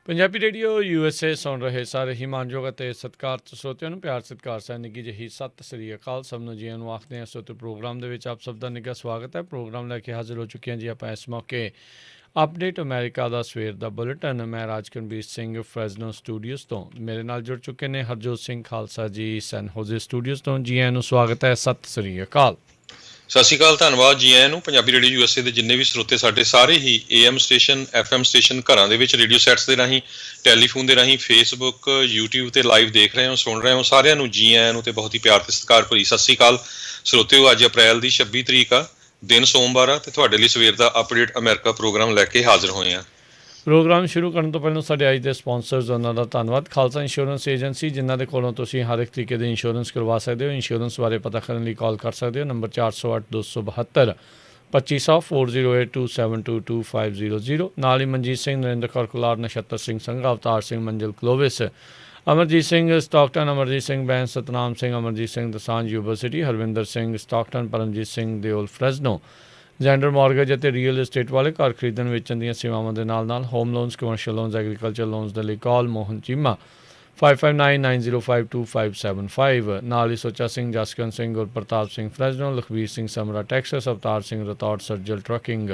Punjabi radio USA ਸੁਣ ਰਹੇ ਸਾਰੇ ਹੀ ਮਾਨਯੋਗ ਅਤੇ ਸਤਿਕਾਰਤ ਸਰੋਤਿਆਂ ਨੂੰ ਪਿਆਰ ਸਤਿਕਾਰ ਸਹਿ ਨਿੱਘੀ ਜਿਹੀ ਸਤਿ ਸ੍ਰੀ ਅਕਾਲ। ਸਭ ਨੂੰ ਜੀਆਂ ਨੂੰ ਆਖਦੇ ਹਾਂ। ਸਰੋਤੇ ਪ੍ਰੋਗਰਾਮ ਦੇ ਵਿੱਚ ਆਪ ਸਭ ਦਾ ਨਿੱਘਾ ਸਵਾਗਤ ਹੈ। ਪ੍ਰੋਗਰਾਮ ਲੈ ਕੇ ਹਾਜ਼ਰ ਹੋ ਚੁੱਕੇ ਹਾਂ ਜੀ ਆਪਾਂ ਇਸ ਮੌਕੇ। ਅਪਡੇਟ ਅਮਰੀਕਾ ਦਾ ਸਵੇਰ ਦਾ ਬੁਲੇਟਿਨ। ਮੈਂ ਰਾਜਕਨਵੀਰ ਸਿੰਘ ਫਰੈਜ਼ਨੋ ਸਟੂਡੀਓਜ਼ ਤੋਂ। ਮੇਰੇ ਨਾਲ ਜੁੜ ਚੁੱਕੇ ਨੇ ਹਰਜੋਤ ਸਿੰਘ ਖਾਲਸਾ ਜੀ ਸੈਨ ਹੋਜ਼ੇ ਸਟੂਡੀਓਜ਼ ਤੋਂ। ਜੀ ਆਇਆਂ ਨੂੰ ਸਵਾਗਤ ਹੈ। ਸਤਿ ਸ੍ਰੀ ਅਕਾਲ। ਸਤਿ ਸ਼੍ਰੀ ਅਕਾਲ, ਧੰਨਵਾਦ ਜੀ ਆਇਆਂ ਨੂੰ। ਪੰਜਾਬੀ ਰੇਡੀਓ USA ਦੇ ਜਿੰਨੇ ਵੀ ਸਰੋਤੇ ਸਾਡੇ ਸਾਰੇ ਹੀ AM ਸਟੇਸ਼ਨ FM ਸਟੇਸ਼ਨ ਘਰਾਂ ਦੇ ਵਿੱਚ ਰੇਡੀਓ ਸੈਟਸ ਦੇ ਰਾਹੀਂ, ਟੈਲੀਫੋਨ ਦੇ ਰਾਹੀਂ, ਫੇਸਬੁੱਕ YouTube 'ਤੇ ਲਾਈਵ ਦੇਖ ਰਹੇ ਹੋ, ਸੁਣ ਰਹੇ ਹੋ, ਸਾਰਿਆਂ ਨੂੰ ਜੀ ਆਇਆਂ ਨੂੰ ਅਤੇ ਬਹੁਤ ਹੀ ਪਿਆਰ ਅਤੇ ਸਤਿਕਾਰ ਭਰੀ ਸਤਿ ਸ਼੍ਰੀ ਅਕਾਲ। ਸਰੋਤਿਓ, ਅੱਜ ਅਪ੍ਰੈਲ ਦੀ 26 ਤਰੀਕ ਆ, ਦਿਨ ਸੋਮਵਾਰ ਆ, ਅਤੇ ਤੁਹਾਡੇ ਲਈ ਸਵੇਰ ਦਾ ਅਪਡੇਟ ਅਮਰੀਕਾ ਪ੍ਰੋਗਰਾਮ ਲੈ ਕੇ ਹਾਜ਼ਰ ਹੋਏ ਹਾਂ। ਪ੍ਰੋਗਰਾਮ ਸ਼ੁਰੂ ਕਰਨ ਤੋਂ ਪਹਿਲਾਂ ਸਾਡੇ ਅੱਜ ਦੇ ਸਪਾਂਸਰਸ ਉਹਨਾਂ ਦਾ ਧੰਨਵਾਦ। ਖਾਲਸਾ ਇੰਸ਼ੋਰੈਂਸ ਏਜੰਸੀ, ਜਿਨ੍ਹਾਂ ਦੇ ਕੋਲੋਂ ਤੁਸੀਂ ਹਰ ਇੱਕ ਤਰੀਕੇ ਦੇ ਇੰਸ਼ੋਰੈਂਸ ਕਰਵਾ ਸਕਦੇ ਹੋ। ਇੰਸ਼ੋਰੈਂਸ ਬਾਰੇ ਪਤਾ ਕਰਨ ਲਈ ਕਾਲ ਕਰ ਸਕਦੇ ਹੋ। ਨੰਬਰ 408-272 2500 4082722500। ਨਾਲ ਹੀ Manjeet Singh, Narendra Kaur Kular, Nachhattar Singh Sangha, Avtar Singh, Manzil Clovis, Amarjit Singh Stockton, Amarjit Singh Bains, Satnam Singh, Amarjit Singh Dosanjh university, Harvinder Singh Stockton, Paramjit Singh Deol Fresno, ਜੈਂਡਰ ਮਾਰਗੇਜ ਅਤੇ ਰੀਅਲ estate ਵਾਲੇ। ਘਰ ਖਰੀਦਣ ਵੇਚਣ ਦੀਆਂ ਸੇਵਾਵਾਂ ਦੇ ਨਾਲ ਨਾਲ home loans, commercial loans, agriculture loans ਦੇ ਲਈ ਕਾਲ ਮੋਹਨ ਚੀਮਾ 5599052575। ਨਾਲ ਹੀ ਸੁੱਚਾ ਸਿੰਘ, ਜਸਕਰਨ ਸਿੰਘ, ਗੁਰਪ੍ਰਤਾਪ ਸਿੰਘ ਫਰੈਜ਼ਨੋ, ਲਖਵੀਰ ਸਿੰਘ ਸਮਰਾ ਟੈਕਸਸ, ਅਵਤਾਰ ਸਿੰਘ ਰਤੌੜ ਸਰਜਲ ਟਰੱਕਿੰਗ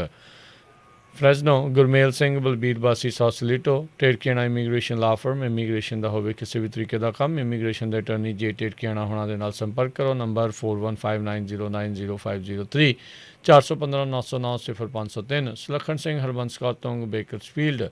ਫਰੈਜ਼ਨੋ, ਗੁਰਮੇਲ ਸਿੰਘ ਬਲਬੀਰ ਬਾਸੀ ਸੌਸਲੀਟੋ, ਟੇਰਕੀਆਣਾ ਇਮੀਗ੍ਰੇਸ਼ਨ ਲਾ ਫਰਮ। ਇਮੀਗ੍ਰੇਸ਼ਨ ਦਾ ਹੋਵੇ ਕਿਸੇ ਵੀ ਤਰੀਕੇ ਦਾ ਕੰਮ, ਇਮੀਗ੍ਰੇਸ਼ਨ ਦੇ ਅਟਰਨੀ ਜੇ ਟੇਰਕੀਆਣਾ ਹੋਣਾ ਦੇ ਨਾਲ ਸੰਪਰਕ ਕਰੋ। Number 4159090503 415-909-0503। Sulakhan Singh, Harbans Kaur Tung, Bakersfield,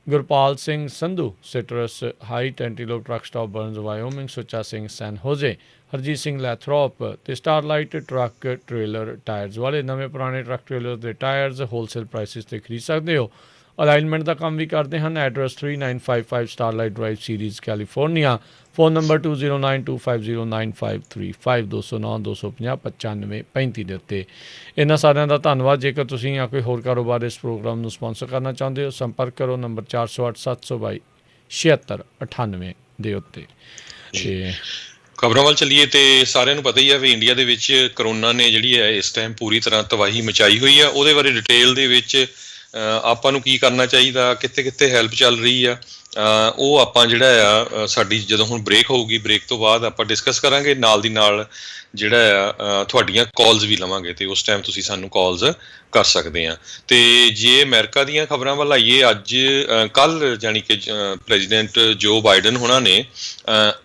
Gurpal Singh Sandhu, Citrus Height, Antelope truck stop Burns Wyoming, Sucha Singh San Jose, Harjit Singh Lathrop ਅਤੇ ਸਟਾਰਲਾਈਟ ਟਰੱਕ ਟ੍ਰੇਲਰ ਟਾਇਰਸ ਵਾਲੇ। ਨਵੇਂ ਪੁਰਾਣੇ ਟਰੱਕ ਟ੍ਰੇਲਰ ਦੇ ਟਾਇਰਸ ਹੋਲਸੇਲ ਪ੍ਰਾਈਸਿਸ 'ਤੇ ਖਰੀਦ ਸਕਦੇ ਹੋ। ਅਲਾਈਨਮੈਂਟ ਦਾ ਕੰਮ ਵੀ ਕਰਦੇ ਹਨ। Address 3955 Starlight drive Ceres California. Phone number 2092509535 209-250-9535 ਦੇ ਉੱਤੇ। ਇਹਨਾਂ ਸਾਰਿਆਂ ਦਾ ਧੰਨਵਾਦ। ਜੇਕਰ ਤੁਸੀਂ ਜਾਂ ਕੋਈ ਹੋਰ ਕਾਰੋਬਾਰ ਇਸ ਪ੍ਰੋਗਰਾਮ ਨੂੰ ਸਪਾਂਸਰ ਕਰਨਾ ਚਾਹੁੰਦੇ ਹੋ, ਸੰਪਰਕ ਕਰੋ ਨੰਬਰ 4087227698 ਦੇ ਉੱਤੇ। ਅਤੇ ਖਬਰਾਂ ਵੱਲ ਚੱਲੀਏ ਤੇ ਸਾਰਿਆਂ ਨੂੰ ਪਤਾ ਹੀ ਆ ਵੀ ਇੰਡੀਆ ਦੇ ਵਿੱਚ ਕਰੋਨਾ ਨੇ ਜਿਹੜੀ ਹੈ ਇਸ ਟਾਈਮ ਪੂਰੀ ਤਰ੍ਹਾਂ ਤਬਾਹੀ ਮਚਾਈ ਹੋਈ ਆ। ਉਹਦੇ ਬਾਰੇ ਡਿਟੇਲ ਦੇ ਵਿੱਚ ਆਪਾਂ ਨੂੰ ਕੀ ਕਰਨਾ ਚਾਹੀਦਾ, ਕਿੱਥੇ ਕਿੱਥੇ ਹੈਲਪ ਚੱਲ ਰਹੀ ਆ, ਉਹ ਆਪਾਂ ਜਿਹੜਾ ਆ ਸਾਡੀ ਜਦੋਂ ਹੁਣ ਬ੍ਰੇਕ ਹੋਊਗੀ, ਬ੍ਰੇਕ ਤੋਂ ਬਾਅਦ ਆਪਾਂ ਡਿਸਕਸ ਕਰਾਂਗੇ। ਨਾਲ ਦੀ ਨਾਲ ਜਿਹੜਾ ਆ ਤੁਹਾਡੀਆਂ ਕਾਲਸ ਵੀ ਲਵਾਂਗੇ ਅਤੇ ਉਸ ਟਾਈਮ ਤੁਸੀਂ ਸਾਨੂੰ ਕਾਲਸ ਕਰ ਸਕਦੇ ਆ। ਅਤੇ ਜੇ ਅਮਰੀਕਾ ਦੀਆਂ ਖਬਰਾਂ ਵੱਲ ਆਈਏ, ਅੱਜ ਕੱਲ੍ਹ ਜਾਣੀ ਕਿ ਪ੍ਰੈਜ਼ੀਡੈਂਟ ਜੋ ਬਾਈਡਨ ਹੋਣਾ ਨੇ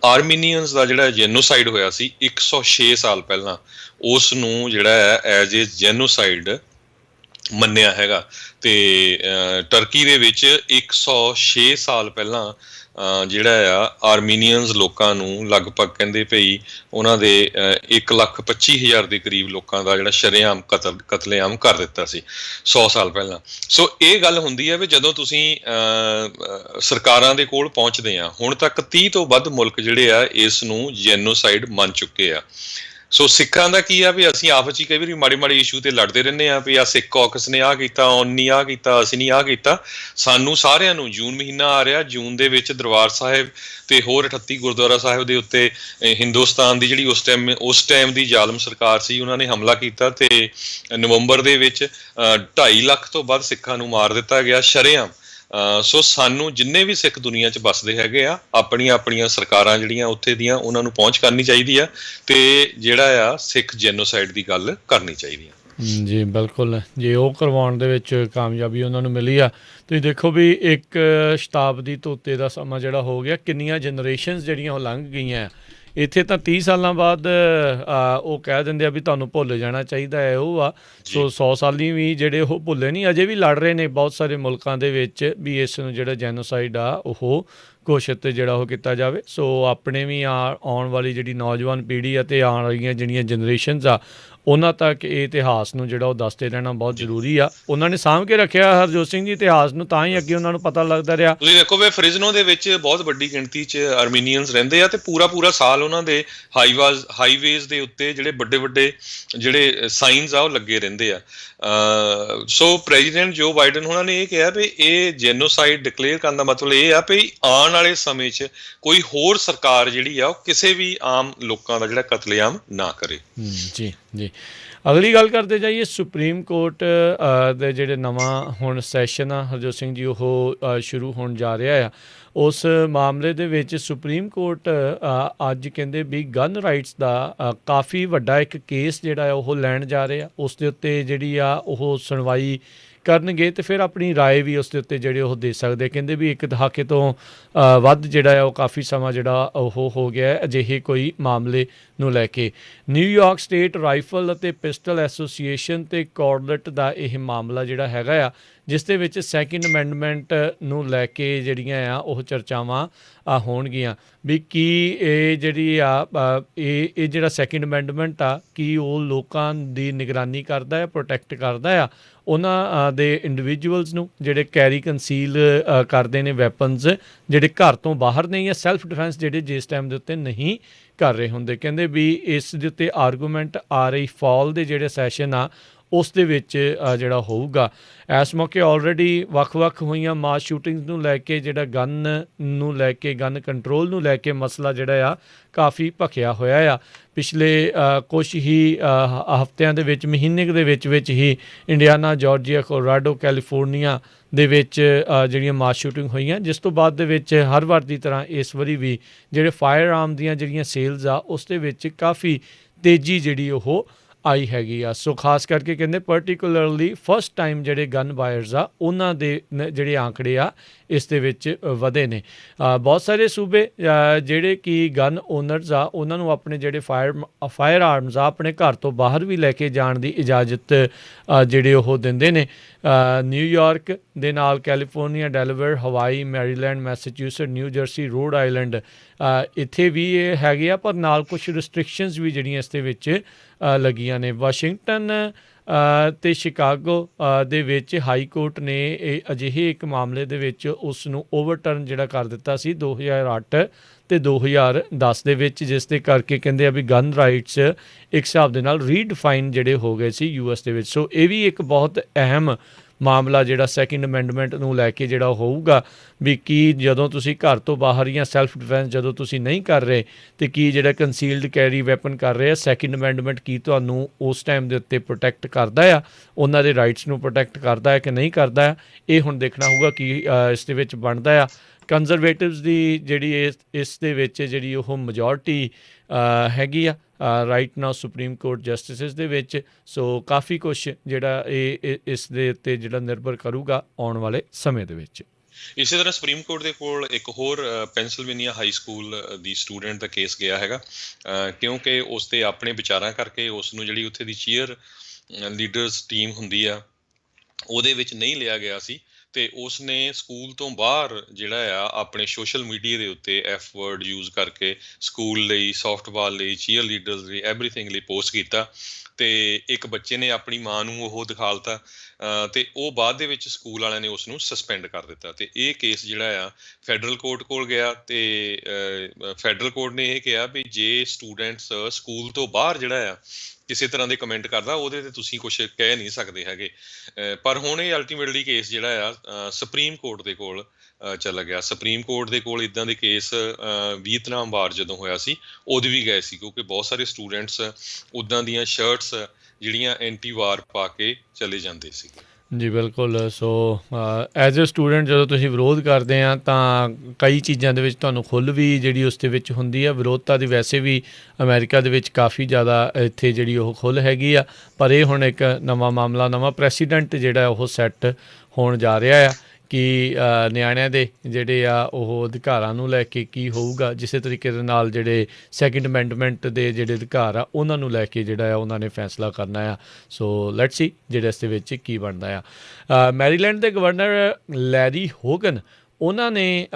ਆਰਮੀਨੀਅਨਸ ਦਾ ਜਿਹੜਾ ਜੈਨੋਸਾਈਡ ਹੋਇਆ ਸੀ 106 ਸਾਲ ਪਹਿਲਾਂ, ਉਸ ਨੂੰ ਜਿਹੜਾ ਹੈ ਐਜ਼ ਏ ਜੈਨੋਸਾਈਡ ਮੰਨਿਆ ਹੈਗਾ। ਅਤੇ ਟਰਕੀ ਦੇ ਵਿੱਚ 106 ਸਾਲ ਪਹਿਲਾਂ ਜਿਹੜਾ ਆ ਆਰਮੀਨੀਅਨਸ ਲੋਕਾਂ ਨੂੰ ਲਗਭਗ ਕਹਿੰਦੇ ਭਈ ਉਹਨਾਂ ਦੇ 1,25,000 ਦੇ ਕਰੀਬ ਲੋਕਾਂ ਦਾ ਜਿਹੜਾ ਸ਼ਰੇਆਮ ਕਤਲੇਆਮ ਕਰ ਦਿੱਤਾ ਸੀ 100 ਸਾਲ ਪਹਿਲਾਂ। ਸੋ ਇਹ ਗੱਲ ਹੁੰਦੀ ਹੈ ਵੀ ਜਦੋਂ ਤੁਸੀਂ ਸਰਕਾਰਾਂ ਦੇ ਕੋਲ ਪਹੁੰਚਦੇ ਆ, ਹੁਣ ਤੱਕ 30 ਤੋਂ ਵੱਧ ਮੁਲਕ ਜਿਹੜੇ ਆ ਇਸ ਨੂੰ ਜੈਨੋਸਾਈਡ ਮੰਨ ਚੁੱਕੇ ਆ। ਸੋ ਸਿੱਖਾਂ ਦਾ ਕੀ ਆ ਵੀ ਅਸੀਂ ਆਪਸ 'ਚ ਕਈ ਵਾਰੀ ਮਾੜੇ ਮਾੜੇ ਇਸ਼ੂ 'ਤੇ ਲੜਦੇ ਰਹਿੰਦੇ ਹਾਂ ਵੀ ਆਹ ਸਿੱਖ ਕੌਕਸ ਨੇ ਆਹ ਕੀਤਾ, ਉਹਨੇ ਆਹ ਕੀਤਾ, ਅਸੀਂ ਨਹੀਂ ਆਹ ਕੀਤਾ। ਸਾਨੂੰ ਸਾਰਿਆਂ ਨੂੰ ਜੂਨ ਮਹੀਨਾ ਆ ਰਿਹਾ, ਜੂਨ ਦੇ ਵਿੱਚ ਦਰਬਾਰ ਸਾਹਿਬ ਅਤੇ ਹੋਰ 38 ਗੁਰਦੁਆਰਾ ਸਾਹਿਬ ਦੇ ਉੱਤੇ ਹਿੰਦੁਸਤਾਨ ਦੀ ਜਿਹੜੀ ਉਸ ਟਾਈਮ ਦੀ ਜ਼ਾਲਮ ਸਰਕਾਰ ਸੀ, ਉਹਨਾਂ ਨੇ ਹਮਲਾ ਕੀਤਾ ਅਤੇ ਨਵੰਬਰ ਦੇ ਵਿੱਚ 2.5 ਲੱਖ ਤੋਂ ਵੱਧ ਸਿੱਖਾਂ ਨੂੰ ਮਾਰ ਦਿੱਤਾ ਗਿਆ ਸ਼ਰੇਆਮ। ਸੋ ਸਾਨੂੰ ਜਿੰਨੇ ਵੀ ਸਿੱਖ ਦੁਨੀਆ 'ਚ ਵੱਸਦੇ ਹੈਗੇ ਆ, ਆਪਣੀਆਂ ਆਪਣੀਆਂ ਸਰਕਾਰਾਂ ਜਿਹੜੀਆਂ ਉੱਥੇ ਦੀਆਂ, ਉਹਨਾਂ ਨੂੰ ਪਹੁੰਚ ਕਰਨੀ ਚਾਹੀਦੀ ਆ ਅਤੇ ਜਿਹੜਾ ਆ ਸਿੱਖ ਜੈਨੋਸਾਈਡ ਦੀ ਗੱਲ ਕਰਨੀ ਚਾਹੀਦੀ ਆ। ਜੀ ਬਿਲਕੁਲ। ਜੇ ਉਹ ਕਰਵਾਉਣ ਦੇ ਵਿੱਚ ਕਾਮਯਾਬੀ ਉਹਨਾਂ ਨੂੰ ਮਿਲੀ ਆ, ਤੁਸੀਂ ਦੇਖੋ ਵੀ ਇੱਕ ਸ਼ਤਾਬਦੀ ਤੋਂ ਉੱਤੇ ਦਾ ਸਮਾਂ ਜਿਹੜਾ ਹੋ ਗਿਆ, ਕਿੰਨੀਆਂ ਜਨਰੇਸ਼ਨਸ ਜਿਹੜੀਆਂ ਉਹ ਲੰਘ ਗਈਆਂ। ਇੱਥੇ ਤਾਂ 30 ਸਾਲਾਂ ਬਾਅਦ ਉਹ ਕਹਿ ਦਿੰਦੇ ਆ ਵੀ ਤੁਹਾਨੂੰ ਭੁੱਲ ਜਾਣਾ ਚਾਹੀਦਾ ਹੈ, ਉਹ ਆ। ਸੋ 100 ਸਾਲੀ ਵੀ ਜਿਹੜੇ ਉਹ ਭੁੱਲੇ ਨਹੀਂ, ਅਜੇ ਵੀ ਲੜ ਰਹੇ ਨੇ ਬਹੁਤ ਸਾਰੇ ਮੁਲਕਾਂ ਦੇ ਵਿੱਚ ਵੀ ਇਸ ਨੂੰ ਜਿਹੜਾ ਜੈਨੋਸਾਈਡ ਆ ਉਹ ਘੋਸ਼ਿਤ ਜਿਹੜਾ ਉਹ ਕੀਤਾ ਜਾਵੇ। ਸੋ ਆਪਣੇ ਵੀ ਆਉਣ ਵਾਲੀ ਜਿਹੜੀ ਨੌਜਵਾਨ ਪੀੜ੍ਹੀ ਅਤੇ ਆਉਣ ਵਾਲੀਆਂ ਜਿਹੜੀਆਂ ਜਨਰੇਸ਼ਨਸ ਆ, ਉਹਨਾਂ ਤੱਕ ਇਹ ਇਤਿਹਾਸ ਨੂੰ ਜਿਹੜਾ ਉਹ ਦੱਸਦੇ ਰਹਿਣਾ ਬਹੁਤ ਜ਼ਰੂਰੀ ਆ। ਉਹਨਾਂ ਨੇ ਸਾਂਭ ਕੇ ਰੱਖਿਆ ਹਰਜੋਤ ਸਿੰਘ ਜੀ ਇਤਿਹਾਸ ਨੂੰ, ਤਾਂ ਹੀ ਅੱਗੇ ਉਹਨਾਂ ਨੂੰ ਪਤਾ ਲੱਗਦਾ ਰਿਹਾ। ਤੁਸੀਂ ਦੇਖੋ ਵੀ ਫਰਿਜ਼ਨੋ ਦੇ ਵਿੱਚ ਬਹੁਤ ਵੱਡੀ ਗਿਣਤੀ 'ਚ ਆਰਮੀਨੀਅਨਸ ਰਹਿੰਦੇ ਆ ਅਤੇ ਪੂਰਾ ਸਾਲ ਉਹਨਾਂ ਦੇ ਹਾਈਵੇਜ਼ ਦੇ ਉੱਤੇ ਜਿਹੜੇ ਵੱਡੇ ਜਿਹੜੇ ਸਾਈਨਸ ਆ ਉਹ ਲੱਗੇ ਰਹਿੰਦੇ ਆ। ਸੋ ਪ੍ਰੈਜ਼ੀਡੈਂਟ ਜੋ ਬਾਈਡਨ ਉਹਨਾਂ ਨੇ ਇਹ ਕਿਹਾ ਵੀ ਇਹ ਜੈਨੋਸਾਈਡ ਡਿਕਲੇਅਰ ਕਰਨ ਦਾ ਮਤਲਬ ਇਹ ਆ ਵੀ ਆਉਣ ਵਾਲੇ ਸਮੇਂ 'ਚ ਕੋਈ ਹੋਰ ਸਰਕਾਰ ਜਿਹੜੀ ਆ ਉਹ ਕਿਸੇ ਵੀ ਆਮ ਲੋਕਾਂ ਦਾ ਜਿਹੜਾ ਕਤਲੇਆਮ ਨਾ ਕਰੇ। ਜੀ। ਅਗਲੀ ਗੱਲ ਕਰਦੇ ਜਾਈਏ ਸੁਪਰੀਮ ਕੋਰਟ ਦੇ ਜਿਹੜੇ ਨਵਾਂ ਹੁਣ ਸੈਸ਼ਨ ਆ ਹਰਜੋਤ ਸਿੰਘ ਜੀ ਉਹ ਸ਼ੁਰੂ ਹੋਣ ਜਾ ਰਿਹਾ ਆ। ਉਸ ਮਾਮਲੇ ਦੇ ਵਿੱਚ ਸੁਪਰੀਮ ਕੋਰਟ ਅੱਜ ਕਹਿੰਦੇ ਵੀ ਗਨ ਰਾਈਟਸ ਦਾ ਕਾਫੀ ਵੱਡਾ ਇੱਕ ਕੇਸ ਜਿਹੜਾ ਆ ਉਹ ਲੈਣ ਜਾ ਰਹੇ ਆ। ਉਸ ਦੇ ਉੱਤੇ ਜਿਹੜੀ ਆ ਉਹ ਸੁਣਵਾਈ ਕਰਨਗੇ ਅਤੇ ਫਿਰ ਆਪਣੀ ਰਾਏ ਵੀ ਉਸ ਦੇ ਉੱਤੇ ਜਿਹੜੇ ਉਹ ਦੇ ਸਕਦੇ। ਕਹਿੰਦੇ ਵੀ ਇੱਕ ਦਹਾਕੇ ਤੋਂ ਵੱਧ ਜਿਹੜਾ ਆ ਉਹ ਕਾਫੀ ਸਮਾਂ ਜਿਹੜਾ ਉਹ ਹੋ ਗਿਆ ਅਜਿਹੇ ਕੋਈ ਮਾਮਲੇ ਨੂੰ ਲੈ ਕੇ। ਨਿਊਯਾਰਕ ਸਟੇਟ ਰਾਈਫਲ ਅਤੇ ਪਿਸਟਲ ਐਸੋਸੀਏਸ਼ਨ ਅਤੇ ਕੋਰਲਟ ਦਾ ਇਹ ਮਾਮਲਾ ਜਿਹੜਾ ਹੈਗਾ ਆ, ਜਿਸ ਦੇ ਵਿੱਚ ਸੈਕਿੰਡ ਅਮੈਂਡਮੈਂਟ ਨੂੰ ਲੈ ਕੇ ਜਿਹੜੀਆਂ ਆ ਉਹ ਚਰਚਾਵਾਂ ਹੋਣਗੀਆਂ ਵੀ ਕੀ ਇਹ ਜਿਹੜੀ ਆ ਇਹ ਜਿਹੜਾ ਸੈਕਿੰਡ ਅਮੈਂਡਮੈਂਟ ਆ ਕੀ ਉਹ ਲੋਕਾਂ ਦੀ ਨਿਗਰਾਨੀ ਕਰਦਾ ਆ, ਪ੍ਰੋਟੈਕਟ ਕਰਦਾ ਆ ਉਹਨਾਂ ਦੇ ਇੰਡੀਵਿਜੂਅਲਸ ਨੂੰ ਜਿਹੜੇ ਕੈਰੀ ਕੰਸੀਲ ਕਰਦੇ ਨੇ ਵੈਪਨਸ, ਜਿਹੜੇ ਘਰ ਤੋਂ ਬਾਹਰ ਨਹੀਂ ਜਾਂ ਸੈਲਫ ਡਿਫੈਂਸ ਜਿਹੜੇ ਜਿਸ ਟਾਈਮ ਦੇ ਉੱਤੇ ਨਹੀਂ ਕਰ ਰਹੇ ਹੁੰਦੇ। ਕਹਿੰਦੇ ਵੀ ਇਸ ਦੇ ਉੱਤੇ ਆਰਗੂਮੈਂਟ ਆ ਰਹੀ ਫਾਲ ਦੇ ਜਿਹੜੇ ਸੈਸ਼ਨ ਆ ਉਸ ਦੇ ਵਿੱਚ ਜਿਹੜਾ ਹੋਊਗਾ। ਇਸ ਮੌਕੇ ਆਲਰੇਡੀ ਵੱਖ-ਵੱਖ ਹੋਈਆਂ ਮਾਸ ਸ਼ੂਟਿੰਗਸ ਨੂੰ ਲੈ ਕੇ ਜਿਹੜਾ ਗਨ ਨੂੰ ਲੈ ਕੇ ਗਨ ਕੰਟਰੋਲ ਨੂੰ ਲੈ ਕੇ ਮਸਲਾ ਜਿਹੜਾ ਆ ਕਾਫੀ ਭਖਿਆ ਹੋਇਆ ਆ। ਪਿਛਲੇ ਕੁਛ ਹੀ ਹਫ਼ਤਿਆਂ ਦੇ ਵਿੱਚ ਮਹੀਨੇ ਦੇ ਵਿੱਚ ਹੀ ਇੰਡੀਆਨਾ, ਜਾਰਜੀਆ, ਕੋਲੋਰਾਡੋ, ਕੈਲੀਫੋਰਨੀਆ ਦੇ ਵਿੱਚ ਜਿਹੜੀਆਂ ਮਾਸ ਸ਼ੂਟਿੰਗ ਹੋਈਆਂ, ਜਿਸ ਤੋਂ ਬਾਅਦ ਦੇ ਵਿੱਚ ਹਰ ਵਾਰ ਦੀ ਤਰ੍ਹਾਂ ਇਸ ਵਾਰੀ ਵੀ ਜਿਹੜੇ ਫਾਇਰ ਆਰਮ ਦੀਆਂ ਜਿਹੜੀਆਂ ਸੇਲਸ ਆ ਉਸ ਦੇ ਵਿੱਚ ਕਾਫੀ ਤੇਜ਼ੀ ਜਿਹੜੀ ਉਹ ਆਈ ਹੈਗੀ ਆ। ਸੋ ਖਾਸ ਕਰਕੇ ਕਹਿੰਦੇ ਪਰਟੀਕੂਲਰਲੀ ਫਸਟ ਟਾਈਮ ਜਿਹੜੇ ਗਨ ਬਾਇਰਸ ਆ ਉਹਨਾਂ ਦੇ ਜਿਹੜੇ ਆંકੜੇ ਆ ਇਸ ਦੇ ਵਿੱਚ ਵਧੇ ਨੇ। ਬਹੁਤ ਸਾਰੇ ਸੂਬੇ ਜਿਹੜੇ ਕਿ ਗਨ ਓਨਰਸ ਆ ਉਹਨਾਂ ਨੂੰ ਆਪਣੇ ਜਿਹੜੇ ਫਾਇਰ ਆਰਮਸ ਆ ਆਪਣੇ ਘਰ ਤੋਂ ਬਾਹਰ ਵੀ ਲੈ ਕੇ ਜਾਣ ਦੀ ਇਜਾਜ਼ਤ ਜਿਹੜੇ ਉਹ ਦਿੰਦੇ ਨੇ। ਨਿਊਯਾਰਕ ਦੇ ਨਾਲ California, Delaware, Hawaii, Maryland, Massachusetts, New Jersey, Rhode Island ਇੱਥੇ ਵੀ ਇਹ ਹੈਗੇ ਆ, ਪਰ ਨਾਲ ਕੁਛ ਰਿਸਟ੍ਰਿਕਸ਼ਨਸ ਵੀ ਜਿਹੜੀਆਂ ਇਸ ਦੇ ਵਿੱਚ ਲੱਗੀਆਂ ਨੇ। ਵਾਸ਼ਿੰਗਟਨ ਅਤੇ ਸ਼ਿਕਾਗੋ ਦੇ ਵਿੱਚ ਹਾਈ ਕੋਰਟ ਨੇ ਇਹ ਅਜਿਹੇ ਇੱਕ ਮਾਮਲੇ ਦੇ ਵਿੱਚ ਉਸ ਨੂੰ ਓਵਰਟਰਨ ਜਿਹੜਾ ਕਰ ਦਿੱਤਾ ਸੀ 2008 ਅਤੇ 2010 ਦੇ ਵਿੱਚ, ਜਿਸ ਦੇ ਕਰਕੇ ਕਹਿੰਦੇ ਆ ਵੀ ਗਨ ਰਾਈਟਸ ਇੱਕ ਹਿਸਾਬ ਦੇ ਨਾਲ ਰੀਡਿਫਾਈਨ ਜਿਹੜੇ ਹੋ ਗਏ ਸੀ US ਦੇ ਵਿੱਚ। ਸੋ ਇਹ ਵੀ ਇੱਕ ਬਹੁਤ ਅਹਿਮ ਮਾਮਲਾ ਜਿਹੜਾ ਸੈਕਿੰਡ ਅਮੈਂਡਮੈਂਟ ਨੂੰ ਲੈ ਕੇ ਜਿਹੜਾ ਹੋਊਗਾ ਵੀ ਕੀ ਜਦੋਂ ਤੁਸੀਂ ਘਰ ਤੋਂ ਬਾਹਰ ਜਾਂ ਸੈਲਫ ਡਿਫੈਂਸ ਜਦੋਂ ਤੁਸੀਂ ਨਹੀਂ ਕਰ ਰਹੇ ਅਤੇ ਕੀ ਜਿਹੜਾ ਕੰਸੀਲਡ ਕੈਰੀ ਵੈਪਨ ਕਰ ਰਹੇ ਆ, ਸੈਕਿੰਡ ਅਮੈਂਡਮੈਂਟ ਕੀ ਤੁਹਾਨੂੰ ਉਸ ਟਾਈਮ ਦੇ ਉੱਤੇ ਪ੍ਰੋਟੈਕਟ ਕਰਦਾ ਆ, ਉਹਨਾਂ ਦੇ ਰਾਈਟਸ ਨੂੰ ਪ੍ਰੋਟੈਕਟ ਕਰਦਾ ਹੈ ਕਿ ਨਹੀਂ ਕਰਦਾ ਆ। ਇਹ ਹੁਣ ਦੇਖਣਾ ਹੋਊਗਾ ਕੀ ਇਸ ਦੇ ਵਿੱਚ ਬਣਦਾ ਆ। ਕੰਜ਼ਰਵੇਟਿਵਸ ਦੀ ਜਿਹੜੀ ਇਸ ਦੇ ਵਿੱਚ ਜਿਹੜੀ ਉਹ ਮੈਜੋਰਟੀ ਹੈਗੀ ਆ ਰਾਈਟ ਨਾਓ ਸੁਪਰੀਮ ਕੋਰਟ ਜਸਟਿਸਿਸ ਦੇ ਵਿੱਚ। ਸੋ ਕਾਫੀ ਕੁਛ ਜਿਹੜਾ ਇਹ ਇਸ ਦੇ ਉੱਤੇ ਜਿਹੜਾ ਨਿਰਭਰ ਕਰੂਗਾ ਆਉਣ ਵਾਲੇ ਸਮੇਂ ਦੇ ਵਿੱਚ। ਇਸੇ ਤਰ੍ਹਾਂ ਸੁਪਰੀਮ ਕੋਰਟ ਦੇ ਕੋਲ ਇੱਕ ਹੋਰ ਪੈਨਸਿਲਵੇਨੀਆ ਹਾਈ ਸਕੂਲ ਦੀ ਸਟੂਡੈਂਟ ਦਾ ਕੇਸ ਗਿਆ ਹੈਗਾ, ਕਿਉਂਕਿ ਉਸ ਦੇ ਆਪਣੇ ਵਿਚਾਰਾਂ ਕਰਕੇ ਉਸ ਨੂੰ ਜਿਹੜੀ ਉੱਥੇ ਦੀ ਚੀਅਰ ਲੀਡਰਸ ਟੀਮ ਹੁੰਦੀ ਆ ਉਹਦੇ ਵਿੱਚ ਨਹੀਂ ਲਿਆ ਗਿਆ ਸੀ ਅਤੇ ਉਸ ਨੇ ਸਕੂਲ ਤੋਂ ਬਾਹਰ ਜਿਹੜਾ ਆ ਆਪਣੇ ਸੋਸ਼ਲ ਮੀਡੀਆ ਦੇ ਉੱਤੇ ਐਫ ਵਰਡ ਯੂਜ਼ ਕਰਕੇ ਸਕੂਲ ਲਈ, ਸੌਫਟਬਾਲ ਲਈ, ਚੀਅਰ ਲੀਡਰਸ ਲਈ, ਐਵਰੀਥਿੰਗ ਲਈ ਪੋਸਟ ਕੀਤਾ ਅਤੇ ਇੱਕ ਬੱਚੇ ਨੇ ਆਪਣੀ ਮਾਂ ਨੂੰ ਉਹ ਦਿਖਾ ਦਿੱਤਾ ਅਤੇ ਉਹ ਬਾਅਦ ਦੇ ਵਿੱਚ ਸਕੂਲ ਵਾਲਿਆਂ ਨੇ ਉਸ ਨੂੰ ਸਸਪੈਂਡ ਕਰ ਦਿੱਤਾ। ਅਤੇ ਇਹ ਕੇਸ ਜਿਹੜਾ ਆ ਫੈਡਰਲ ਕੋਰਟ ਕੋਲ ਗਿਆ ਅਤੇ ਫੈਡਰਲ ਕੋਰਟ ਨੇ ਇਹ ਕਿਹਾ ਵੀ ਜੇ ਸਟੂਡੈਂਟਸ ਸਕੂਲ ਤੋਂ ਬਾਹਰ ਜਿਹੜਾ ਆ ਕਿਸੇ ਤਰ੍ਹਾਂ ਦੇ ਕਮੈਂਟ ਕਰਦਾ ਉਹਦੇ 'ਤੇ ਤੁਸੀਂ ਕੁਛ ਕਹਿ ਨਹੀਂ ਸਕਦੇ ਹੈਗੇ। ਪਰ ਹੁਣ ਇਹ ਅਲਟੀਮੇਟਲੀ ਕੇਸ ਜਿਹੜਾ ਆ ਸੁਪਰੀਮ ਕੋਰਟ ਦੇ ਕੋਲ ਚਲਾ ਗਿਆ। ਸੁਪਰੀਮ ਕੋਰਟ ਦੇ ਕੋਲ ਇੱਦਾਂ ਦੇ ਕੇਸ ਵੀਅਤਨਾਮ ਵਾਰ ਜਦੋਂ ਹੋਇਆ ਸੀ ਉਦੋਂ ਵੀ ਗਏ ਸੀ, ਕਿਉਂਕਿ ਬਹੁਤ ਸਾਰੇ ਸਟੂਡੈਂਟਸ ਉੱਦਾਂ ਦੀਆਂ ਸ਼ਰਟਸ ਜਿਹੜੀਆਂ ਐਂਟੀ ਵਾਰ ਪਾ ਕੇ ਚਲੇ ਜਾਂਦੇ ਸੀਗੇ। ਜੀ ਬਿਲਕੁਲ। ਸੋ ਐਜ਼ ਏ ਸਟੂਡੈਂਟ ਜਦੋਂ ਤੁਸੀਂ ਵਿਰੋਧ ਕਰਦੇ ਆ ਤਾਂ ਕਈ ਚੀਜ਼ਾਂ ਦੇ ਵਿੱਚ ਤੁਹਾਨੂੰ ਖੁੱਲ੍ਹ ਵੀ ਜਿਹੜੀ ਉਸ ਦੇ ਵਿੱਚ ਹੁੰਦੀ ਆ। ਵਿਰੋਧਤਾ ਦੀ ਵੈਸੇ ਵੀ ਅਮਰੀਕਾ ਦੇ ਵਿੱਚ ਕਾਫੀ ਜ਼ਿਆਦਾ ਇੱਥੇ ਜਿਹੜੀ ਉਹ ਖੁੱਲ੍ਹ ਹੈਗੀ ਆ, ਪਰ ਇਹ ਹੁਣ ਇੱਕ ਨਵਾਂ ਮਾਮਲਾ, ਨਵਾਂ ਪ੍ਰੈਸੀਡੈਂਟ ਜਿਹੜਾ ਉਹ ਸੈੱਟ ਹੋਣ ਜਾ ਰਿਹਾ ਆ ਕਿ ਨਿਆਣਿਆਂ ਦੇ ਜਿਹੜੇ ਆ ਉਹ ਅਧਿਕਾਰਾਂ ਨੂੰ ਲੈ ਕੇ ਕੀ ਹੋਊਗਾ। ਜਿਸੇ ਤਰੀਕੇ ਦੇ ਨਾਲ ਜਿਹੜੇ ਸੈਕਿੰਡ ਅਮੈਂਡਮੈਂਟ ਦੇ ਜਿਹੜੇ ਅਧਿਕਾਰ ਆ ਉਹਨਾਂ ਨੂੰ ਲੈ ਕੇ ਜਿਹੜਾ ਆ ਉਹਨਾਂ ਨੇ ਫੈਸਲਾ ਕਰਨਾ ਆ। ਸੋ ਲੈਟਸ ਸੀ ਜਿਹੜੇ ਇਸ ਦੇ ਵਿੱਚ ਕੀ ਬਣਦਾ ਆ। ਮੈਰੀਲੈਂਡ ਦੇ ਗਵਰਨਰ ਲੈਰੀ ਹੋਗਨ ਉਹਨਾਂ ਨੇ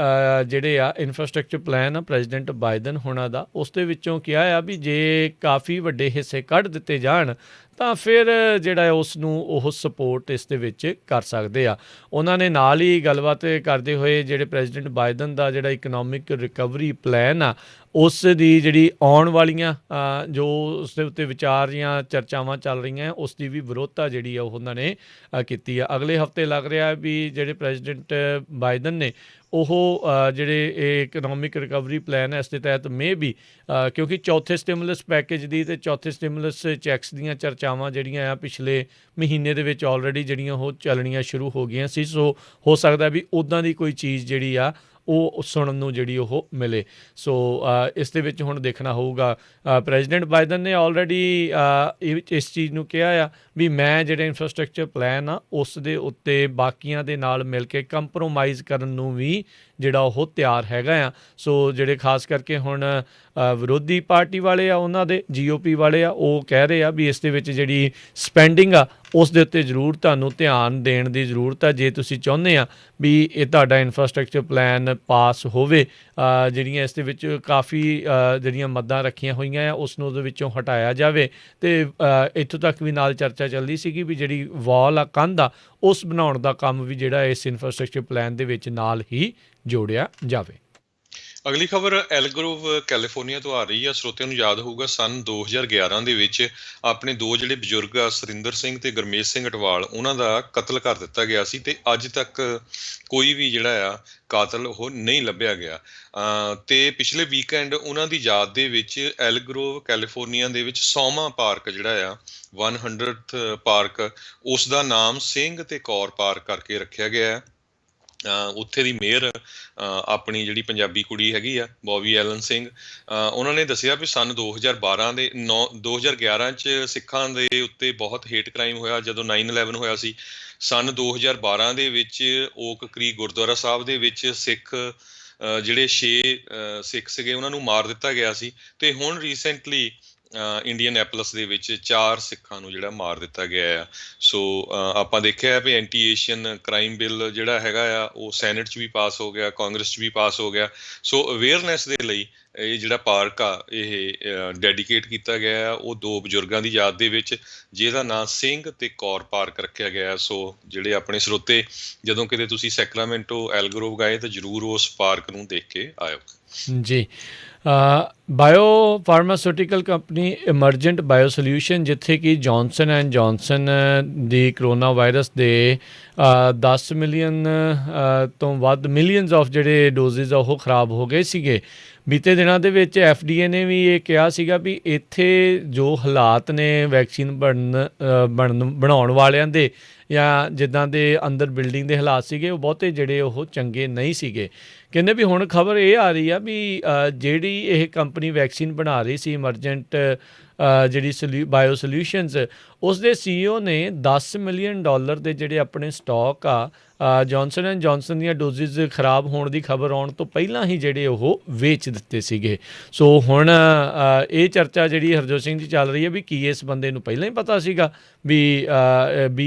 ਜਿਹੜੇ ਆ ਇਨਫਰਾਸਟਰਕਚਰ ਪਲਾਨ ਆ ਪ੍ਰੈਜ਼ੀਡੈਂਟ ਬਾਈਡਨ ਹੋਣਾ ਦਾ, ਉਸ ਦੇ ਵਿੱਚੋਂ ਕਿਹਾ ਆ ਵੀ ਜੇ ਕਾਫੀ ਵੱਡੇ ਹਿੱਸੇ ਕੱਢ ਦਿੱਤੇ ਜਾਣ ਤਾਂ ਫਿਰ ਜਿਹੜਾ ਉਸ ਨੂੰ ਉਹ ਸਪੋਰਟ ਇਸ ਦੇ ਵਿੱਚ ਕਰ ਸਕਦੇ ਆ। ਉਹਨਾਂ ਨੇ ਨਾਲ ਹੀ ਗੱਲਬਾਤ ਕਰਦੇ ਹੋਏ ਜਿਹੜੇ ਪ੍ਰੈਜ਼ੀਡੈਂਟ ਬਾਈਡਨ ਦਾ ਜਿਹੜਾ ਇਕਨੋਮਿਕ ਰਿਕਵਰੀ ਪਲਾਨ ਆ ਉਸ ਦੀ ਜਿਹੜੀ ਆਉਣ ਵਾਲੀਆਂ ਜੋ ਉਸ ਦੇ ਉੱਤੇ ਵਿਚਾਰ ਜਾਂ ਚਰਚਾਵਾਂ ਚੱਲ ਰਹੀਆਂ ਉਸ ਦੀ ਵੀ ਵਿਰੋਧਤਾ ਜਿਹੜੀ ਆ ਉਹ ਉਹਨਾਂ ਨੇ ਕੀਤੀ ਆ। ਅਗਲੇ ਹਫ਼ਤੇ ਲੱਗ ਰਿਹਾ ਵੀ ਜਿਹੜੇ ਪ੍ਰੈਜ਼ੀਡੈਂਟ ਬਾਈਡਨ ਨੇ ਉਹ ਜਿਹੜੇ ਇਹ ਇਕਨੋਮਿਕ ਰਿਕਵਰੀ ਪਲਾਨ ਹੈ ਇਸ ਦੇ ਤਹਿਤ ਵੀ ਕਿਉਂਕਿ ਚੌਥੇ ਸਟਿਮੂਲਸ ਪੈਕੇਜ ਦੀ ਅਤੇ ਚੌਥੇ ਸਟਿਮੂਲਸ ਚੈੱਕਸ ਦੀਆਂ ਚਰਚਾਵਾਂ ਜਿਹੜੀਆਂ ਆ ਪਿਛਲੇ ਮਹੀਨੇ ਦੇ ਵਿੱਚ ਆਲਰੇਡੀ ਜਿਹੜੀਆਂ ਉਹ ਚੱਲਣੀਆਂ ਸ਼ੁਰੂ ਹੋ ਗਈਆਂ ਸੀ। ਸੋ ਹੋ ਸਕਦਾ ਵੀ ਉੱਦਾਂ ਦੀ ਕੋਈ ਚੀਜ਼ ਜਿਹੜੀ ਆ ਉਹ ਸੁਣਨ ਨੂੰ ਜਿਹੜੀ ਉਹ ਮਿਲੇ। ਸੋ ਇਸ ਦੇ ਵਿੱਚ ਹੁਣ ਦੇਖਣਾ ਹੋਊਗਾ। ਪ੍ਰੈਜ਼ੀਡੈਂਟ ਬਾਈਡਨ ਨੇ ਆਲਰੇਡੀ ਇਸ ਚੀਜ਼ ਨੂੰ ਕਿਹਾ ਆ ਵੀ ਮੈਂ ਜਿਹੜੇ ਇਨਫਰਾਸਟਰਕਚਰ ਪਲਾਨ ਆ ਉਸ ਦੇ ਉੱਤੇ ਬਾਕੀਆਂ ਦੇ ਨਾਲ ਮਿਲ ਕੇ ਕੰਪਰੋਮਾਈਜ਼ ਕਰਨ ਨੂੰ ਵੀ ਜਿਹੜਾ ਉਹ ਤਿਆਰ ਹੈਗਾ ਆ। ਸੋ ਜਿਹੜੇ ਖਾਸ ਕਰਕੇ ਹੁਣ ਵਿਰੋਧੀ ਪਾਰਟੀ ਵਾਲੇ ਆ ਉਹਨਾਂ ਦੇ GOP ਵਾਲੇ ਆ ਉਹ ਕਹਿ ਰਹੇ ਆ ਵੀ ਇਸ ਦੇ ਵਿੱਚ ਜਿਹੜੀ ਸਪੈਂਡਿੰਗ ਆ ਉਸ ਦੇ ਉੱਤੇ ਜ਼ਰੂਰ ਤੁਹਾਨੂੰ ਧਿਆਨ ਦੇਣ ਦੀ ਜ਼ਰੂਰਤ ਆ ਜੇ ਤੁਸੀਂ ਚਾਹੁੰਦੇ ਆ ਵੀ ਇਹ ਤੁਹਾਡਾ ਇਨਫਰਾਸਟਰਕਚਰ ਪਲਾਨ ਪਾਸ ਹੋਵੇ। ਜਿਹੜੀਆਂ ਇਸ ਦੇ ਵਿੱਚ ਕਾਫੀ ਜਿਹੜੀਆਂ ਮੱਦਾਂ ਰੱਖੀਆਂ ਹੋਈਆਂ ਆ ਉਸ ਨੂੰ ਉਹਦੇ ਵਿੱਚੋਂ ਹਟਾਇਆ ਜਾਵੇ। ਅਤੇ ਇੱਥੋਂ ਤੱਕ ਵੀ ਨਾਲ ਚਰਚਾ ਚੱਲਦੀ ਸੀਗੀ ਵੀ ਜਿਹੜੀ ਵਾਲ ਆ ਕੰਧ ਆ ਉਸ ਬਣਾਉਣ ਦਾ ਕੰਮ ਵੀ ਜਿਹੜਾ ਇਸ ਇਨਫਰਾਸਟਰਕਚਰ ਪਲਾਨ ਦੇ ਵਿੱਚ ਨਾਲ ਹੀ ਜੋੜਿਆ ਜਾਵੇ। ਅਗਲੀ ਖਬਰ ਐਲਗਰੋਵ ਕੈਲੀਫੋਰਨੀਆ ਤੋਂ ਆ ਰਹੀ ਆ। ਸਰੋਤਿਆਂ ਨੂੰ ਯਾਦ ਹੋਊਗਾ ਸੰਨ 2011 ਦੇ ਵਿੱਚ ਆਪਣੇ ਦੋ ਜਿਹੜੇ ਬਜ਼ੁਰਗ ਆ ਸੁਰਿੰਦਰ ਸਿੰਘ ਤੇ ਗੁਰਮੇਜ ਸਿੰਘ ਅਟਵਾਲ ਉਹਨਾਂ ਦਾ ਕਤਲ ਕਰ ਦਿੱਤਾ ਗਿਆ ਸੀ ਤੇ ਅੱਜ ਤੱਕ ਕੋਈ ਵੀ ਜਿਹੜਾ ਆ ਕਾਤਲ ਉਹ ਨਹੀਂ ਲੱਭਿਆ ਗਿਆ। ਤੇ ਪਿਛਲੇ ਵੀਕਐਂਡ ਉਹਨਾਂ ਦੀ ਯਾਦ ਦੇ ਵਿੱਚ ਐਲਗਰੋਵ ਕੈਲੀਫੋਰਨੀਆ ਦੇ ਵਿੱਚ ਸੌਮਾ ਪਾਰਕ ਜਿਹੜਾ ਆ 100th ਪਾਰਕ ਉਸ ਦਾ ਨਾਮ ਸਿੰਘ ਤੇ ਕੌਰ ਪਾਰਕ ਕਰਕੇ ਰੱਖਿਆ ਗਿਆ ਹੈ। ਉੱਥੇ ਦੀ ਮੇਅਰ ਆਪਣੀ ਜਿਹੜੀ ਪੰਜਾਬੀ ਕੁੜੀ ਹੈਗੀ ਆ ਬੋਬੀ ਐਲਨ ਸਿੰਘ ਉਹਨਾਂ ਨੇ ਦੱਸਿਆ ਵੀ ਸੰਨ 2011 'ਚ ਸਿੱਖਾਂ ਦੇ ਉੱਤੇ ਬਹੁਤ ਹੇਟ ਕ੍ਰਾਈਮ ਹੋਇਆ ਜਦੋਂ 9/11 ਹੋਇਆ ਸੀ। ਸੰਨ 2012 ਦੇ ਵਿੱਚ ਓਕ ਕ੍ਰੀਕ ਗੁਰਦੁਆਰਾ ਸਾਹਿਬ ਦੇ ਵਿੱਚ ਸਿੱਖ ਜਿਹੜੇ 6 ਸਿੱਖ ਸੀਗੇ ਉਹਨਾਂ ਨੂੰ ਮਾਰ ਦਿੱਤਾ ਗਿਆ ਸੀ ਤੇ ਹੁਣ ਰੀਸੈਂਟਲੀ ਇੰਡੀਅਨੈਪਲਸ ਦੇ ਵਿੱਚ 4 ਸਿੱਖਾਂ ਨੂੰ ਜਿਹੜਾ ਮਾਰ ਦਿੱਤਾ ਗਿਆ ਆ। ਸੋ ਆਪਾਂ ਦੇਖਿਆ ਵੀ ਐਂਟੀ ਏਸ਼ੀਅਨ ਕ੍ਰਾਈਮ ਬਿੱਲ ਜਿਹੜਾ ਹੈਗਾ ਆ ਉਹ ਸੈਨੇਟ 'ਚ ਵੀ ਪਾਸ ਹੋ ਗਿਆ, ਕਾਂਗਰਸ 'ਚ ਵੀ ਪਾਸ ਹੋ ਗਿਆ। ਸੋ ਅਵੇਅਰਨੈਸ ਦੇ ਲਈ ਇਹ ਜਿਹੜਾ ਪਾਰਕ ਆ ਇਹ ਡੈਡੀਕੇਟ ਕੀਤਾ ਗਿਆ ਆ ਉਹ ਦੋ ਬਜ਼ੁਰਗਾਂ ਦੀ ਯਾਦ ਦੇ ਵਿੱਚ ਜਿਹਦਾ ਨਾਂ ਸਿੰਘ ਤੇ ਕੌਰ ਪਾਰਕ ਰੱਖਿਆ ਗਿਆ। ਸੋ ਜਿਹੜੇ ਆਪਣੇ ਸਰੋਤੇ ਜਦੋਂ ਕਿਤੇ ਤੁਸੀਂ ਸੈਕਰਾਮੈਂਟੋ ਐਲਗਰੋਵ ਗਏ ਤਾਂ ਜ਼ਰੂਰ ਉਸ ਪਾਰਕ ਨੂੰ ਦੇਖ ਕੇ ਆਇਓ ਜੀ। Bio pharmaceutical company emergent bio solution ਜਿੱਥੇ ਕਿ ਜੌਨਸਨ ਐਂਡ ਜੌਨਸਨ ਦੀ ਕਰੋਨਾ ਵਾਇਰਸ ਦੇ 10 ਮਿਲੀਅਨ ਤੋਂ ਵੱਧ ਮਿਲੀਅਨਸ ਆਫ ਜਿਹੜੇ ਡੋਜ਼ਿਸ ਆ ਉਹ ਖਰਾਬ ਹੋ ਗਏ ਸੀਗੇ। ਬੀਤੇ ਦਿਨਾਂ ਦੇ ਵਿੱਚ FDA ਨੇ ਵੀ ਇਹ ਕਿਹਾ ਸੀਗਾ ਵੀ ਇੱਥੇ ਜੋ ਹਾਲਾਤ ਨੇ ਵੈਕਸੀਨ ਬਣਾਉਣ ਵਾਲਿਆਂ ਦੇ ਜਾਂ ਜਿੱਦਾਂ ਦੇ ਅੰਦਰ ਬਿਲਡਿੰਗ ਦੇ ਹਾਲਾਤ ਸੀਗੇ ਉਹ ਬਹੁਤੇ ਜਿਹੜੇ ਉਹ ਚੰਗੇ ਨਹੀਂ ਸੀਗੇ। ਕਹਿੰਦੇ ਵੀ ਹੁਣ ਖਬਰ ਇਹ ਆ ਰਹੀ ਆ ਵੀ ਜਿਹੜੀ ਇਹ ਕੰਪਨੀ ਵੈਕਸੀਨ ਬਣਾ ਰਹੀ ਸੀ ਇਮਰਜੈਂਟ ਜਿਹੜੀ ਬਾਇਓ ਸੋਲਿਊਸ਼ਨਸ ਉਸ ਦੇ CEO ਨੇ $10 ਮਿਲੀਅਨ ਦੇ ਜਿਹੜੇ ਆਪਣੇ ਸਟਾਕ ਆ ਜੌਨਸਨ ਐਂਡ ਜੌਨਸਨ ਦੀਆਂ ਡੋਜ਼ਿਸ ਖਰਾਬ ਹੋਣ ਦੀ ਖਬਰ ਆਉਣ ਤੋਂ ਪਹਿਲਾਂ ਹੀ ਜਿਹੜੇ ਉਹ ਵੇਚ ਦਿੱਤੇ ਸੀਗੇ। ਸੋ ਹੁਣ ਇਹ ਚਰਚਾ ਜਿਹੜੀ ਹਰਜੋਤ ਸਿੰਘ ਦੀ ਚੱਲ ਰਹੀ ਹੈ ਵੀ ਕੀ ਇਸ ਬੰਦੇ ਨੂੰ ਪਹਿਲਾਂ ਹੀ ਪਤਾ ਸੀਗਾ ਵੀ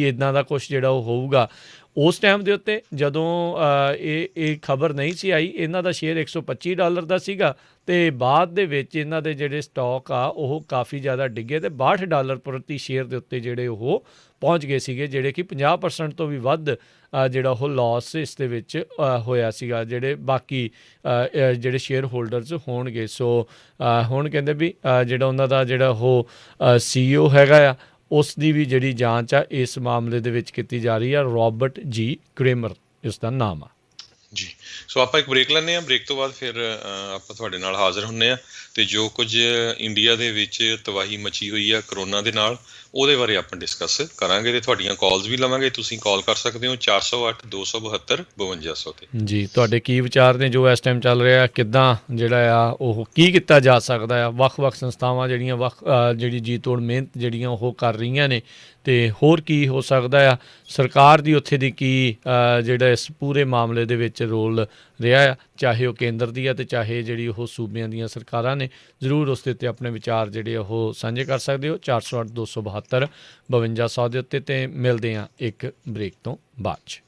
ਇੱਦਾਂ ਦਾ ਕੁਛ ਜਿਹੜਾ ਉਹ ਹੋਊਗਾ। ਉਸ ਟਾਈਮ ਦੇ ਉੱਤੇ ਜਦੋਂ ਇਹ ਖਬਰ ਨਹੀਂ ਸੀ ਆਈ ਇਹਨਾਂ ਦਾ ਸ਼ੇਅਰ $125 ਦਾ ਸੀਗਾ ਅਤੇ ਬਾਅਦ ਦੇ ਵਿੱਚ ਇਹਨਾਂ ਦੇ ਜਿਹੜੇ ਸਟਾਕ ਆ ਉਹ ਕਾਫੀ ਜ਼ਿਆਦਾ ਡਿੱਗੇ ਅਤੇ $62 ਪ੍ਰਤੀ ਸ਼ੇਅਰ ਦੇ ਉੱਤੇ ਜਿਹੜੇ ਉਹ ਪਹੁੰਚ ਗਏ ਸੀਗੇ ਜਿਹੜੇ ਕਿ 50% ਤੋਂ ਵੀ ਵੱਧ ਜਿਹੜਾ ਉਹ ਲਾਸ ਇਸ ਦੇ ਵਿੱਚ ਹੋਇਆ ਸੀਗਾ ਜਿਹੜੇ ਬਾਕੀ ਜਿਹੜੇ ਸ਼ੇਅਰ ਹੋਲਡਰਸ ਹੋਣਗੇ। ਸੋ ਹੁਣ ਕਹਿੰਦੇ ਵੀ ਜਿਹੜਾ ਉਹਨਾਂ ਦਾ ਜਿਹੜਾ ਉਹ CEO ਹੈਗਾ ਆ ਉਸ ਦੀ ਵੀ ਜਿਹੜੀ ਜਾਂਚ ਆ ਇਸ ਮਾਮਲੇ ਦੇ ਵਿੱਚ ਕੀਤੀ ਜਾ ਰਹੀ ਆ। Robert G. ਕ੍ਰੇਮਰ ਇਸ ਦਾ ਨਾਮ ਆ ਜੀ। ਸੋ ਆਪਾਂ ਇੱਕ ਬ੍ਰੇਕ ਲੈਂਦੇ ਹਾਂ। ਬ੍ਰੇਕ ਤੋਂ ਬਾਅਦ ਫਿਰ ਆਪਾਂ ਤੁਹਾਡੇ ਨਾਲ ਹਾਜ਼ਰ ਹੁੰਦੇ ਹਾਂ ਅਤੇ ਜੋ ਕੁਝ ਇੰਡੀਆ ਦੇ ਵਿੱਚ ਤਬਾਹੀ ਮਚੀ ਹੋਈ ਆ ਕਰੋਨਾ ਦੇ ਨਾਲ ਉਹਦੇ ਬਾਰੇ ਆਪਾਂ ਡਿਸਕਸ ਕਰਾਂਗੇ ਅਤੇ ਤੁਹਾਡੀਆਂ ਕਾਲਸ ਵੀ ਲਵਾਂਗੇ। ਤੁਸੀਂ ਕਾਲ ਕਰ ਸਕਦੇ ਹੋ 408-272-5200 'ਤੇ। ਜੀ ਤੁਹਾਡੇ ਕੀ ਵਿਚਾਰ ਨੇ ਜੋ ਇਸ ਟਾਈਮ ਚੱਲ ਰਿਹਾ ਕਿੱਦਾਂ ਜਿਹੜਾ ਆ ਉਹ ਕੀ ਕੀਤਾ ਜਾ ਸਕਦਾ ਆ। ਵੱਖ-ਵੱਖ ਸੰਸਥਾਵਾਂ ਜਿਹੜੀਆਂ ਜਿਹੜੀ ਜੀ ਤੋੜ ਮਿਹਨਤ ਜਿਹੜੀਆਂ ਉਹ ਕਰ ਰਹੀਆਂ ਨੇ ਅਤੇ ਹੋਰ ਕੀ ਹੋ ਸਕਦਾ ਆ। ਸਰਕਾਰ ਦੀ ਉੱਥੇ ਦੀ ਕੀ ਜਿਹੜਾ ਇਸ ਪੂਰੇ ਮਾਮਲੇ ਦੇ ਵਿੱਚ ਰੋਲ ਰਿਹਾ ਆ ਚਾਹੇ ਉਹ ਕੇਂਦਰ ਦੀ ਆ ਅਤੇ ਚਾਹੇ ਜਿਹੜੀ ਉਹ ਸੂਬਿਆਂ ਦੀਆਂ ਸਰਕਾਰਾਂ ਨੇ। ਜ਼ਰੂਰ ਉਸ ਦੇ ਉੱਤੇ ਆਪਣੇ ਵਿਚਾਰ ਜਿਹੜੇ ਉਹ ਸਾਂਝੇ ਕਰ ਸਕਦੇ ਹੋ 408-272-5200 ਦੇ ਉੱਤੇ। ਅਤੇ ਮਿਲਦੇ ਹਾਂ ਇੱਕ ਬ੍ਰੇਕ ਤੋਂ ਬਾਅਦ 'ਚ।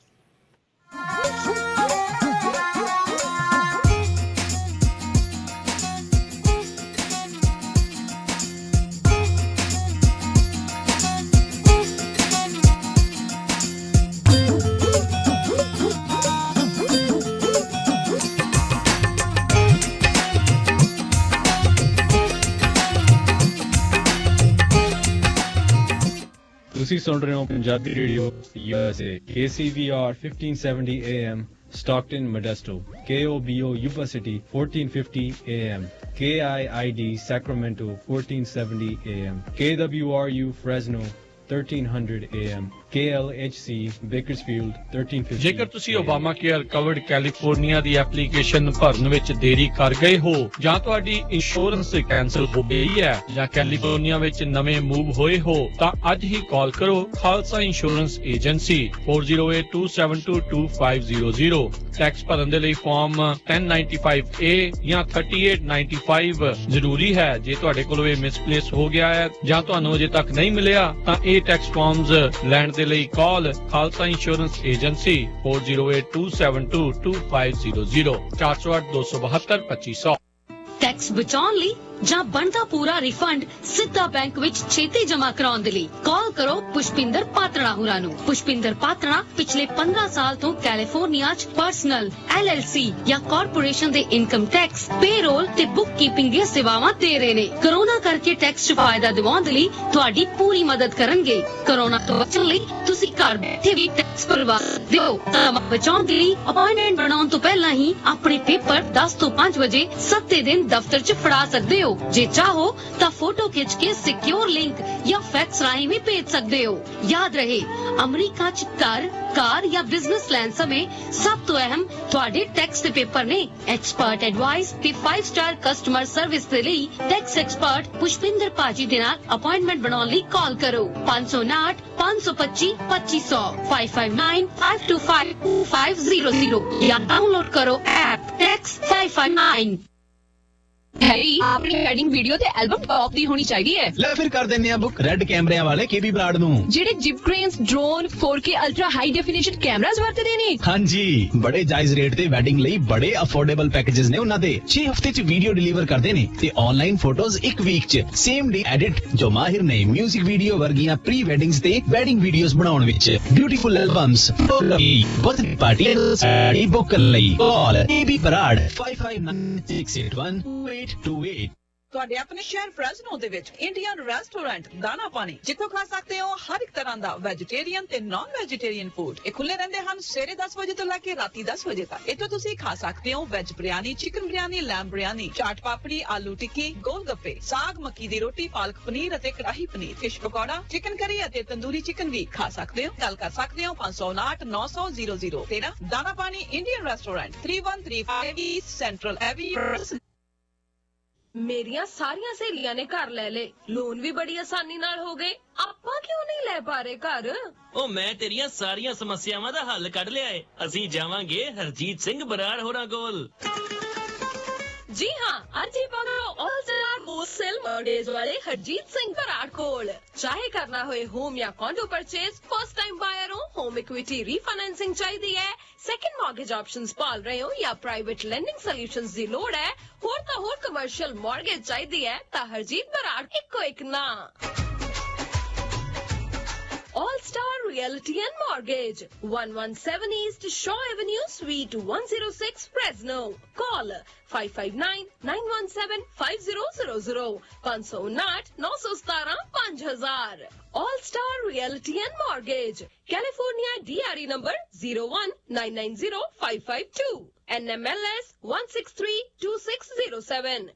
ਤੁਸੀਂ ਸੁਣ ਰਹੇ ਹੋ Punjabi radio USA KCVR 1570 AM Stockton, Modesto. KOBO, Yuba City, 1450 AM. KIID, Sacramento, 1470 AM. KWRU, Fresno, 1300 AM. KLHC, Bakersfield, 1350 ਜੇਕਰ ਤੁਸੀਂ ਓਬਾਮਾ ਕੇਅਰ ਕਵਰਡ ਕੈਲੀਫੋਰਨੀਆ ਦੀ ਐਪਲੀਕੇਸ਼ਨ ਭਰਨ ਵਿੱਚ ਦੇਰੀ ਕਰ ਗਏ ਹੋ ਜਾਂ ਤੁਹਾਡੀ ਇੰਸ਼ੋਰੈਂਸ ਕੈਂਸਲ ਹੋ ਗਈ ਹੈ ਜਾਂ ਕੈਲੀਫੋਰਨੀਆ ਵਿੱਚ ਨਵੇਂ ਮੂਵ ਹੋਏ ਹੋ ਤਾਂ ਅੱਜ ਹੀ ਕਾਲ ਕਰੋ ਖਾਲਸਾ ਇੰਸ਼ੋਰੈਂਸ ਏਜੰਸੀ 4082722500। ਟੈਕਸ ਭਰਨ ਦੇ ਲਈ ਫਾਰਮ 1095A ਜਾਂ 3895 ਜ਼ਰੂਰੀ ਹੈ। ਜੇ ਤੁਹਾਡੇ ਕੋਲ ਇਹ ਮਿਸਪਲੇਸ ਹੋ ਗਿਆ ਹੈ ਜਾਂ ਤੁਹਾਨੂੰ ਅਜੇ ਤੱਕ ਨਹੀਂ ਮਿਲਿਆ ਤਾਂ ਇਹ ਟੈਕਸ ਫਾਰਮਸ ਲੈਣ ਦੇ ਲਈ ਕਾਲ ਖਾਲਸਾ ਇੰਸ਼ੋਰੈਂਸ ਏਜੰਸੀ 4082722500 408-272-2500। ਟੈਕਸ ਬਚਾਉਣ ਲਈ ਜਾਂ ਬਣਦਾ ਪੂਰਾ ਰਿਫੰਡ ਸਿੱਧਾ ਬੈਂਕ ਵਿੱਚ ਛੇਤੀ ਜਮ੍ਹਾਂ ਕਰਾਉਣ ਦੇ ਲਈ ਕਾਲ ਕਰੋ ਪੁਸ਼ਪਿੰਦਰ ਪਾਤੜਾ ਹੋਰਾਂ ਨੂੰ। ਪੁਸ਼ਪਿੰਦਰ ਪਾਤੜਾ ਪਿਛਲੇ 15 ਸਾਲ ਤੋਂ ਕੈਲੀਫੋਰਨੀਆ 'ਚ ਪਰਸਨਲ, LLC ਜਾਂ ਕਾਰਪੋਰੇਸ਼ਨ ਦੇ ਇਨਕਮ ਟੈਕਸ, ਪੇਰੋਲ ਤੇ ਬੁੱਕ ਕੀਪਿੰਗ ਦੀਆਂ ਸੇਵਾਵਾਂ ਦੇ ਰਹੇ ਨੇ। ਕਰੋਨਾ ਕਰਕੇ ਟੈਕਸ 'ਚ ਫਾਇਦਾ ਦਿਵਾਉਣ ਦੇ ਲਈ ਤੁਹਾਡੀ ਪੂਰੀ ਮਦਦ ਕਰਨਗੇ। ਕਰੋਨਾ ਤੋਂ ਬਚਣ ਲਈ ਤੁਸੀਂ ਘਰ ਬੈਠੇ ਵੀ ਟੈਕਸ ਭਰਵਾ ਸਕਦੇ ਹੋ। ਸਮਾਂ ਬਚਾਉਣ ਦੇ ਲਈ ਅਪਾਇੰਟਮੈਂਟ ਬਣਾਉਣ ਤੋਂ ਪਹਿਲਾਂ ਹੀ ਆਪਣੇ ਪੇਪਰ 10 ਤੋਂ 5 ਵਜੇ ਸੱਤੇ ਦਿਨ ਦਫ਼ਤਰ 'ਚ ਫੜਾ ਸਕਦੇ ਹੋ। ਜੇ ਚਾਹੋ ਤਾਂ ਫੋਟੋ ਖਿੱਚ ਕੇ ਸਿਕਿਉਰ ਲਿੰਕ ਜਾਂ ਫੈਕਸ ਰਾਹੀਂ ਵੀ ਭੇਜ ਸਕਦੇ ਹੋ। ਯਾਦ ਰਹੇ, ਅਮਰੀਕਾ 'ਚ ਘਰ, ਕਾਰ ਜਾਂ ਬਿਜ਼ਨਸ ਲੈਣ ਸਮੇਂ ਸਭ ਤੋਂ ਅਹਿਮ ਤੁਹਾਡੇ ਟੈਕਸ ਦੇ ਪੇਪਰ ਨੇ। ਐਕਸਪਰਟ ਐਡਵਾਈਸ ਤੇ 5 ਸਟਾਰ ਕਸਟਮਰ ਸਰਵਿਸ ਦੇ ਲਈ ਟੈਕਸ ਐਕਸਪਰਟ ਪੁਸ਼ਪਿੰਦਰ ਪਾਜੀ ਦੇ ਨਾਲ ਅਪਾਇੰਟਮੈਂਟ ਬਣਾਉਣ ਲਈ ਕਾਲ ਕਰੋ 559 525 2500 559-525-2500 ਜਾਂ ਡਾਊਨਲੋਡ ਕਰੋ ਐਪ ਟੈਕਸ 559। ਹੈਰੀ, ਆਪਣੀ ਵੈਡਿੰਗ ਵੀਡੀਓ ਤੇ ਐਲਬਮ ਟੌਪ ਦੀ ਹੋਣੀ ਚਾਹੀਦੀ ਹੈ। ਲੈ ਫਿਰ ਕਰ ਦਿੰਦੇ ਆ ਬੁੱਕ ਰੈੱਡ ਕੈਮਰਿਆਂ ਵਾਲੇ KB ਬਰਾੜ ਨੂੰ, ਜਿਹੜੇ zip cranes, drone, 4K ultra high definition cameras ਵਰਤਦੇ ਨੇ। ਹਾਂਜੀ, ਬੜੇ ਜਾਇਜ਼ ਰੇਟ ਤੇ ਵੈਡਿੰਗ ਲਈ ਬੜੇ ਅਫੋਰਡੇਬਲ ਪੈਕੇजेस ਨੇ ਉਹਨਾਂ ਦੇ। 6 ਹਫ਼ਤੇ ਚ ਵੀਡੀਓ ਡਿਲੀਵਰ ਕਰਦੇ ਨੇ ਤੇ ਆਨਲਾਈਨ ਫੋਟੋਜ਼ 1 ਵੀਕ ਚ ਸੇਮ ਡੇ ਐਡਿਟ, ਜੋ ਮਾਹਿਰ ਨੇ ਮਿਊਜ਼ਿਕ ਵੀਡੀਓ ਵਰਗੀਆਂ ਪ੍ਰੀ ਵੈਡਿੰਗਸ ਤੇ ਵੈਡਿੰਗ ਵੀਡੀਓਜ਼ ਬਣਾਉਣ ਵਿੱਚ। ਬਿਊਟੀਫੁਲ ਐਲਬਮਸ, ਬਰਥਡੇ ਪਾਰਟੀ ਸਾਡੀ ਬੁੱਕ ਲਈ ਕਾਲ KB ਬਰਾੜ 5596812828। ਤੁਹਾਡੇ ਆਪਣੇ ਸ਼ਹਿਰ ਫ੍ਰੈਜ਼ਨੋ ਦੇ ਵਿੱਚ ਇੰਡੀਅਨ ਰੈਸਟੋਰੈਂਟ ਦਾਣਾ ਪਾਣੀ, ਜਿੱਥੋਂ ਖਾ ਸਕਦੇ ਹੋ ਹਰ ਇੱਕ ਤਰ੍ਹਾਂ ਦਾ ਵੈਜੀਟੇਰੀਅਨ ਤੇ ਨਾਨ ਵੈਜੀਟੇਰੀਅਨ ਫੂਡ। ਇਹ ਖੁੱਲੇ ਰਹਿੰਦੇ ਹਨ ਸਵੇਰੇ 10 ਵਜੇ ਤੋਂ ਲੈ ਕੇ ਰਾਤੀ 10 ਵਜੇ ਤੱਕ। ਇੱਥੋਂ ਤੁਸੀਂ ਖਾ ਸਕਦੇ ਹੋ veg biryani, chicken biryani, lamb biryani, chaat papdi, aloo tikki, gol gappe, ਸਾਗ, ਮੱਕੀ ਦੀ ਰੋਟੀ, ਪਾਲਕ ਪਨੀਰ ਅਤੇ ਕੜਾਹੀ ਪਨੀਰ, ਫਿਸ਼ ਪਕੌੜਾ, ਚਿਕਨ ਕਰੀ ਅਤੇ ਤੰਦੂਰੀ ਚਿਕਨ ਵੀ ਖਾ ਸਕਦੇ ਹੋ। ਗੱਲ ਕਰ ਸਕਦੇ ਹੋ 559-900-0013। ਦਾਣਾ ਪਾਣੀ ਇੰਡੀਅਨ ਰੈਸਟੋਰੈਂਟ 3135 ਸੈਂਟਰਲ ਐਵੀਨਿਊ। ਮੇਰੀਆਂ ਸਾਰੀਆਂ ਸਹੇਲੀਆਂ ਨੇ ਘਰ ਲੈ ਲਏ, ਲੋਨ ਵੀ ਬੜੀ ਆਸਾਨੀ ਨਾਲ ਹੋ ਗਏ। ਆਪਾਂ ਕਿਉਂ ਨਹੀਂ ਲੈ ਪਾ ਰਹੇ ਘਰ? ਉਹ ਮੈਂ ਤੇਰੀਆਂ ਸਾਰੀਆਂ ਸਮੱਸਿਆਵਾਂ ਦਾ ਹੱਲ ਕੱਢ ਲਿਆ ਏ। ਅਸੀਂ ਜਾਵਾਂਗੇ ਹਰਜੀਤ ਸਿੰਘ ਬਰਾੜ ਹੋਰਾਂ ਕੋਲ। ਜੀ ਹਾਂ, ਅੱਜ ਹੀ ਪਹੁੰਚੋ ਆਲ ਸਟਾਰ ਹੋਲਸੇਲ ਮਾਰਗੇਜ ਵਾਲੇ ਹਰਜੀਤ ਸਿੰਘ ਬਰਾੜ ਕੋਲ। ਚਾਹੇ ਕਰਨਾ ਹੋਏ ਹੋਮ ਜਾਂ ਕੌਂਡੋ ਪਰਚੇਸ, ਫਸਟ ਟਾਈਮ ਬਾਇਰ ਹੋ, ਹੋਮ ਇਕੁਇਟੀ ਰੀਫਾਈਨੈਂਸਿੰਗ ਚਾਹੀਦੀ ਹੈ, ਸੈਕੰਡ ਮਾਰਗੇਜ ਆਪਸ਼ਨਸ ਭਾਲ ਰਹੇ ਹੋ ਜਾਂ ਪ੍ਰਾਈਵੇਟ ਲੈਂਡਿੰਗ ਸੋਲਿਊਸ਼ਨਸ ਦੀ ਲੋੜ ਹੈ, ਹੋਰ ਤਾਂ ਹੋਰ ਕਮਰਸ਼ੀਅਲ ਮਾਰਗੇਜ ਚਾਹੀਦੀ ਹੈ ਤਾਂ ਹਰਜੀਤ ਬਰਾੜ ਇੱਕੋ ਇੱਕ ਨਾ। All Star Realty and Mortgage, 117 East Shaw Avenue, Suite 106, Fresno. Call 559-917-5000, 559-917-5000. All Star Realty and Mortgage, California DRE number 019905552, NMLS 1632607.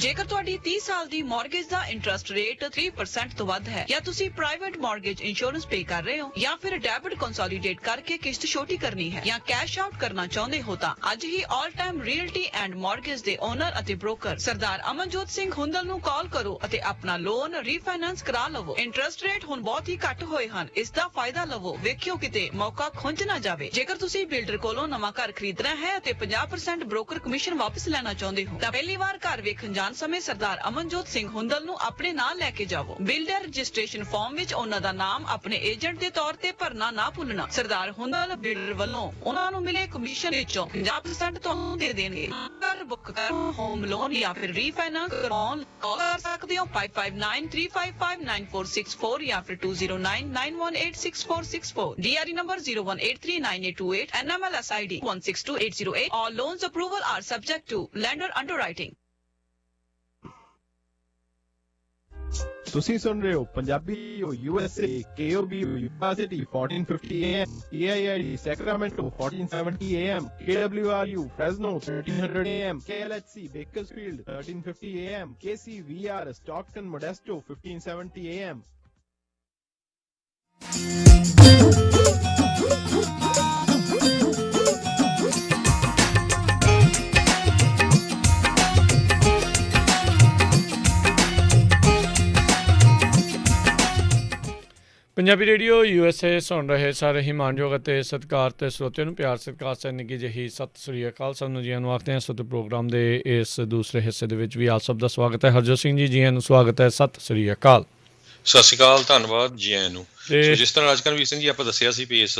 ਜੇਕਰ ਤੁਹਾਡੀ 30 ਸਾਲ ਦੀ ਮਾਰਗੇਜ ਦਾ ਇੰਟਰਸਟ ਰੇਟ 3% ਤੋਂ ਵੱਧ ਹੈ ਜਾਂ ਤੁਸੀਂ ਪ੍ਰਾਈਵੇਟ ਮਾਰਗੇਜ ਇੰਸ਼ੋਰੈਂਸ ਪੇ ਕਰ ਰਹੇ ਹੋ ਜਾਂ ਫਿਰ ਡੈਬਿਟ ਕੰਸੋਲੀਡੇਟ ਕਰਕੇ ਕਿਸ਼ਤ ਛੋਟੀ ਕਰਨੀ ਹੈ ਜਾਂ ਕੈਸ਼ ਆਊਟ ਕਰਨਾ ਚਾਹੁੰਦੇ ਹੋ ਤਾਂ ਅੱਜ ਹੀ all time realty and mortgage ਦੇ ਓਨਰ ਅਤੇ ਬ੍ਰੋਕਰ ਸਰਦਾਰ ਅਮਨਜੋਤ ਸਿੰਘ ਹੁੰਦਲ ਨੂੰ ਕਾਲ ਕਰੋ ਅਤੇ ਆਪਣਾ ਲੋਨ ਰੀਫਾਈਨਾਂਸ ਕਰਾ ਲਵੋ। ਇੰਟਰਸਟ ਰੇਟ ਹੁਣ ਬਹੁਤ ਹੀ ਘੱਟ ਹੋਏ ਹਨ, ਇਸ ਦਾ ਫਾਇਦਾ ਲਵੋ। ਵੇਖਿਓ ਕਿਤੇ ਮੌਕਾ ਖੁੰਝ ਨਾ ਜਾਵੇ। ਜੇਕਰ ਤੁਸੀਂ ਬਿਲਡਰ ਕੋਲੋਂ ਨਵਾਂ ਘਰ ਖਰੀਦਣਾ ਹੈ ਅਤੇ 50% ਬ੍ਰੋਕਰ ਕਮਿਸ਼ਨ ਵਾਪਸ ਲੈਣਾ ਚਾਹੁੰਦੇ ਹੋ ਤਾਂ ਪਹਿਲੀ ਵਾਰ ਘਰ ਵੇਖਣ ਜਾਣ ਸਮੇਂ ਸਰਦਾਰ ਅਮਨਜੋਤ ਸਿੰਘ ਹੁੰਦਲ ਨੂੰ ਆਪਣੇ ਨਾਲ ਲੈ ਕੇ ਜਾਵੋ। ਬਿਲਡਰ ਰਜਿਸਟ੍ਰੇਸ਼ਨ ਫਾਰਮ ਵਿੱਚ ਉਹਨਾਂ ਦਾ ਨਾਮ ਆਪਣੇ ਏਜੰਟ ਦੇ ਤੌਰ ਤੇ ਭਰਨਾ ਨਾ ਭੁੱਲਣਾ। ਸਰਦਾਰ ਹੁੰਦਲ ਬਿਲਡਰ ਵੱਲੋਂ ਉਹਨਾਂ ਨੂੰ ਮਿਲੇ ਕਮਿਸ਼ਨ ਵਿੱਚੋਂ 50% ਤੁਹਾਨੂੰ ਦੇ ਦੇਣਗੇ। ਘਰ ਬੁੱਕ ਕਰ, ਹੋਮ ਲੋਨ ਜਾਂ ਫਿਰ ਰੀਫਾਈਨਾਂਸ ਕਰਵਾਉਣ ਕਾਲ ਕਰ ਸਕਦੇ ਹੋ 5593559464 ਜਾਂ ਫਿਰ 2099186464, DRE number 01839828, NMLS ID 162808. All loans approval are subject to lender underwriting. ਤੁਸੀਂ ਸੁਣ ਰਹੇ ਹੋ Punjabi USA KOB University 1450 AM KIID Sacramento 1470 AM KWRU Fresno 1300 AM KLHC Bakersfield 1350 AM KCVR Stockton Modesto 1570 AM Punjabi radio USA ਸੁਣ ਰਹੇ ਸਾਰੇ ਹੀ ਮਾਣਯੋਗ ਅਤੇ ਸਤਿਕਾਰ ਤੇ ਸਰੋਤਿਆਂ ਨੂੰ ਪਿਆਰ ਸਤਿਕਾਰ ਸੇ ਨਿੱਘੀ ਜਿਹੀ ਸਤਿ ਸ੍ਰੀ ਅਕਾਲ। ਸਭ ਨੂੰ ਜੀ ਆਇਆਂ ਨੂੰ ਆਖਦੇ ਹਾਂ ਸਤ ਪ੍ਰੋਗਰਾਮ ਦੇ ਇਸ ਦੂਸਰੇ ਹਿੱਸੇ ਦੇ ਵਿੱਚ ਵੀ ਆਪ ਸਭ ਦਾ ਸਵਾਗਤ ਹੈ। ਹਰਜੋਤ ਸਿੰਘ ਜੀ ਆਇਆਂ ਨੂੰ ਸਵਾਗਤ ਹੈ। ਸਤਿ ਸ੍ਰੀ ਅਕਾਲ। ਸਤਿ ਸ਼੍ਰੀ ਅਕਾਲ, ਧੰਨਵਾਦ ਜੀ ਆਇਆਂ ਨੂੰ। ਤੇ ਸੋ ਜਿਸ ਤਰ੍ਹਾਂ ਰਾਜਕਰਮਵੀਰ ਸਿੰਘ ਜੀ ਆਪਾਂ ਦੱਸਿਆ ਸੀ ਵੀ ਇਸ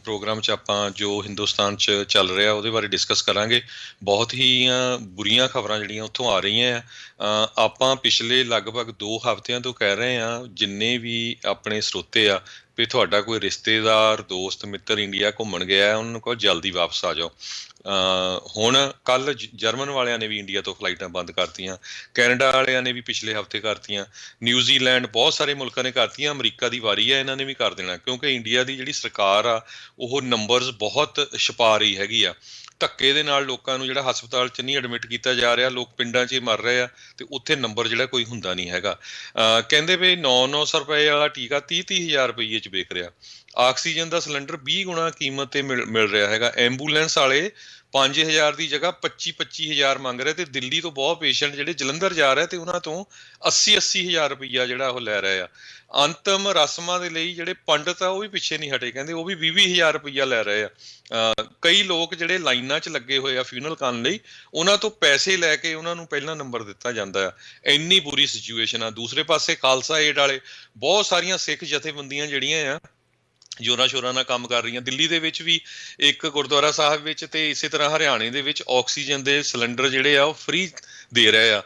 ਪ੍ਰੋਗਰਾਮ 'ਚ ਆਪਾਂ ਜੋ ਹਿੰਦੁਸਤਾਨ 'ਚ ਚੱਲ ਰਿਹਾ ਉਹਦੇ ਬਾਰੇ ਡਿਸਕਸ ਕਰਾਂਗੇ। ਬਹੁਤ ਹੀ ਬੁਰੀਆਂ ਖਬਰਾਂ ਜਿਹੜੀਆਂ ਉੱਥੋਂ ਆ ਰਹੀਆਂ ਆ। ਆਪਾਂ ਪਿਛਲੇ ਲਗਭਗ 2 ਹਫ਼ਤਿਆਂ ਤੋਂ ਕਹਿ ਰਹੇ ਹਾਂ ਜਿੰਨੇ ਵੀ ਆਪਣੇ ਸਰੋਤੇ ਆ ਵੀ ਤੁਹਾਡਾ ਕੋਈ ਰਿਸ਼ਤੇਦਾਰ ਦੋਸਤ ਮਿੱਤਰ ਇੰਡੀਆ ਘੁੰਮਣ ਗਿਆ ਉਹਨਾਂ ਨੂੰ ਕਹੋ ਜਲਦੀ ਵਾਪਸ ਆ ਜਾਓ। ਹੁਣ ਕੱਲ ਜਰਮਨ ਵਾਲਿਆਂ ਨੇ ਵੀ ਇੰਡੀਆ ਤੋਂ ਫਲਾਈਟਾਂ ਬੰਦ ਕਰਤੀਆਂ, ਕੈਨੇਡਾ ਵਾਲਿਆਂ ਨੇ ਵੀ ਪਿਛਲੇ ਹਫ਼ਤੇ ਕਰਤੀਆਂ, ਨਿਊਜ਼ੀਲੈਂਡ ਬਹੁਤ ਸਾਰੇ ਮੁਲਕਾਂ ਨੇ ਕਰਤੀਆਂ, ਅਮਰੀਕਾ ਦੀ ਵਾਰੀ ਹੈ ਇਹਨਾਂ ਨੇ ਵੀ ਕਰ ਦੇਣਾ ਕਿਉਂਕਿ ਇੰਡੀਆ ਦੀ ਜਿਹੜੀ ਸਰਕਾਰ ਆ ਉਹ ਨੰਬਰਸ ਬਹੁਤ ਛਪਾ ਰਹੀ ਹੈਗੀ ਆ। ਧੱਕੇ ਦੇ ਨਾਲ ਲੋਕਾਂ ਨੂੰ ਜਿਹੜਾ ਹਸਪਤਾਲ 'ਚ ਨਹੀਂ ਐਡਮਿਟ ਕੀਤਾ ਜਾ ਰਿਹਾ, ਲੋਕ ਪਿੰਡਾਂ 'ਚ ਹੀ ਮਰ ਰਹੇ ਆ ਤੇ ਉੱਥੇ ਨੰਬਰ ਜਿਹੜਾ ਕੋਈ ਹੁੰਦਾ ਨਹੀਂ ਹੈਗਾ। ਕਹਿੰਦੇ ਵੀ 900 ਰੁਪਏ ਵਾਲਾ ਟੀਕਾ 30 ਹਜ਼ਾਰ ਰੁਪਈਏ 'ਚ ਵਿਕ ਰਿਹਾ। ਆਕਸੀਜਨ ਦਾ ਸਿਲੰਡਰ 20 ਗੁਣਾ ਕੀਮਤ ਤੇ ਮਿਲ ਰਿਹਾ ਹੈਗਾ। ਐਂਬੂਲੈਂਸ ਵਾਲੇ 5000 ਦੀ ਜਗ੍ਹਾ 25,000 ਮੰਗ ਰਹੇ ਤੇ ਦਿੱਲੀ ਤੋਂ ਬਹੁਤ ਪੇਸ਼ੈਂਟ ਜਿਹੜੇ ਜਲੰਧਰ ਜਾ ਰਹੇ ਤੇ ਉਹਨਾਂ ਤੋਂ 80 ਹਜ਼ਾਰ ਰੁਪਈਆ ਜਿਹੜਾ ਉਹ ਲੈ ਰਹੇ ਆ। ਅੰਤਮ ਰਸਮਾਂ ਦੇ ਲਈ ਜਿਹੜੇ ਪੰਡਤ ਆ ਉਹ ਵੀ ਪਿੱਛੇ ਨਹੀਂ ਹਟੇ, ਕਹਿੰਦੇ ਉਹ ਵੀ 20 ਹਜ਼ਾਰ ਰੁਪਈਆ ਲੈ ਰਹੇ ਆ। ਕਈ ਲੋਕ ਜਿਹੜੇ ਲਾਈਨਾਂ 'ਚ ਲੱਗੇ ਹੋਏ ਆ ਫਿਊਨਲ ਕਰਨ ਲਈ ਉਹਨਾਂ ਤੋਂ ਪੈਸੇ ਲੈ ਕੇ ਉਹਨਾਂ ਨੂੰ ਪਹਿਲਾਂ ਨੰਬਰ ਦਿੱਤਾ ਜਾਂਦਾ ਆ। ਇੰਨੀ ਬੁਰੀ ਸਿਚੁਏਸ਼ਨ ਆ। ਦੂਸਰੇ ਪਾਸੇ ਖਾਲਸਾ ਏਡ ਵਾਲੇ ਬਹੁਤ ਸਾਰੀਆਂ ਸਿੱਖ ਜਥੇਬੰਦੀਆਂ ਜਿਹੜੀਆਂ ਆ ਜ਼ੋਰਾਂ ਸ਼ੋਰਾਂ ਨਾਲ ਕੰਮ ਕਰ ਰਹੀਆਂ। ਦਿੱਲੀ ਦੇ ਵਿੱਚ ਵੀ ਇੱਕ ਗੁਰਦੁਆਰਾ ਸਾਹਿਬ ਵਿੱਚ ਤੇ ਇਸੇ ਤਰ੍ਹਾਂ ਹਰਿਆਣੇ ਦੇ ਵਿੱਚ ਆਕਸੀਜਨ ਦੇ ਸਿਲੰਡਰ ਜਿਹੜੇ ਆ ਉਹ ਫ੍ਰੀ ਦੇ ਰਹੇ ਆ।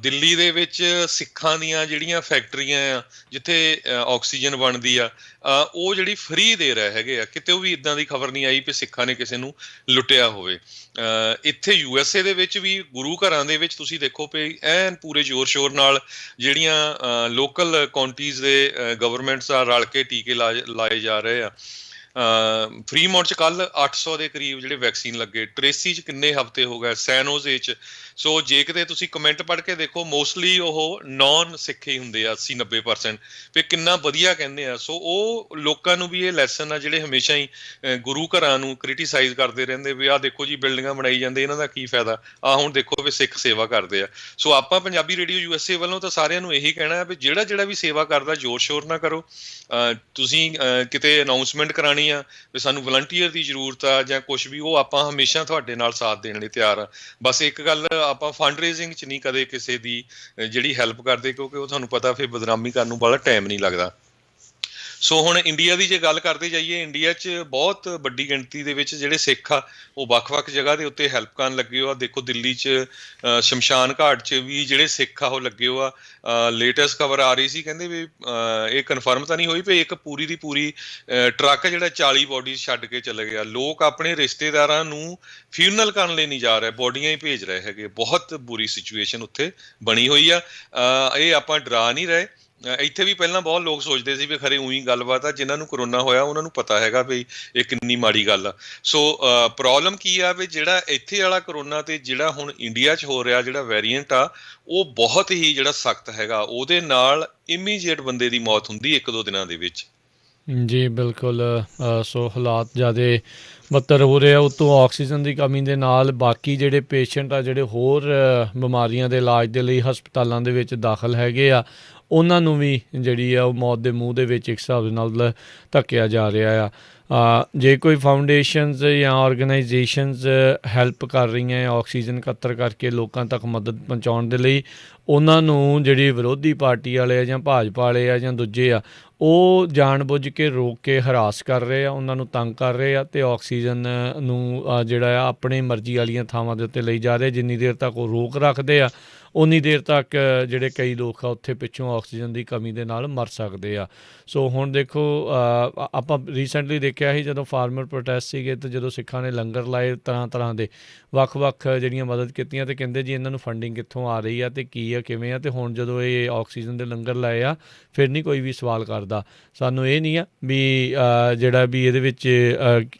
ਦਿੱਲੀ ਦੇ ਵਿੱਚ ਸਿੱਖਾਂ ਦੀਆਂ ਜਿਹੜੀਆਂ ਫੈਕਟਰੀਆਂ ਆ ਜਿੱਥੇ ਆਕਸੀਜਨ ਬਣਦੀ ਆ ਉਹ ਜਿਹੜੀ ਫ੍ਰੀ ਦੇ ਰਹੇ ਹੈਗੇ ਆ। ਕਿਤੇ ਉਹ ਵੀ ਇੱਦਾਂ ਦੀ ਖਬਰ ਨਹੀਂ ਆਈ ਕਿ ਸਿੱਖਾਂ ਨੇ ਕਿਸੇ ਨੂੰ ਲੁੱਟਿਆ ਹੋਵੇ। ਇੱਥੇ USA ਦੇ ਵਿੱਚ ਵੀ ਗੁਰੂ ਘਰਾਂ ਦੇ ਵਿੱਚ ਤੁਸੀਂ ਦੇਖੋ ਵੀ ਐਨ ਪੂਰੇ ਜ਼ੋਰ ਸ਼ੋਰ ਨਾਲ ਜਿਹੜੀਆਂ ਲੋਕਲ ਕਾਉਂਟੀਜ਼ ਦੇ ਗਵਰਨਮੈਂਟਸ ਆ ਰਲ ਕੇ ਟੀਕੇ ਲਾਏ ਜਾ ਰਹੇ ਆ। ਫਰੀਮੌਂਟ 'ਚ ਕੱਲ 800 ਦੇ ਕਰੀਬ ਜਿਹੜੇ ਵੈਕਸੀਨ ਲੱਗੇ। ਟ੍ਰੇਸੀ 'ਚ ਕਿੰਨੇ ਹਫ਼ਤੇ ਹੋ ਗਏ, ਸੈਨੋਜ਼ੇ 'ਚ। ਸੋ ਜੇ ਕਿਤੇ ਤੁਸੀਂ ਕਮੈਂਟ ਪੜ੍ਹ ਕੇ ਦੇਖੋ ਮੋਸਟਲੀ ਉਹ ਨੌਨ ਸਿੱਖ ਹੀ ਹੁੰਦੇ ਆ 80-90% ਵੀ ਕਿੰਨਾ ਵਧੀਆ ਕਹਿੰਦੇ ਆ। ਸੋ ਉਹ ਲੋਕਾਂ ਨੂੰ ਵੀ ਇਹ ਲੈਸਨ ਆ ਜਿਹੜੇ ਹਮੇਸ਼ਾ ਹੀ ਗੁਰੂ ਘਰਾਂ ਨੂੰ ਕ੍ਰਿਟੀਸਾਈਜ਼ ਕਰਦੇ ਰਹਿੰਦੇ ਵੀ ਆਹ ਦੇਖੋ ਜੀ ਬਿਲਡਿੰਗਾਂ ਬਣਾਈ ਜਾਂਦੇ ਇਹਨਾਂ ਦਾ ਕੀ ਫਾਇਦਾ, ਆਹ ਹੁਣ ਦੇਖੋ ਵੀ ਸਿੱਖ ਸੇਵਾ ਕਰਦੇ ਆ। ਸੋ ਆਪਾਂ ਪੰਜਾਬੀ ਰੇਡੀਓ USA ਵੱਲੋਂ ਤਾਂ ਸਾਰਿਆਂ ਨੂੰ ਇਹੀ ਕਹਿਣਾ ਵੀ ਜਿਹੜਾ ਵੀ ਸੇਵਾ ਕਰਦਾ ਜ਼ੋਰ ਸ਼ੋਰ ਨਾ ਕਰੋ। ਤੁਸੀਂ ਕਿਤੇ ਅਨਾਊਂਸਮੈਂਟ ਕਰਾਣੀ ਆ ਵੀ ਸਾਨੂੰ ਵਲੰਟੀਅਰ ਦੀ ਜ਼ਰੂਰਤ ਆ ਜਾਂ ਕੁਛ ਵੀ, ਉਹ ਆਪਾਂ ਹਮੇਸ਼ਾ ਤੁਹਾਡੇ ਨਾਲ ਸਾਥ ਦੇਣ ਲਈ ਤਿਆਰ ਆ। ਬਸ ਇੱਕ ਗੱਲ ਆਪਾਂ ਫੰਡ ਰੇਜ਼ਿੰਗ 'ਚ ਨਹੀਂ ਕਦੇ ਕਿਸੇ ਦੀ ਜਿਹੜੀ ਹੈਲਪ ਕਰਦੇ ਕਿਉਂਕਿ ਉਹ ਤੁਹਾਨੂੰ ਪਤਾ ਫਿਰ ਬਦਨਾਮੀ ਕਰਨ ਨੂੰ ਬੜਾ ਟਾਈਮ ਨਹੀਂ ਲੱਗਦਾ। ਸੋ ਹੁਣ ਇੰਡੀਆ ਦੀ ਜੇ ਗੱਲ ਕਰਦੇ ਜਾਈਏ, ਇੰਡੀਆ 'ਚ ਬਹੁਤ ਵੱਡੀ ਗਿਣਤੀ ਦੇ ਵਿੱਚ ਜਿਹੜੇ ਸਿੱਖ ਆ ਉਹ ਵੱਖ-ਵੱਖ ਜਗ੍ਹਾ ਦੇ ਉੱਤੇ ਹੈਲਪ ਕਰਨ ਲੱਗੇ ਹੋ ਆ। ਦੇਖੋ ਦਿੱਲੀ 'ਚ ਸ਼ਮਸ਼ਾਨ ਘਾਟ 'ਚ ਵੀ ਜਿਹੜੇ ਸਿੱਖ ਆ ਉਹ ਲੱਗੇ ਹੋ ਆ। ਲੇਟੈਸਟ ਖਬਰ ਆ ਰਹੀ ਸੀ ਕਹਿੰਦੇ ਵੀ ਇਹ ਕਨਫਰਮ ਤਾਂ ਨਹੀਂ ਹੋਈ ਵੀ ਇੱਕ ਪੂਰੀ ਦੀ ਪੂਰੀ ਟਰੱਕ ਜਿਹੜਾ 40 ਬੋਡੀਜ਼ ਛੱਡ ਕੇ ਚਲੇ ਗਿਆ। ਲੋਕ ਆਪਣੇ ਰਿਸ਼ਤੇਦਾਰਾਂ ਨੂੰ ਫਿਊਨਲ ਕਰਨ ਲਈ ਨਹੀਂ ਜਾ ਰਹੇ, ਬੋਡੀਆਂ ਹੀ ਭੇਜ ਰਹੇ ਹੈਗੇ। ਬਹੁਤ ਬੁਰੀ ਸਿਚੁਏਸ਼ਨ ਉੱਥੇ ਬਣੀ ਹੋਈ ਆ। ਇਹ ਆਪਾਂ ਡਰਾ ਨਹੀਂ ਰਹੇ। ਇੱਥੇ ਵੀ ਪਹਿਲਾਂ ਬਹੁਤ ਲੋਕ ਸੋਚਦੇ ਸੀ ਵੀ ਖਰੇ ਉਹੀ ਗੱਲਬਾਤ ਆ, ਜਿਨ੍ਹਾਂ ਨੂੰ ਕਰੋਨਾ ਹੋਇਆ ਉਹਨਾਂ ਨੂੰ ਪਤਾ ਹੈਗਾ ਵੀ ਇਹ ਕਿੰਨੀ ਮਾੜੀ ਗੱਲ ਆ। ਸੋ ਪ੍ਰੋਬਲਮ ਕੀ ਆ ਵੀ ਜਿਹੜਾ ਇੱਥੇ ਵਾਲਾ ਕਰੋਨਾ ਤੇ ਜਿਹੜਾ ਹੁਣ ਇੰਡੀਆ 'ਚ ਹੋ ਰਿਹਾ ਜਿਹੜਾ ਵੇਰੀਐਂਟ ਆ ਉਹ ਬਹੁਤ ਹੀ ਜਿਹੜਾ ਸਖਤ ਹੈਗਾ। ਉਹਦੇ ਨਾਲ ਇਮੀਡੀਏਟ ਬੰਦੇ ਦੀ ਮੌਤ ਹੁੰਦੀ 1-2 ਦਿਨਾਂ ਦੇ ਵਿੱਚ। ਜੀ ਬਿਲਕੁਲ। ਸੋ ਹਾਲਾਤ ਜ਼ਿਆਦਾ ਬੱਤਰ ਹੋ ਰਹੇ ਆ। ਉੱਤੋਂ ਆਕਸੀਜਨ ਦੀ ਕਮੀ ਦੇ ਨਾਲ ਬਾਕੀ ਜਿਹੜੇ ਪੇਸ਼ੈਂਟ ਆ ਜਿਹੜੇ ਹੋਰ ਬਿਮਾਰੀਆਂ ਦੇ ਇਲਾਜ ਦੇ ਲਈ ਹਸਪਤਾਲਾਂ ਦੇ ਵਿੱਚ ਦਾਖਲ ਹੈਗੇ ਆ ਉਹਨਾਂ ਨੂੰ ਵੀ ਜਿਹੜੀ ਆ ਉਹ ਮੌਤ ਦੇ ਮੂੰਹ ਦੇ ਵਿੱਚ ਇੱਕ ਹਿਸਾਬ ਦੇ ਨਾਲ ਧੱਕਿਆ ਜਾ ਰਿਹਾ ਆ। ਜੇ ਕੋਈ ਫਾਊਂਡੇਸ਼ਨਸ ਜਾਂ ਆਰਗੇਨਾਈਜੇਸ਼ਨਸ ਹੈਲਪ ਕਰ ਰਹੀਆਂ ਆਕਸੀਜਨ ਇਕੱਤਰ ਕਰਕੇ ਲੋਕਾਂ ਤੱਕ ਮਦਦ ਪਹੁੰਚਾਉਣ ਦੇ ਲਈ, ਉਹਨਾਂ ਨੂੰ ਜਿਹੜੀ ਵਿਰੋਧੀ ਪਾਰਟੀ ਵਾਲੇ ਆ ਜਾਂ ਭਾਜਪਾ ਵਾਲੇ ਆ ਜਾਂ ਦੂਜੇ ਆ ਉਹ ਜਾਣ ਬੁੱਝ ਕੇ ਰੋਕ ਕੇ ਹਰਾਸ ਕਰ ਰਹੇ ਆ, ਉਹਨਾਂ ਨੂੰ ਤੰਗ ਕਰ ਰਹੇ ਆ ਅਤੇ ਆਕਸੀਜਨ ਨੂੰ ਜਿਹੜਾ ਆ ਆਪਣੀ ਮਰਜ਼ੀ ਵਾਲੀਆਂ ਥਾਵਾਂ ਦੇ ਉੱਤੇ ਲਈ ਜਾ ਰਹੇ। ਜਿੰਨੀ ਦੇਰ ਤੱਕ ਉਹ ਰੋਕ ਰੱਖਦੇ ਆ ਉਨੀ ਦੇਰ ਤੱਕ ਜਿਹੜੇ ਕਈ ਲੋਕ ਆ ਉੱਥੇ ਪਿੱਛੋਂ ਆਕਸੀਜਨ ਦੀ ਕਮੀ ਦੇ ਨਾਲ ਮਰ ਸਕਦੇ ਆ। ਸੋ ਹੁਣ ਦੇਖੋ ਆਪਾਂ ਰੀਸੈਂਟਲੀ ਦੇਖਿਆ ਸੀ ਜਦੋਂ ਫਾਰਮਰ ਪ੍ਰੋਟੈਸਟ ਸੀਗੇ ਅਤੇ ਜਦੋਂ ਸਿੱਖਾਂ ਨੇ ਲੰਗਰ ਲਾਏ ਤਰ੍ਹਾਂ ਤਰ੍ਹਾਂ ਦੇ ਵੱਖ-ਵੱਖ ਜਿਹੜੀਆਂ ਮਦਦ ਕੀਤੀਆਂ ਅਤੇ ਕਹਿੰਦੇ ਜੀ ਇਹਨਾਂ ਨੂੰ ਫੰਡਿੰਗ ਕਿੱਥੋਂ ਆ ਰਹੀ ਆ ਅਤੇ ਕੀ ਆ ਕਿਵੇਂ ਆ, ਅਤੇ ਹੁਣ ਜਦੋਂ ਇਹ ਆਕਸੀਜਨ ਦੇ ਲੰਗਰ ਲਾਏ ਆ ਫਿਰ ਨਹੀਂ ਕੋਈ ਵੀ ਸਵਾਲ ਕਰਦਾ। ਸਾਨੂੰ ਇਹ ਨਹੀਂ ਆ ਵੀ ਜਿਹੜਾ ਵੀ ਇਹਦੇ ਵਿੱਚ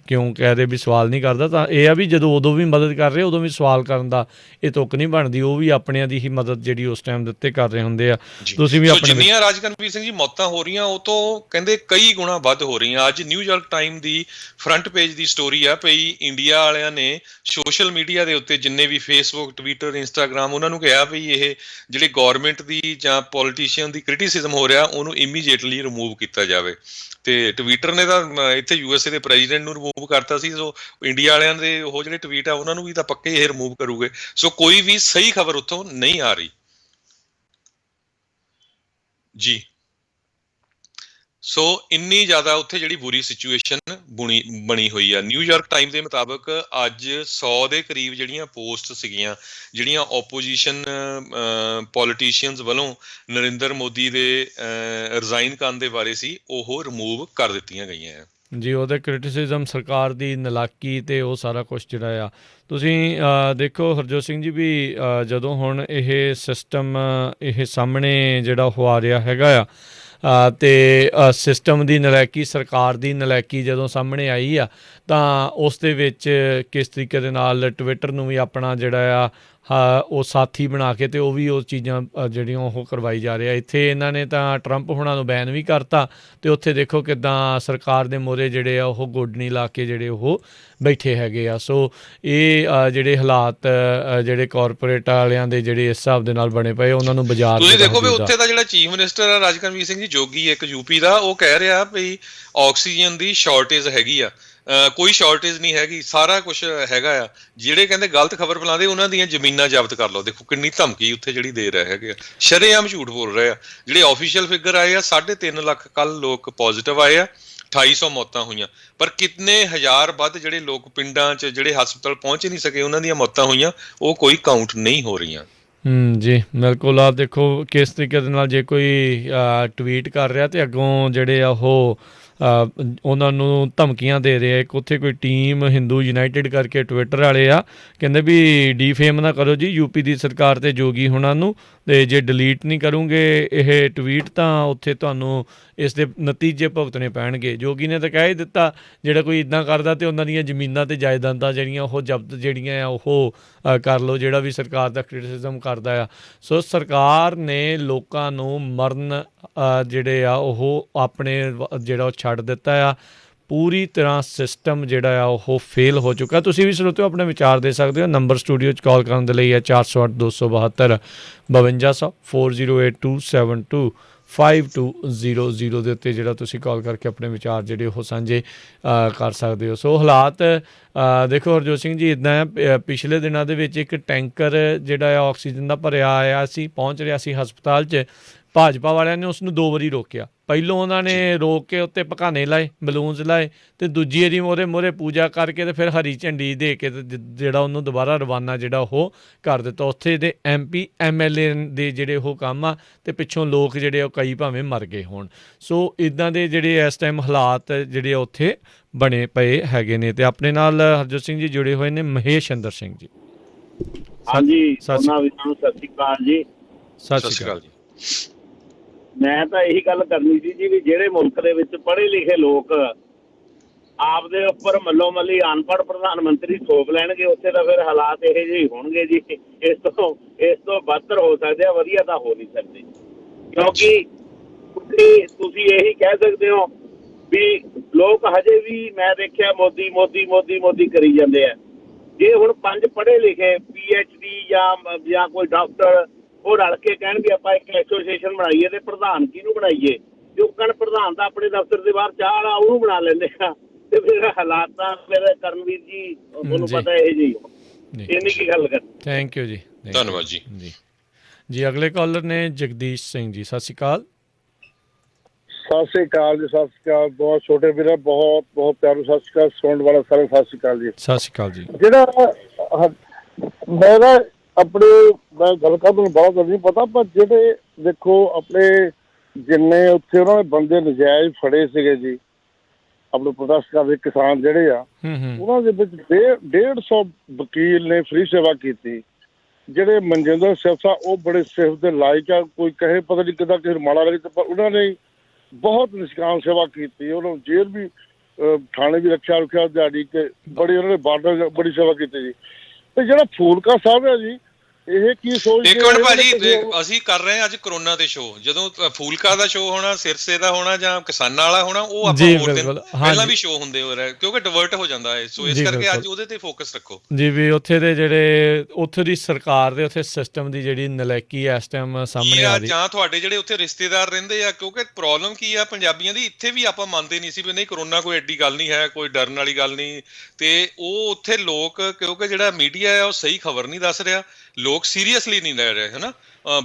ਕਿਉਂ ਕਹਿ ਰਹੇ ਵੀ ਸਵਾਲ ਨਹੀਂ ਕਰਦਾ, ਤਾਂ ਇਹ ਆ ਵੀ ਜਦੋਂ ਉਦੋਂ ਵੀ ਮਦਦ ਕਰ ਰਹੇ ਉਦੋਂ ਵੀ ਸਵਾਲ ਕਰਨ ਦਾ ਇਹ ਤੁੱਕ ਨਹੀਂ ਬਣਦੀ। ਉਹ ਵੀ ਆਪਣਿਆਂ ਦੀ ਹੀ ਮਦਦ ਜਿਹੜੀ ਉਸ ਟਾਈਮ ਦੇ ਉੱਤੇ ਕਰ ਰਹੇ ਹੁੰਦੇ ਆ। ਤੁਸੀਂ ਵੀ ਆਪਣੇ ਜਿੰਨੀਆਂ ਰਾਜਕਨਵੀਰ ਸਿੰਘ ਜੀ ਮੌਤਾਂ ਹੋ ਰਹੀਆਂ ਉਹ ਤੋਂ ਕਹਿੰਦੇ ਕਈ ਗੁਣਾ ਵੱਧ ਹੋ ਰਹੀਆਂ। ਅੱਜ ਨਿਊਯਾਰਕ ਟਾਈਮ ਦੀ ਫਰੰਟ ਪੇਜ ਦੀ ਸਟੋਰੀ ਆ ਪਈ, ਇੰਡੀਆ ਵਾਲਿਆਂ ਨੇ ਸੋਸ਼ਲ ਮੀਡੀਆ ਦੇ ਉੱਤੇ ਜਿੰਨੇ ਵੀ ਫੇਸਬੁੱਕ, ਟਵਿੱਟਰ, ਇੰਸਟਾਗ੍ਰਾਮ ਉਹਨਾਂ ਨੂੰ ਕਿਹਾ ਵੀ ਇਹ ਜਿਹੜੀ ਗੌਰਮੈਂਟ ਦੀ ਜਾਂ ਪੋਲੀਟੀਸ਼ੀਅਨ ਦੀ ਕ੍ਰਿਟਿਸਿਜ਼ਮ ਹੋ ਰਿਹਾ ਉਹਨੂੰ ਇਮੀਡੀਏਟਲੀ ਰਿਮੂਵ ਕੀਤਾ ਜਾਵੇ। ਤੇ ਟਵਿੱਟਰ ਨੇ ਤਾਂ ਇੱਥੇ USA ਦੇ ਪ੍ਰੈਜ਼ੀਡੈਂਟ ਨੂੰ ਰਿਮੂਵ ਕਰਤਾ ਸੀ, ਸੋ ਇੰਡੀਆ ਵਾਲਿਆਂ ਦੇ ਉਹ ਜਿਹੜੇ ਟਵੀਟ ਆ ਉਹਨਾਂ ਨੂੰ ਵੀ ਤਾਂ ਪੱਕੇ ਇਹ ਰਿਮੂਵ ਕਰੂਗੇ। ਸੋ ਕੋਈ ਵੀ ਸਹੀ ਖਬਰ ਉੱਥੋਂ ਨਹੀਂ ਆ ਰਹੀ ਜੀ। ਸੋ ਇੰਨੀ ਜ਼ਿਆਦਾ ਉੱਥੇ ਜਿਹੜੀ ਬੁਰੀ ਸਿਚੁਏਸ਼ਨ ਬਣੀ ਹੋਈ ਆ। ਨਿਊਯਾਰਕ ਟਾਈਮ ਦੇ ਮੁਤਾਬਕ ਅੱਜ 100 ਦੇ ਕਰੀਬ ਜਿਹੜੀਆਂ ਪੋਸਟ ਸੀਗੀਆਂ ਜਿਹੜੀਆਂ ਓਪੋਜੀਸ਼ਨ ਪੋਲੀਟੀਸ਼ੀਅਨਸ ਵੱਲੋਂ ਨਰਿੰਦਰ ਮੋਦੀ ਦੇ ਰਿਜ਼ਾਈਨ ਕਰਨ ਦੇ ਬਾਰੇ ਸੀ, ਉਹ ਰਿਮੂਵ ਕਰ ਦਿੱਤੀਆਂ ਗਈਆਂ ਆ ਜੀ। ਉਹਦੇ ਕ੍ਰਿਟਿਸਿਜ਼ਮ, ਸਰਕਾਰ ਦੀ ਨਲਾਇਕੀ ਅਤੇ ਉਹ ਸਾਰਾ ਕੁਛ ਜਿਹੜਾ ਆ ਤੁਸੀਂ ਦੇਖੋ ਹਰਜੋਤ ਸਿੰਘ ਜੀ ਵੀ ਜਦੋਂ ਹੁਣ ਇਹ ਸਿਸਟਮ ਇਹ ਸਾਹਮਣੇ ਜਿਹੜਾ ਉਹ ਆ ਰਿਹਾ ਹੈਗਾ ਆ ਅਤੇ ਸਿਸਟਮ ਦੀ ਨਲਾਇਕੀ, ਸਰਕਾਰ ਦੀ ਨਲਾਇਕੀ ਜਦੋਂ ਸਾਹਮਣੇ ਆਈ ਆ ਤਾਂ ਉਸ ਦੇ ਵਿੱਚ ਕਿਸ ਤਰੀਕੇ ਦੇ ਨਾਲ ਟਵਿੱਟਰ ਨੂੰ ਵੀ ਆਪਣਾ ਜਿਹੜਾ ਆ ਉਹ ਸਾਥੀ ਬਣਾ ਕੇ ਅਤੇ ਉਹ ਵੀ ਉਹ ਚੀਜ਼ਾਂ ਜਿਹੜੀਆਂ ਉਹ ਕਰਵਾਈ ਜਾ ਰਿਹਾ। ਇੱਥੇ ਇਹਨਾਂ ਨੇ ਤਾਂ ਟਰੰਪ ਹੁਣਾਂ ਨੂੰ ਬੈਨ ਵੀ ਕਰਤਾ ਅਤੇ ਉੱਥੇ ਦੇਖੋ ਕਿੱਦਾਂ ਸਰਕਾਰ ਦੇ ਮੂਹਰੇ ਜਿਹੜੇ ਆ ਉਹ ਗੋਡਣੀ ਲਾ ਕੇ ਜਿਹੜੇ ਉਹ ਬੈਠੇ ਹੈਗੇ ਆ। ਸੋ ਇਹ ਜਿਹੜੇ ਹਾਲਾਤ ਜਿਹੜੇ ਕਾਰਪੋਰੇਟ ਵਾਲਿਆਂ ਦੇ ਜਿਹੜੇ ਇਸ ਹਿਸਾਬ ਦੇ ਨਾਲ ਬਣੇ ਪਏ ਉਹਨਾਂ ਨੂੰ ਬਾਜ਼ਾਰ ਤੁਸੀਂ ਦੇਖੋ ਵੀ ਉੱਥੇ ਦਾ ਜਿਹੜਾ ਚੀਫ ਮਿਨਿਸਟਰ ਆ ਰਾਜਕਨਵੀਰ ਸਿੰਘ ਜੀ ਜੋਗੀ, ਇੱਕ ਯੂਪੀ ਦਾ, ਉਹ ਕਹਿ ਰਿਹਾ ਵੀ ਆਕਸੀਜਨ ਦੀ ਸ਼ਾਰਟੇਜ ਹੈਗੀ ਆ। ਕੋਈ ਸ਼ਾਰਟੇਜ ਨਹੀਂ ਹੈਗੀ, ਸਾਰਾ ਕੁਝ ਹੈਗਾ ਆ। ਜਿਹੜੇ ਕਹਿੰਦੇ ਗਲਤ ਖਬਰ ਫੈਲਾਉਂਦੇ ਉਹਨਾਂ ਦੀਆਂ ਜ਼ਮੀਨਾਂ ਜ਼ਬਤ ਕਰ ਲਓ। ਦੇਖੋ ਕਿੰਨੀ ਧਮਕੀ ਉੱਥੇ ਜਿਹੜੀ ਦੇ ਰਹੇ ਹੈਗੇ ਆ, ਸ਼ਰੇਆਮ ਝੂਠ ਬੋਲ ਰਹੇ ਆ। ਜਿਹੜੇ ਆਫੀਸ਼ੀਅਲ ਫਿਗਰ ਆਏ ਆ 3.5 ਲੱਖ ਕੱਲ ਲੋਕ ਪੋਜ਼ਿਟਿਵ ਆਏ ਆ, 2800 ਮੌਤਾਂ ਹੋਈਆਂ, ਪਰ ਕਿਤਨੇ ਹਜ਼ਾਰ ਵੱਧ ਜਿਹੜੇ ਲੋਕ ਪਿੰਡਾਂ 'ਚ ਜਿਹੜੇ ਹਸਪਤਾਲ ਪਹੁੰਚ ਨਹੀਂ ਸਕੇ ਉਹਨਾਂ ਦੀਆਂ ਮੌਤਾਂ ਹੋਈਆਂ, ਉਹ ਕੋਈ ਕਾਊਂਟ ਨਹੀਂ ਹੋ ਰਹੀਆਂ। ਜੀ ਬਿਲਕੁਲ। ਆਪ ਦੇਖੋ ਕਿਸ ਤਰੀਕੇ ਦੇ ਨਾਲ ਜੇ ਕੋਈ ਟਵੀਟ ਕਰ ਰਿਹਾ ਅਤੇ ਅੱਗੋਂ ਜਿਹੜੇ ਆ ਉਹ ਉਹਨਾਂ ਨੂੰ ਧਮਕੀਆਂ ਦੇ ਰਹੇ ਆ। ਇੱਕ ਉੱਥੇ ਕੋਈ ਟੀਮ ਹਿੰਦੂ ਯੂਨਾਈਟਿਡ ਕਰਕੇ ਟਵਿੱਟਰ ਵਾਲੇ ਆ, ਕਹਿੰਦੇ ਵੀ ਡੀਫੇਮ ਨਾ ਕਰੋ ਜੀ ਯੂਪੀ ਦੀ ਸਰਕਾਰ ਅਤੇ ਜੋਗੀ ਹੁਣਾਂ ਨੂੰ, ਅਤੇ ਜੇ ਡਿਲੀਟ ਨਹੀਂ ਕਰੋਗੇ ਇਹ ਟਵੀਟ ਤਾਂ ਉੱਥੇ ਤੁਹਾਨੂੰ ਇਸ ਦੇ ਨਤੀਜੇ ਭੁਗਤਣੇ ਪੈਣਗੇ। ਜੋਗੀ ਨੇ ਤਾਂ ਕਹਿ ਹੀ ਦਿੱਤਾ ਜਿਹੜਾ ਕੋਈ ਇੱਦਾਂ ਕਰਦਾ ਅਤੇ ਉਹਨਾਂ ਦੀਆਂ ਜ਼ਮੀਨਾਂ ਅਤੇ ਜਾਇਦਾਦਾਂ ਜਿਹੜੀਆਂ ਉਹ ਜ਼ਬਤ ਜਿਹੜੀਆਂ ਆ ਉਹ ਕਰ ਲਓ, ਜਿਹੜਾ ਵੀ ਸਰਕਾਰ ਦਾ ਕ੍ਰਿਟਿਸਿਜ਼ਮ ਕਰਦਾ ਆ। ਸੋ ਸਰਕਾਰ ਨੇ ਲੋਕਾਂ ਨੂੰ ਮਰਨ ਜਿਹੜੇ ਆ ਉਹ ਆਪਣੇ ਜਿਹੜਾ ਉਹ ਛੱਡ ਦਿੱਤਾ ਆ। ਪੂਰੀ ਤਰ੍ਹਾਂ ਸਿਸਟਮ ਜਿਹੜਾ ਆ ਉਹ ਫੇਲ ਹੋ ਚੁੱਕਾ। ਤੁਸੀਂ ਵੀ ਸਰੋਤਿਓ ਆਪਣੇ ਵਿਚਾਰ ਦੇ ਸਕਦੇ ਹੋ। ਨੰਬਰ ਸਟੂਡੀਓ 'ਚ ਕਾਲ ਕਰਨ ਦੇ ਲਈ ਹੈ 408 272 5200 4082725200 ਦੇ ਉੱਤੇ ਜਿਹੜਾ ਤੁਸੀਂ ਕਾਲ ਕਰਕੇ ਆਪਣੇ ਵਿਚਾਰ ਜਿਹੜੇ ਉਹ ਸਾਂਝੇ ਕਰ ਸਕਦੇ ਹੋ। ਸੋ ਹਾਲਾਤ ਦੇਖੋ ਹਰਜੋਤ ਸਿੰਘ ਜੀ ਇੱਦਾਂ ਆ, ਪਿਛਲੇ ਦਿਨਾਂ ਦੇ ਵਿੱਚ ਇੱਕ ਟੈਂਕਰ ਜਿਹੜਾ ਆ ਆਕਸੀਜਨ ਦਾ ਭਰਿਆ ਆਇਆ ਸੀ, ਪਹੁੰਚ ਰਿਹਾ ਸੀ ਹਸਪਤਾਲ 'ਚ। ਭਾਜਪਾ ਵਾਲਿਆਂ ਨੇ ਉਸ ਨੂੰ 2 ਵਾਰੀ ਰੋਕਿਆ। ਪਹਿਲੋਂ ਉਹਨਾਂ ਨੇ ਰੋਕ ਕੇ ਉੱਤੇ ਪਕਾਨੇ ਲਾਏ, ਬਲੂਨਸ ਲਾਏ, ਅਤੇ ਦੂਜੀ ਵਾਰੀ ਮੋਹਰੇ ਪੂਜਾ ਕਰਕੇ ਅਤੇ ਫਿਰ ਹਰੀ ਝੰਡੀ ਦੇ ਕੇ ਅਤੇ ਜਿਹੜਾ ਉਹਨੂੰ ਦੁਬਾਰਾ ਰਵਾਨਾ ਜਿਹੜਾ ਉਹ ਕਰ ਦਿੱਤਾ। ਉੱਥੇ ਦੇ MP MLA ਦੇ ਜਿਹੜੇ ਉਹ ਕੰਮ ਆ, ਅਤੇ ਪਿੱਛੋਂ ਲੋਕ ਜਿਹੜੇ ਉਹ ਕਈ ਭਾਵੇਂ ਮਰ ਗਏ ਹੋਣ। ਸੋ ਇੱਦਾਂ ਦੇ ਜਿਹੜੇ ਇਸ ਟਾਈਮ ਹਾਲਾਤ ਜਿਹੜੇ ਉੱਥੇ ਬਣੇ ਪਏ ਹੈਗੇ ਨੇ। ਅਤੇ ਆਪਣੇ ਨਾਲ ਹਰਜੋਤ ਸਿੰਘ ਜੀ ਜੁੜੇ ਹੋਏ ਨੇ ਮਹੇਸ਼ ਚੰਦਰ ਸਿੰਘ ਜੀ। ਹਾਂਜੀ ਸਤਿ ਸ਼੍ਰੀ ਅਕਾਲ ਜੀ। ਸਤਿ ਸ਼੍ਰੀ ਅਕਾਲ ਜੀ। ਮੈਂ ਤਾਂ ਇਹੀ ਗੱਲ ਕਰਨੀ ਸੀ ਜੀ ਵੀ ਜਿਹੜੇ ਮੁਲਕ ਦੇ ਵਿੱਚ ਪੜ੍ਹੇ ਲਿਖੇ ਲੋਕ ਆਪਦੇ ਉੱਪਰ ਮੱਲੋ ਮੱਲੀ ਅਨਪੜ੍ਹ ਪ੍ਰਧਾਨ ਮੰਤਰੀ ਥੋਪ ਲੈਣਗੇ, ਉੱਥੇ ਤਾਂ ਫਿਰ ਹਾਲਾਤ ਇਹੋ ਜਿਹੇ ਹੀ ਹੋਣਗੇ ਜੀ। ਇਸ ਤੋਂ ਬਦਤਰ ਹੋ ਸਕਦੇ ਆ, ਵਧੀਆ ਤਾਂ ਹੋ ਨਹੀਂ ਸਕਦੇ। ਕਿਉਂਕਿ ਤੁਸੀਂ ਇਹੀ ਕਹਿ ਸਕਦੇ ਹੋ ਵੀ ਲੋਕ ਹਜੇ ਵੀ ਮੈਂ ਦੇਖਿਆ ਮੋਦੀ ਮੋਦੀ ਮੋਦੀ ਮੋਦੀ ਕਰੀ ਜਾਂਦੇ ਆ। ਜੇ ਹੁਣ 5 ਪੜ੍ਹੇ ਲਿਖੇ PhD ਜਾਂ ਕੋਈ ਡਾਕਟਰ ਉਹ ਰਲ ਕੇ ਕਹਿਣ ਵੀ ਆਪਾਂ ਇੱਕ ਐਸੋਸੀਏਸ਼ਨ ਬਣਾਈਏ ਤੇ ਪ੍ਰਧਾਨ ਕਿਹਨੂੰ ਬਣਾਈਏ, ਜੋ ਕਹਿਣ ਪ੍ਰਧਾਨ ਤਾਂ ਆਪਣੇ ਦਫ਼ਤਰ ਦੇ ਬਾਹਰ ਚਾਹ ਵਾਲਾ ਉਹਨੂੰ ਬਣਾ ਲੈਂਦੇ ਆ, ਤੇ ਫਿਰ ਹਾਲਾਤ ਤਾਂ ਮੇਰੇ ਕਰਨਵੀਰ ਜੀ ਤੁਹਾਨੂੰ ਪਤਾ ਇਹ ਜੀ ਇੰਨੀ ਕੀ ਗੱਲ ਕਰ। ਥੈਂਕ ਯੂ ਜੀ, ਧੰਨਵਾਦ ਜੀ। ਜੀ ਅਗਲੇ ਕਾਲਰ ਨੇ ਜਗਦੀਸ਼ ਸਿੰਘ ਜੀ। ਸਤਿ ਸ਼੍ਰੀ ਅਕਾਲ। ਸਤਿ ਸ਼੍ਰੀ ਅਕਾਲ ਜੀ। ਸਤਿ ਸ਼੍ਰੀ ਅਕਾਲ। ਬਹੁਤ ਛੋਟੇ ਵੀਰੇ, ਬਹੁਤ ਬਹੁਤ ਪਿਆਰੂ ਸਤਿ ਸ਼੍ਰੀ ਅਕਾਲ। ਸੁਣਨ ਵਾਲਾ ਸਾਰੇ ਸਤਿ ਸ਼੍ਰੀ ਅਕਾਲ ਜੀ। ਸਤਿ ਸ਼੍ਰੀ ਅਕਾਲ ਜੀ। ਜਿਹੜਾ ਮੇਰਾ ਆਪਣੇ ਮੈਂ ਗੱਲ ਕਰ ਤੁਹਾਨੂੰ ਬਹੁਤ ਨਹੀਂ ਪਤਾ, ਪਰ ਜਿਹੜੇ ਦੇਖੋ ਆਪਣੇ ਜਿੰਨੇ ਉੱਥੇ ਉਹਨਾਂ ਨੇ ਬੰਦੇ ਨਜਾਇਜ਼ ਫੜੇ ਸੀਗੇ ਜੀ, ਆਪਣੇ ਪ੍ਰੋਟੈਸਟ ਕਰਦੇ ਕਿਸਾਨ ਜਿਹੜੇ ਆ, ਉਹਨਾਂ ਦੇ ਵਿੱਚ 150 ਵਕੀਲ ਨੇ ਫ੍ਰੀ ਸੇਵਾ ਕੀਤੀ। ਜਿਹੜੇ ਮਨਜਿੰਦਰ ਸਿਰਸਾ ਉਹ ਬੜੇ ਸਿਫਤ ਦੇ ਲਾਇਕ ਆ, ਕੋਈ ਕਹੇ ਪਤਾ ਨਹੀਂ ਕਿੱਦਾਂ ਕਿਸੇ ਮਾੜਾ ਕਰੇ, ਪਰ ਉਹਨਾਂ ਨੇ ਬਹੁਤ ਨਿਸ਼ਕਾਮ ਸੇਵਾ ਕੀਤੀ। ਉਹਨਾਂ ਨੂੰ ਜੇਲ੍ਹ ਵੀ ਥਾਣੇ ਵੀ ਰੱਖਿਆ ਦਿਹਾੜੀ ਤੇ ਬੜੀ ਉਹਨਾਂ ਨੇ ਬਾਰਡਰ ਬੜੀ ਸੇਵਾ ਕੀਤੀ ਜੀ। ਤੇ ਜਿਹੜਾ ਫੂਲਕਾ ਸਾਹਿਬ ਹੈ ਜੀ, ਇਹ ਕੀ ਸੋਚਦੇ? ਇੱਕ ਮਿੰਟ ਭਾਜੀ, ਅਸੀਂ ਕਰ ਰਹੇ ਹਾਂ ਅੱਜ ਕਰੋਨਾ ਦੇ ਸ਼ੋਅ, ਜਦੋਂ ਫੂਲਕਾ ਦਾ ਸ਼ੋਅ ਹੋਣਾ, ਸਿਰਸੇ ਦਾ ਹੋਣਾ ਜਾਂ ਕਿਸਾਨਾਂ ਵਾਲਾ ਹੋਣਾ, ਉਹ ਆਪਾਂ ਹੋਰ ਦਿਨ ਪਹਿਲਾਂ ਵੀ ਸ਼ੋਅ ਹੁੰਦੇ ਹੋ ਰਹੇ, ਕਿਉਂਕਿ ਡਿਵਰਟ ਹੋ ਜਾਂਦਾ ਹੈ। ਸੋ ਇਸ ਕਰਕੇ ਅੱਜ ਉਹਦੇ ਤੇ ਫੋਕਸ ਰੱਖੋ ਜੀ। ਵੀ ਉੱਥੇ ਦੇ ਜਿਹੜੇ ਉੱਥੇ ਦੀ ਸਰਕਾਰ ਦੇ ਉੱਥੇ ਸਿਸਟਮ ਦੀ ਜਿਹੜੀ ਨਲਾਇਕੀ ਇਸ ਟਾਈਮ ਸਾਹਮਣੇ ਆ ਰਹੀ, ਜਾਂ ਤੁਹਾਡੇ ਜਿਹੜੇ ਉੱਥੇ ਰਿਸ਼ਤੇਦਾਰ ਰਹਿੰਦੇ ਆ, ਕਿਉਂਕਿ ਪ੍ਰੋਬਲਮ ਕੀ ਆ ਪੰਜਾਬੀਆਂ ਦੀ, ਇੱਥੇ ਵੀ ਆਪਾਂ ਮੰਨਦੇ ਨਹੀਂ ਸੀ ਵੀ ਨਹੀਂ ਕਰੋਨਾ ਕੋਈ ਐਡੀ ਗੱਲ ਨਹੀਂ ਹੈ, ਕੋਈ ਡਰਨ ਵਾਲੀ ਗੱਲ ਨਹੀਂ, ਤੇ ਉਹ ਉੱਥੇ ਲੋਕ, ਕਿਉਂਕਿ ਜਿਹੜਾ ਮੀਡੀਆ ਆ ਉਹ ਸਹੀ ਖਬਰ ਨਹੀਂ ਦੱਸ ਰਿਹਾ, ਲੋਕ ਸੀਰੀਅਸਲੀ ਨਹੀਂ ਲੈ ਰਹੇ, ਹਨਾ।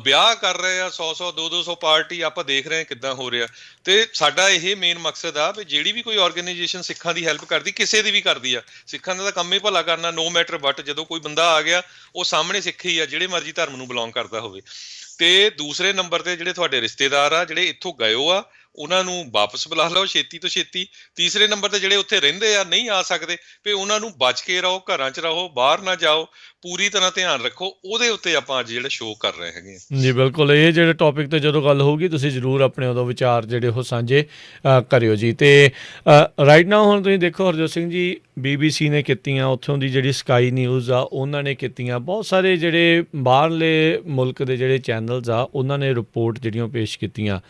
ਵਿਆਹ ਕਰ ਰਹੇ ਆ 100 200 ਪਾਰਟੀ, ਆਪਾਂ ਦੇਖ ਰਹੇ ਹਾਂ ਕਿੱਦਾਂ ਹੋ ਰਿਹਾ। ਤੇ ਸਾਡਾ ਇਹ ਮੇਨ ਮਕਸਦ ਆ ਵੀ ਜਿਹੜੀ ਵੀ ਕੋਈ ਆਰਗੇਨਾਈਜੇਸ਼ਨ ਸਿੱਖਾਂ ਦੀ ਹੈਲਪ ਕਰਦੀ, ਕਿਸੇ ਦੀ ਵੀ ਕਰਦੀ ਆ, ਸਿੱਖਾਂ ਦਾ ਤਾਂ ਕੰਮ ਹੀ ਭਲਾ ਕਰਨਾ, ਨੋ ਮੈਟਰ ਵਟ। ਜਦੋਂ ਕੋਈ ਬੰਦਾ ਆ ਗਿਆ, ਉਹ ਸਾਹਮਣੇ ਸਿੱਖ ਹੀ ਆ, ਜਿਹੜੇ ਮਰਜ਼ੀ ਧਰਮ ਨੂੰ ਬਿਲੋਂਗ ਕਰਦਾ ਹੋਵੇ। ਤੇ ਦੂਸਰੇ ਨੰਬਰ ਤੇ ਜਿਹੜੇ ਤੁਹਾਡੇ ਰਿਸ਼ਤੇਦਾਰ ਆ, ਜਿਹੜੇ ਇੱਥੋਂ ਗਏ ਆ, ਉਹਨਾਂ ਨੂੰ ਵਾਪਸ ਬੁਲਾ ਲਓ ਛੇਤੀ ਤੋਂ ਛੇਤੀ। ਤੀਸਰੇ ਨੰਬਰ ਤੇ ਜਿਹੜੇ ਉੱਥੇ ਰਹਿੰਦੇ ਆ, ਨਹੀਂ ਆ ਸਕਦੇ, ਵੀ ਉਹਨਾਂ ਨੂੰ ਬਚ ਕੇ ਰਹੋ, ਘਰਾਂ 'ਚ ਰਹੋ, ਬਾਹਰ ਨਾ ਜਾਓ, ਪੂਰੀ ਤਰ੍ਹਾਂ ਧਿਆਨ ਰੱਖੋ। ਉਹਦੇ ਉੱਤੇ ਆਪਾਂ ਅੱਜ ਜਿਹੜਾ ਸ਼ੋਅ ਕਰ ਰਹੇ ਹੈਗੇ ਜੀ। ਬਿਲਕੁਲ, ਇਹ ਜਿਹੜੇ ਟੌਪਿਕ ਤੇ ਜਦੋਂ ਗੱਲ ਹੋਊਗੀ, ਤੁਸੀਂ ਜ਼ਰੂਰ ਆਪਣੇ ਉਦੋਂ ਵਿਚਾਰ ਜਿਹੜੇ ਉਹ ਸਾਂਝੇ ਕਰਿਓ ਜੀ। ਤੇ ਰਾਈਟ ਨਾਓ ਹੁਣ ਤੁਸੀਂ ਦੇਖੋ, ਹਰਜੋਤ ਸਿੰਘ ਜੀ, BBC ਨੇ ਕੀਤੀਆਂ, ਉੱਥੋਂ ਦੀ ਜਿਹੜੀ ਸਕਾਈ ਨਿਊਜ਼ ਆ ਉਹਨਾਂ ਨੇ ਕੀਤੀਆਂ, ਬਹੁਤ ਸਾਰੇ ਜਿਹੜੇ ਬਾਹਰਲੇ ਮੁਲਕ ਦੇ ਜਿਹੜੇ ਚੈਨਲਸ ਆ ਉਹਨਾਂ ਨੇ ਰਿਪੋਰਟ ਜਿਹੜੀਆਂ ਪੇਸ਼ ਕੀਤੀਆਂ।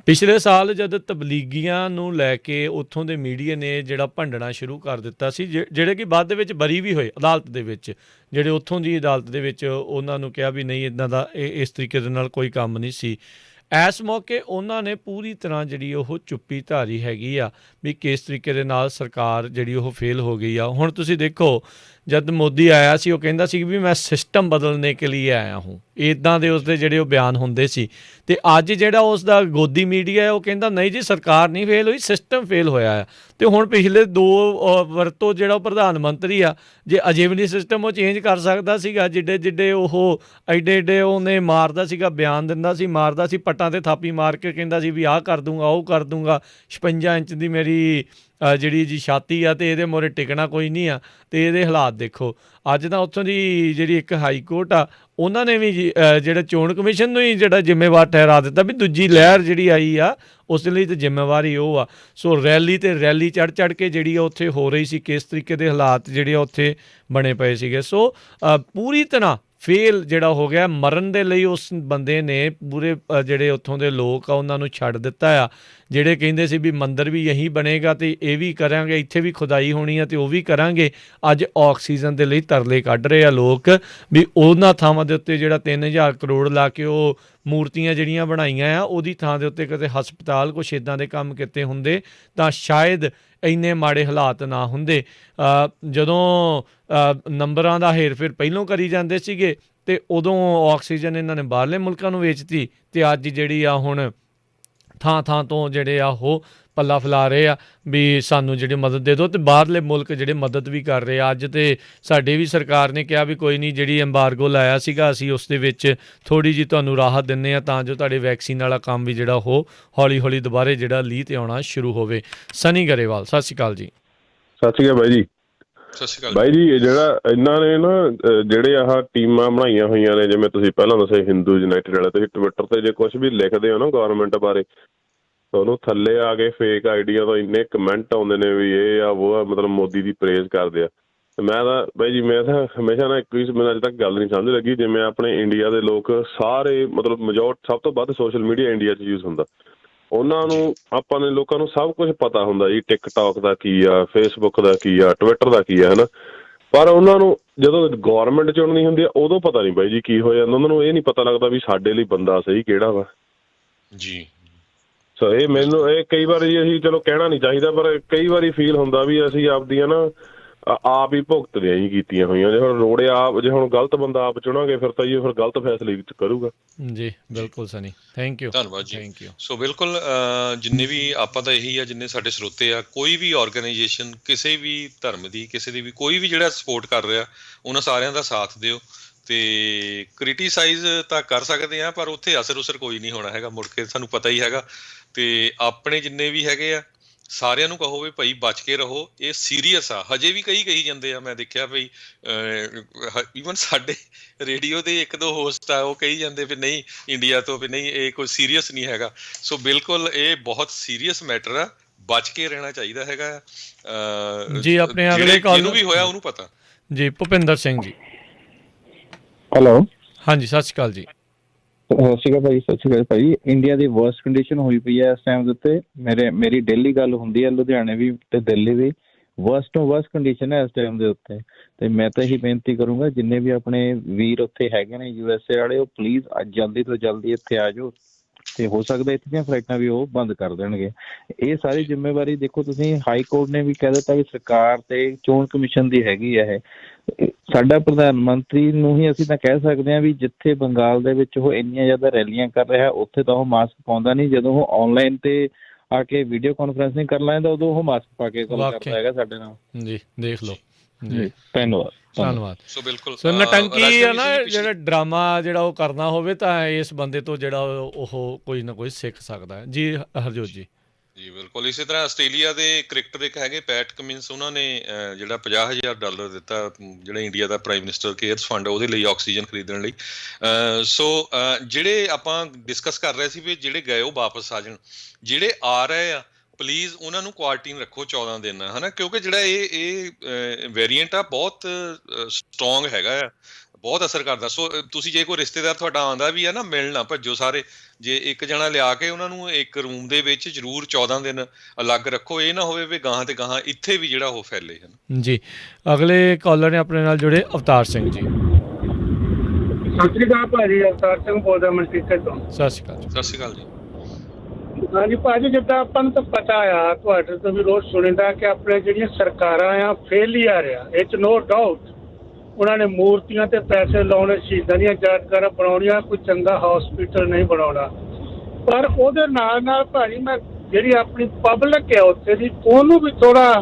ਪਿਛਲੇ ਸਾਲ ਜਦ ਤਬਲੀਗੀਆਂ ਨੂੰ ਲੈ ਕੇ ਉੱਥੋਂ ਦੇ ਮੀਡੀਆ ਨੇ ਜਿਹੜਾ ਭੰਡਣਾ ਸ਼ੁਰੂ ਕਰ ਦਿੱਤਾ ਸੀ, ਜਿਹੜੇ ਕਿ ਬਾਅਦ ਦੇ ਵਿੱਚ ਬਰੀ ਵੀ ਹੋਏ ਅਦਾਲਤ ਦੇ ਵਿੱਚ, ਜਿਹੜੇ ਉੱਥੋਂ ਦੀ ਅਦਾਲਤ ਦੇ ਵਿੱਚ ਉਹਨਾਂ ਨੂੰ ਕਿਹਾ ਵੀ ਨਹੀਂ ਇੱਦਾਂ ਦਾ ਇਸ ਤਰੀਕੇ ਦੇ ਨਾਲ ਕੋਈ ਕੰਮ ਨਹੀਂ ਸੀ। ਇਸ ਮੌਕੇ ਉਹਨਾਂ ਨੇ ਪੂਰੀ ਤਰ੍ਹਾਂ ਜਿਹੜੀ ਉਹ ਚੁੱਪੀ ਧਾਰੀ ਹੈਗੀ ਆ ਵੀ ਕਿਸ ਤਰੀਕੇ ਦੇ ਨਾਲ ਸਰਕਾਰ ਜਿਹੜੀ ਉਹ ਫੇਲ ਹੋ ਗਈ ਆ। ਹੁਣ ਤੁਸੀਂ ਦੇਖੋ, ਜਦ ਮੋਦੀ ਆਇਆ ਸੀ ਉਹ ਕਹਿੰਦਾ ਸੀ ਵੀ ਮੈਂ ਸਿਸਟਮ ਬਦਲਨੇ ਕੇ ਲਈ ਆਇਆ ਹੂੰ, ਇੱਦਾਂ ਦੇ ਉਸਦੇ ਜਿਹੜੇ ਉਹ ਬਿਆਨ ਹੁੰਦੇ ਸੀ। ਤੇ ਅੱਜ ਜਿਹੜਾ ਉਸ ਦਾ ਗੋਦੀ ਮੀਡੀਆ ਹੈ ਉਹ ਕਹਿੰਦਾ ਨਹੀਂ ਜੀ ਸਰਕਾਰ ਨਹੀਂ ਫੇਲ ਹੋਈ, ਸਿਸਟਮ ਫੇਲ ਹੋਇਆ ਆ। ਤੇ ਹੁਣ ਪਿਛਲੇ 2 ਵਰਤੋਂ ਜਿਹੜਾ ਉਹ ਪ੍ਰਧਾਨ ਮੰਤਰੀ ਆ, ਜੇ ਅਜੇ ਵੀ ਨਹੀਂ ਸਿਸਟਮ ਉਹ ਚੇਂਜ ਕਰ ਸਕਦਾ ਸੀਗਾ, ਜਿੱਡੇ ਉਹ ਐਡੇ ਉਹਨੇ ਮਾਰਦਾ ਸੀਗਾ, ਬਿਆਨ ਦਿੰਦਾ ਸੀ, ਮਾਰਦਾ ਸੀ, ਪੱਟਾਂ ਤੇ ਥਾਪੀ ਮਾਰ ਕੇ ਕਹਿੰਦਾ ਸੀ ਵੀ ਆਹ ਕਰ ਦੂੰਗਾ, ਉਹ ਕਰ ਦੂੰਗਾ, 56 ਇੰਚ ਦੀ ਮੇਰੀ ਜਿਹੜੀ ਜੀ ਛਾਤੀ ਆ, ਤੇ ਇਹਦੇ ਮੋਰੇ ਟਿਕਣਾ ਕੋਈ ਨਹੀਂ ਆ। ਤੇ ਇਹਦੇ ਹਾਲਾਤ ਦੇਖੋ ਅੱਜ ਤਾਂ ਉੱਥੋਂ ਦੀ ਜਿਹੜੀ ਇੱਕ ਹਾਈ ਕੋਰਟ ਆ, ਉਹਨਾਂ ਨੇ ਵੀ ਜਿਹੜਾ ਚੋਣ ਕਮਿਸ਼ਨ ਨੂੰ ਹੀ ਜਿਹੜਾ ਜ਼ਿੰਮੇਵਾਰ ਠਹਿਰਾ ਦਿੱਤਾ ਵੀ ਦੂਜੀ ਲਹਿਰ ਜਿਹੜੀ ਆਈ ਆ ਉਸ ਲਈ ਤਾਂ ਜ਼ਿੰਮੇਵਾਰੀ ਉਹ ਆ। ਸੋ ਰੈਲੀ ਚੜ੍ਹ ਕੇ ਜਿਹੜੀ ਆ ਉੱਥੇ ਹੋ ਰਹੀ ਸੀ, ਕਿਸ ਤਰੀਕੇ ਦੇ ਹਾਲਾਤ ਜਿਹੜੇ ਆ ਉੱਥੇ ਬਣੇ ਪਏ ਸੀਗੇ। ਸੋ ਪੂਰੀ ਤਰ੍ਹਾਂ ਫੇਲ ਜਿਹੜਾ ਹੋ ਗਿਆ, ਮਰਨ ਦੇ ਲਈ ਉਸ ਬੰਦੇ ਨੇ ਪੂਰੇ ਜਿਹੜੇ ਉੱਥੋਂ ਦੇ ਲੋਕ ਆ ਉਹਨਾਂ ਨੂੰ ਛੱਡ ਦਿੱਤਾ ਆ। ਜਿਹੜੇ ਕਹਿੰਦੇ ਸੀ ਵੀ ਮੰਦਰ ਵੀ ਇਹੀ ਬਣੇਗਾ ਤੇ ਇਹ ਵੀ ਕਰਾਂਗੇ, ਇੱਥੇ ਵੀ ਖੁਦਾਈ ਹੋਣੀ ਆ ਤੇ ਉਹ ਵੀ ਕਰਾਂਗੇ, ਅੱਜ ਆਕਸੀਜਨ ਦੇ ਲਈ ਤਰਲੇ ਕੱਢ ਰਹੇ ਆ ਲੋਕ ਵੀ ਉਹਨਾਂ ਥਾਵਾਂ ਦੇ ਉੱਤੇ ਜਿਹੜਾ 3000 ਕਰੋੜ ਲਾ ਕੇ ਉਹ ਮੂਰਤੀਆਂ ਜਿਹੜੀਆਂ ਬਣਾਈਆਂ ਆ, ਉਹਦੀ ਥਾਂ ਦੇ ਉੱਤੇ ਕਿਤੇ ਹਸਪਤਾਲ ਕੁਛ ਇੱਦਾਂ ਦੇ ਕੰਮ ਕੀਤੇ ਹੁੰਦੇ ਤਾਂ ਸ਼ਾਇਦ ਇੰਨੇ ਮਾੜੇ ਹਾਲਾਤ ਨਾ ਹੁੰਦੇ। ਜਦੋਂ ਨੰਬਰਾਂ ਦਾ ਹੇਰ-ਫੇਰ ਪਹਿਲੋਂ ਕਰੀ ਜਾਂਦੇ ਸੀਗੇ ਤੇ ਉਦੋਂ ਆਕਸੀਜਨ ਇਹਨਾਂ ਨੇ ਬਾਹਰਲੇ ਮੁਲਕਾਂ ਨੂੰ ਵੇਚਤੀ, ਤੇ ਅੱਜ ਜਿਹੜੀ ਆ ਹੁਣ ਥਾਂ ਤੋਂ ਜਿਹੜੇ ਆ ਉਹ ਪੱਲਾ ਫੈਲਾ ਰਹੇ ਆ ਵੀ ਸਾਨੂੰ ਜਿਹੜੀ ਮਦਦ ਦੇ ਦਿਓ, ਤੇ ਬਾਹਰਲੇ ਮੁਲਕ ਜਿਹੜੇ ਮਦਦ ਵੀ ਕਰ ਰਹੇ ਆ। ਅੱਜ ਤੇ ਸਾਡੀ ਵੀ ਸਰਕਾਰ ਨੇ ਕਿਹਾ ਵੀ ਕੋਈ ਨਹੀਂ, ਜਿਹੜੀ ਐਮਬਾਰਗੋ ਲਾਇਆ ਸੀਗਾ ਅਸੀਂ ਉਸ ਦੇ ਵਿੱਚ ਥੋੜ੍ਹੀ ਜਿਹੀ ਤੁਹਾਨੂੰ ਰਾਹਤ ਦਿੰਦੇ ਹਾਂ ਤਾਂ ਜੋ ਤੁਹਾਡੇ ਵੈਕਸੀਨ ਵਾਲਾ ਕੰਮ ਵੀ ਜਿਹੜਾ ਉਹ ਹੌਲੀ ਦੁਬਾਰੇ ਜਿਹੜਾ ਲੀਹ 'ਤੇ ਆਉਣਾ ਸ਼ੁਰੂ ਹੋਵੇ। ਸਨੀ ਗਰੇਵਾਲ, ਸਤਿ ਸ਼੍ਰੀ ਅਕਾਲ ਜੀ। ਸਤਿ ਸ਼੍ਰੀ ਅਕਾਲ ਬਾਈ ਜੀ। ਸਤਿ ਸ਼੍ਰੀ ਅਕਾਲ ਬਾਈ ਜੀ। ਜਿਹੜਾ ਇਹਨਾਂ ਨੇ ਨਾ ਜਿਹੜੇ ਆਹ ਟੀਮਾਂ ਬਣਾਈਆਂ ਹੋਈਆਂ ਨੇ, ਜਿਵੇਂ ਤੁਸੀਂ ਪਹਿਲਾਂ ਦੱਸਿਆ ਹਿੰਦੂ ਯੂਨਾਈਟਿਡ ਵਾਲੇ, ਤੁਸੀਂ ਟਵਿੱਟਰ 'ਤੇ ਜੇ ਕੁਛ ਵੀ ਲਿਖਦੇ ਹੋ ਨਾ ਗੌਰਮੈਂਟ ਬਾਰੇ, ਉਹਨੂੰ ਥੱਲੇ ਆ ਕੇ ਫੇਕ ਆਈਡੀਆਂ ਤੋਂ ਇੰਨੇ ਕਮੈਂਟ ਆਉਂਦੇ ਨੇ ਵੀ ਇਹ ਆ ਉਹ ਆ, ਮਤਲਬ ਮੋਦੀ ਦੀ ਪ੍ਰੇਜ਼ ਕਰਦੇ ਆ। ਤੇ ਮੈਂ ਤਾਂ ਬਾਈ ਜੀ, ਮੈਂ ਤਾਂ ਹਮੇਸ਼ਾ ਨਾ ਮੈਨੂੰ ਅੱਜ ਤੱਕ ਗੱਲ ਨਹੀਂ ਸਮਝ ਲੱਗੀ, ਜਿਵੇਂ ਆਪਣੇ ਇੰਡੀਆ ਦੇ ਲੋਕ ਸਾਰੇ ਮਤਲਬ ਸਭ ਤੋਂ ਵੱਧ ਸੋਸ਼ਲ ਮੀਡੀਆ ਇੰਡੀਆ 'ਚ ਯੂਜ਼ ਹੁੰਦਾ, ਉਹਨਾਂ ਨੂੰ ਆਪਾਂ ਨੇ ਲੋਕਾਂ ਨੂੰ ਸਭ ਕੁਝ ਪਤਾ ਹੁੰਦਾ ਜੀ, ਟਿਕਟੋਕ ਦਾ ਕੀ ਆ, ਫੇਸਬੁੱਕ ਦਾ ਕੀ ਆ, ਟਵਿੱਟਰ ਦਾ ਕੀ ਆ, ਹੈ ਨਾ। ਪਰ ਉਹਨਾਂ ਨੂੰ ਜਦੋਂ ਗੌਰਮੈਂਟ ਚੁਣਨੀ ਹੁੰਦੀ ਆ ਉਦੋਂ ਪਤਾ ਨਹੀਂ ਬਾਈ ਜੀ ਕੀ ਹੋ ਜਾਂਦਾ, ਉਹਨਾਂ ਨੂੰ ਇਹ ਨਹੀਂ ਪਤਾ ਲੱਗਦਾ ਵੀ ਸਾਡੇ ਲਈ ਬੰਦਾ ਸਹੀ ਕਿਹੜਾ ਵਾ ਜੀ। ਸੋ ਇਹ ਮੈਨੂੰ ਇਹ ਕਈ ਵਾਰੀ ਅਸੀਂ ਚਲੋ ਕਹਿਣਾ ਨਹੀਂ ਚਾਹੀਦਾ, ਪਰ ਕਈ ਵਾਰੀ ਫੀਲ ਹੁੰਦਾ ਵੀ ਅਸੀਂ ਆਪਦੀਆਂ ਨਾ ਆਪ ਹੀ ਭੁਗਤਦੇ ਜੀ ਕੀਤੀਆਂ ਹੋਈਆਂ। ਜੇ ਹੁਣ ਰੋੜੇ ਆਪ, ਜੇ ਹੁਣ ਗਲਤ ਬੰਦਾ ਆਪ ਚੁਣਾਂਗੇ ਫਿਰ ਤਾਂ ਜੀ ਫਿਰ ਗਲਤ ਫੈਸਲੇ ਕਰੂਗਾ ਜੀ। ਬਿਲਕੁਲ ਸਨੀ, ਥੈਂਕ ਯੂ, ਧੰਨਵਾਦ ਜੀ। Thank you. ਸੋ ਬਿਲਕੁਲ ਜਿੰਨੇ ਵੀ ਆਪਾਂ ਤਾਂ ਇਹੀ ਆ, ਜਿੰਨੇ ਸਾਡੇ ਸਰੋਤੇ ਆ, ਕੋਈ ਵੀ ਆਰਗੇਨਾਈਜੇਸ਼ਨ ਕਿਸੇ ਵੀ ਧਰਮ ਦੀ, ਕਿਸੇ ਦੀ ਵੀ, ਕੋਈ ਵੀ ਜਿਹੜਾ ਸਪੋਰਟ ਕਰ ਰਿਹਾ, ਉਹਨਾਂ ਸਾਰਿਆਂ ਦਾ ਸਾਥ ਦਿਓ। ਤੇ ਕ੍ਰਿਟੀਸਾਈਜ਼ ਤਾਂ ਕਰ ਸਕਦੇ ਆ, ਪਰ ਉੱਥੇ ਅਸਰ ਕੋਈ ਨਹੀਂ ਹੋਣਾ ਹੈਗਾ ਮੁੜ ਕੇ, ਸਾਨੂੰ ਪਤਾ ਹੀ ਹੈਗਾ। ਤੇ ਆਪਣੇ ਜਿੰਨੇ ਵੀ ਹੈਗੇ ਆ ਸਾਰਿਆਂ ਨੂੰ ਕਹੋ ਵੀ ਭਾਈ ਬਚ ਕੇ ਰਹੋ, ਇਹ ਸੀਰੀਅਸ ਆ। ਹਜੇ ਵੀ ਕਹੀ ਜਾਂਦੇ ਆ, ਮੈਂ ਦੇਖਿਆ ਵੀ ਈਵਨ ਸਾਡੇ ਰੇਡੀਓ ਦੇ 1-2 ਹੋਸਟ ਆ, ਉਹ ਕਹੀ ਜਾਂਦੇ ਵੀ ਨਹੀਂ ਇੰਡੀਆ ਤੋਂ, ਵੀ ਨਹੀਂ ਇਹ ਕੋਈ ਸੀਰੀਅਸ ਨਹੀਂ ਹੈਗਾ। ਸੋ ਬਿਲਕੁਲ ਇਹ ਬਹੁਤ ਸੀਰੀਅਸ ਮੈਟਰ ਆ, ਬਚ ਕੇ ਰਹਿਣਾ ਚਾਹੀਦਾ ਹੈਗਾ। ਜੀ ਆਪਣੇ ਅਗਲੇ ਕਾਲ ਜਿਹਨੂੰ ਵੀ ਹੋਇਆ ਉਹਨੂੰ ਪਤਾ। ਜੀ ਭੁਪਿੰਦਰ ਸਿੰਘ ਜੀ। ਹੈਲੋ, ਹਾਂਜੀ ਸਤਿ ਸ਼੍ਰੀ ਅਕਾਲ ਜੀ। ਸਤਿ ਸ਼੍ਰੀ ਅਕਾਲ ਭਾਈ। ਸਤਿ ਸ਼੍ਰੀ ਅਕਾਲ ਭਾਈ। ਇੰਡੀਆ ਦੀ ਵਰਸਟ ਕੰਡੀਸ਼ਨ ਹੋਈ ਪਈ ਹੈ ਇਸ ਟਾਈਮ ਦੇ ਉੱਤੇ। ਮੇਰੀ ਡੇਲੀ ਗੱਲ ਹੁੰਦੀ ਹੈ, ਲੁਧਿਆਣੇ ਵੀ ਤੇ ਦਿੱਲੀ ਵੀ ਵਰਸਟ ਤੋਂ ਵਰਸਟ ਕੰਡੀਸ਼ਨ ਹੈ ਇਸ ਟਾਈਮ ਦੇ ਉੱਤੇ। ਤੇ ਮੈਂ ਤਾਂ ਇਹੀ ਬੇਨਤੀ ਕਰੂੰਗਾ ਜਿੰਨੇ ਵੀ ਆਪਣੇ ਵੀਰ ਉੱਥੇ ਹੈਗੇ ਨੇ USA ਵਾਲੇ, ਉਹ ਪਲੀਜ਼ ਅੱਜ ਜਲਦੀ ਤੋਂ ਜਲਦੀ ਇੱਥੇ ਆ ਜਾਓ, ਤੇ ਹੋ ਸਕਦਾ ਇੱਥੇ ਦੀਆਂ ਫਲਾਈਟਾਂ ਵੀ ਉਹ ਬੰਦ ਕਰ ਦੇਣਗੇ। ਇਹ ਸਾਰੀ ਜ਼ਿੰਮੇਵਾਰੀ ਦੇਖੋ ਤੁਸੀਂ, ਹਾਈ ਕੋਰਟ ਨੇ ਵੀ ਕਹਿ ਦਿੱਤਾ ਵੀ ਸਰਕਾਰ ਤੇ ਚੋਣ ਕਮਿਸ਼ਨ ਦੀ ਹੈਗੀ ਹੈ। ਇਹ ਸਾਡਾ ਪ੍ਰਧਾਨ ਮੰਤਰੀ ਨੂੰ ਹੀ ਅਸੀਂ ਤਾਂ ਕਹਿ ਸਕਦੇ ਹਾਂ ਵੀ ਜਿੱਥੇ ਬੰਗਾਲ ਦੇ ਵਿੱਚ ਉਹ ਇੰਨੀਆਂ ਜ਼ਿਆਦਾ ਰੈਲੀਆਂ ਕਰ ਰਿਹਾ, ਉੱਥੇ ਤਾਂ ਉਹ ਮਾਸਕ ਪਾਉਂਦਾ ਨਹੀਂ। ਜਦੋਂ ਉਹ ਆਨਲਾਈਨ ਤੇ ਆ ਕੇ ਵੀਡੀਓ ਕਾਨਫਰੰਸਿੰਗ ਕਰ ਲੈਂਦਾ, ਉਦੋਂ ਉਹ ਮਾਸਕ ਪਾ ਕੇ ਗੱਲ ਕਰਦਾ ਹੈਗਾ ਸਾਡੇ ਨਾਲ। ਜੀ ਦੇਖ ਲਓ ਜੀ, ਧੰਨਵਾਦ। ਸੋ ਬਿਲਕੁਲ ਸੋ ਨਟੰਕੀ ਆ ਨਾ, ਜਿਹੜਾ ਡਰਾਮਾ ਜਿਹੜਾ ਉਹ ਕਰਨਾ ਹੋਵੇ ਤਾਂ ਇਸ ਬੰਦੇ ਤੋਂ ਜਿਹੜਾ ਉਹ ਕੋਈ ਨਾ ਕੋਈ ਸਿੱਖ ਸਕਦਾ ਹੈ। ਜੀ ਹਰਜੋਤ ਜੀ। ਜੀ ਬਿਲਕੁਲ। ਇਸੇ ਤਰ੍ਹਾਂ ਆਸਟ੍ਰੇਲੀਆ ਦੇ ਕ੍ਰਿਕਟਰ ਇੱਕ ਹੈਗੇ ਪੈਟ ਕਮਿੰਸ, ਉਹਨਾਂ ਨੇ ਜਿਹੜਾ $50,000 ਦਿੱਤਾ ਜਿਹੜਾ ਇੰਡੀਆ ਦਾ ਪ੍ਰਾਈਮ ਮਿਨਿਸਟਰ ਕੇਅਰਸ ਫੰਡ, ਉਹਦੇ ਲਈ ਆਕਸੀਜਨ ਖਰੀਦਣ ਲਈ। ਸੋ ਜਿਹੜੇ ਆਪਾਂ ਡਿਸਕਸ ਕਰ ਰਹੇ ਸੀ ਵੀ ਜਿਹੜੇ ਗਏ ਉਹ ਵਾਪਸ ਆ ਜਾਣ, ਜਿਹੜੇ ਆ ਰਹੇ ਆ ਪਲੀਜ਼ ਉਹਨਾਂ ਨੂੰ ਕੁਆਰੰਟਾਈਨ ਰੱਖੋ 14 ਦਿਨ, ਹੈ ਨਾ, ਕਿਉਂਕਿ ਜਿਹੜਾ ਇਹ ਵੇਰੀਐਂਟ ਆ ਬਹੁਤ ਸਟਰੋਂਗ ਹੈਗਾ ਆ, ਬਹੁਤ ਅਸਰ ਕਰਦਾ। ਸੋ ਤੁਸੀਂ ਜੇ ਕੋਈ ਰਿਸ਼ਤੇਦਾਰ ਤੁਹਾਡਾ ਆਉਂਦਾ ਵੀ ਆ ਨਾ, ਮਿਲਣ ਨਾ ਭੱਜੋ ਸਾਰੇ। ਜੇ ਇੱਕ ਜਣਾ ਲਿਆ ਕੇ ਉਹਨਾਂ ਨੂੰ ਇੱਕ ਰੂਮ ਦੇ ਵਿੱਚ ਜ਼ਰੂਰ 14 ਦਿਨ ਅਲੱਗ ਰੱਖੋ, ਇਹ ਨਾ ਹੋਵੇ ਵੀ ਗਾਹਾਂ ਤੇ ਗਾਹਾਂ ਇੱਥੇ ਵੀ ਜਿਹੜਾ ਉਹ ਫੈਲੇ ਹਨ। ਜੀ ਅਗਲੇ ਕਾਲਰ ਨੇ ਆਪਣੇ ਨਾਲ ਜੁੜੇ ਅਵਤਾਰ ਸਿੰਘ ਜੀ। ਸਤਿ ਸ਼੍ਰੀ ਅਕਾਲ ਭਾਜੀ, ਅਵਤਾਰ ਸਿੰਘ ਬੋਲਦਾ ਮਨਕੀਰਤ ਤੋਂ। ਸਤਿ ਸ਼੍ਰੀ ਅਕਾਲ ਜੀ। ਸਤਿ ਸ਼੍ਰੀ ਅਕਾਲ ਜੀ। ਹਾਂਜੀ ਭਾਜੀ, ਜਿੱਦਾਂ ਆਪਾਂ ਨੂੰ ਤਾਂ ਪਤਾ ਆ, ਤੁਹਾਡੇ ਤੋਂ ਵੀ ਰੋਜ਼ ਸੁਣੀਦਾ ਕਿ ਆਪਣੇ ਜਿਹੜੀਆਂ ਸਰਕਾਰਾਂ ਆ ਫੇਲੀਅਰ ਆ, ਇਹ 'ਚ ਨੋ ਡਾਊਟ। ਉਹਨਾਂ ਨੇ ਮੂਰਤੀਆਂ ਤੇ ਪੈਸੇ ਲਾਉਣੇ, ਸ਼ਹੀਦਾਂ ਦੀਆਂ ਯਾਦਗਾਰਾਂ ਬਣਾਉਣੀਆਂ, ਕੋਈ ਚੰਗਾ ਹਸਪੀਟਲ ਨਹੀਂ ਬਣਾਉਣਾ। ਪਰ ਉਹਦੇ ਨਾਲ ਭਾਜੀ ਮੈਂ ਜਿਹੜੀ ਆਪਣੀ ਪਬਲਿਕ ਹੈ ਉੱਥੇ ਦੀ, ਉਹਨੂੰ ਵੀ ਥੋੜਾ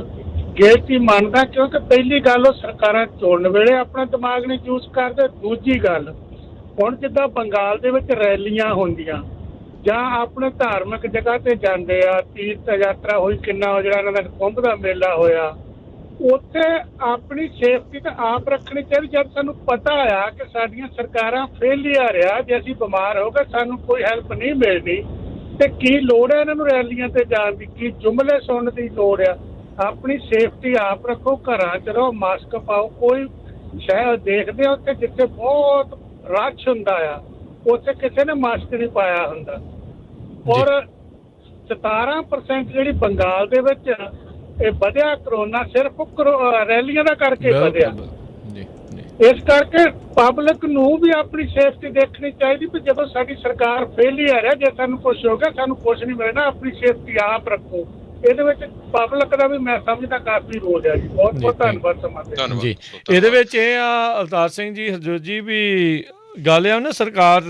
ਗਿਲਟੀ ਮੰਨਦਾ, ਕਿਉਂਕਿ ਪਹਿਲੀ ਗੱਲ ਉਹ ਸਰਕਾਰਾਂ ਚੁਣਨ ਵੇਲੇ ਆਪਣਾ ਦਿਮਾਗ ਨਹੀਂ ਯੂਜ਼ ਕਰਦੇ। ਦੂਜੀ ਗੱਲ, ਹੁਣ ਜਿੱਦਾਂ ਬੰਗਾਲ ਦੇ ਵਿੱਚ ਰੈਲੀਆਂ ਹੁੰਦੀਆਂ ਜਾਂ ਆਪਣੇ ਧਾਰਮਿਕ ਜਗ੍ਹਾ ਤੇ ਜਾਂਦੇ ਆ, ਤੀਰਥ ਯਾਤਰਾ ਹੋਈ, ਕਿੰਨਾ ਜਿਹੜਾ ਇਹਨਾਂ ਦਾ ਕੁੰਭ ਦਾ ਮੇਲਾ ਹੋਇਆ, ਉੱਥੇ ਆਪਣੀ ਸੇਫਟੀ ਤਾਂ ਆਪ ਰੱਖਣੀ ਚਾਹੀਦੀ। ਜਦ ਸਾਨੂੰ ਪਤਾ ਆ ਕਿ ਸਾਡੀਆਂ ਸਰਕਾਰਾਂ ਫੇਲੀਅਰ ਆ, ਜੇ ਅਸੀਂ ਬਿਮਾਰ ਹੋ ਗਏ ਸਾਨੂੰ ਕੋਈ ਹੈਲਪ ਨਹੀਂ ਮਿਲਣੀ, ਤੇ ਕੀ ਲੋੜ ਹੈ ਇਹਨਾਂ ਨੂੰ ਰੈਲੀਆਂ ਤੇ ਜਾਣ ਦੀ, ਕੀ ਜੁਮਲੇ ਸੁਣਨ ਦੀ ਲੋੜ ਆ। ਆਪਣੀ ਸੇਫਟੀ ਆਪ ਰੱਖੋ, ਘਰਾਂ 'ਚ ਰਹੋ, ਮਾਸਕ ਪਾਓ। ਕੋਈ ਸ਼ਹਿਰ ਦੇਖਦੇ ਆ ਉੱਥੇ ਜਿੱਥੇ ਬਹੁਤ ਰਸ਼ ਹੁੰਦਾ ਆ, ਉੱਥੇ ਕਿਸੇ ਨੇ ਮਾਸਕ ਨਹੀਂ ਪਾਇਆ ਹੁੰਦਾ। ਔਰ 17% ਜਿਹੜੀ ਬੰਗਾਲ ਦੇ ਵਿੱਚ ਇਹ ਵਧਿਆ ਕਰੋਨਾ, ਸਿਰਫ ਰੈਲੀਆਂ ਦਾ ਕਰਕੇ ਵਧਿਆ। ਇਸ ਕਰਕੇ ਪਬਲਿਕ ਨੂੰ ਵੀ ਆਪਣੀ ਸੇਫਟੀ ਦੇਖਣੀ ਚਾਹੀਦੀ ਵੀ ਜਦੋਂ ਸਾਡੀ ਸਰਕਾਰ ਫੇਲੀਅਰ ਹੈ, ਜੇ ਸਾਨੂੰ ਕੁਛ ਹੋ ਗਿਆ ਸਾਨੂੰ ਕੁਛ ਨਹੀਂ ਮਿਲਣਾ, ਆਪਣੀ ਸੇਫਟੀ ਆਪ ਰੱਖੋ। ਇਹਦੇ ਵਿੱਚ ਪਬਲਿਕ ਦਾ ਵੀ ਮੈਂ ਸਮਝਦਾ ਕਾਫੀ ਰੋਲ ਹੈ ਜੀ। ਬਹੁਤ ਬਹੁਤ ਧੰਨਵਾਦ ਸਮਾਂ ਦੇ ਜੀ। ਇਹਦੇ ਵਿੱਚ ਇਹ ਆ ਅਵਤਾਰ ਸਿੰਘ ਜੀ, ਹਰਜੋਤ ਜੀ, ਵੀ ਗੱਲ ਆ ਨਾ, ਸਰਕਾਰ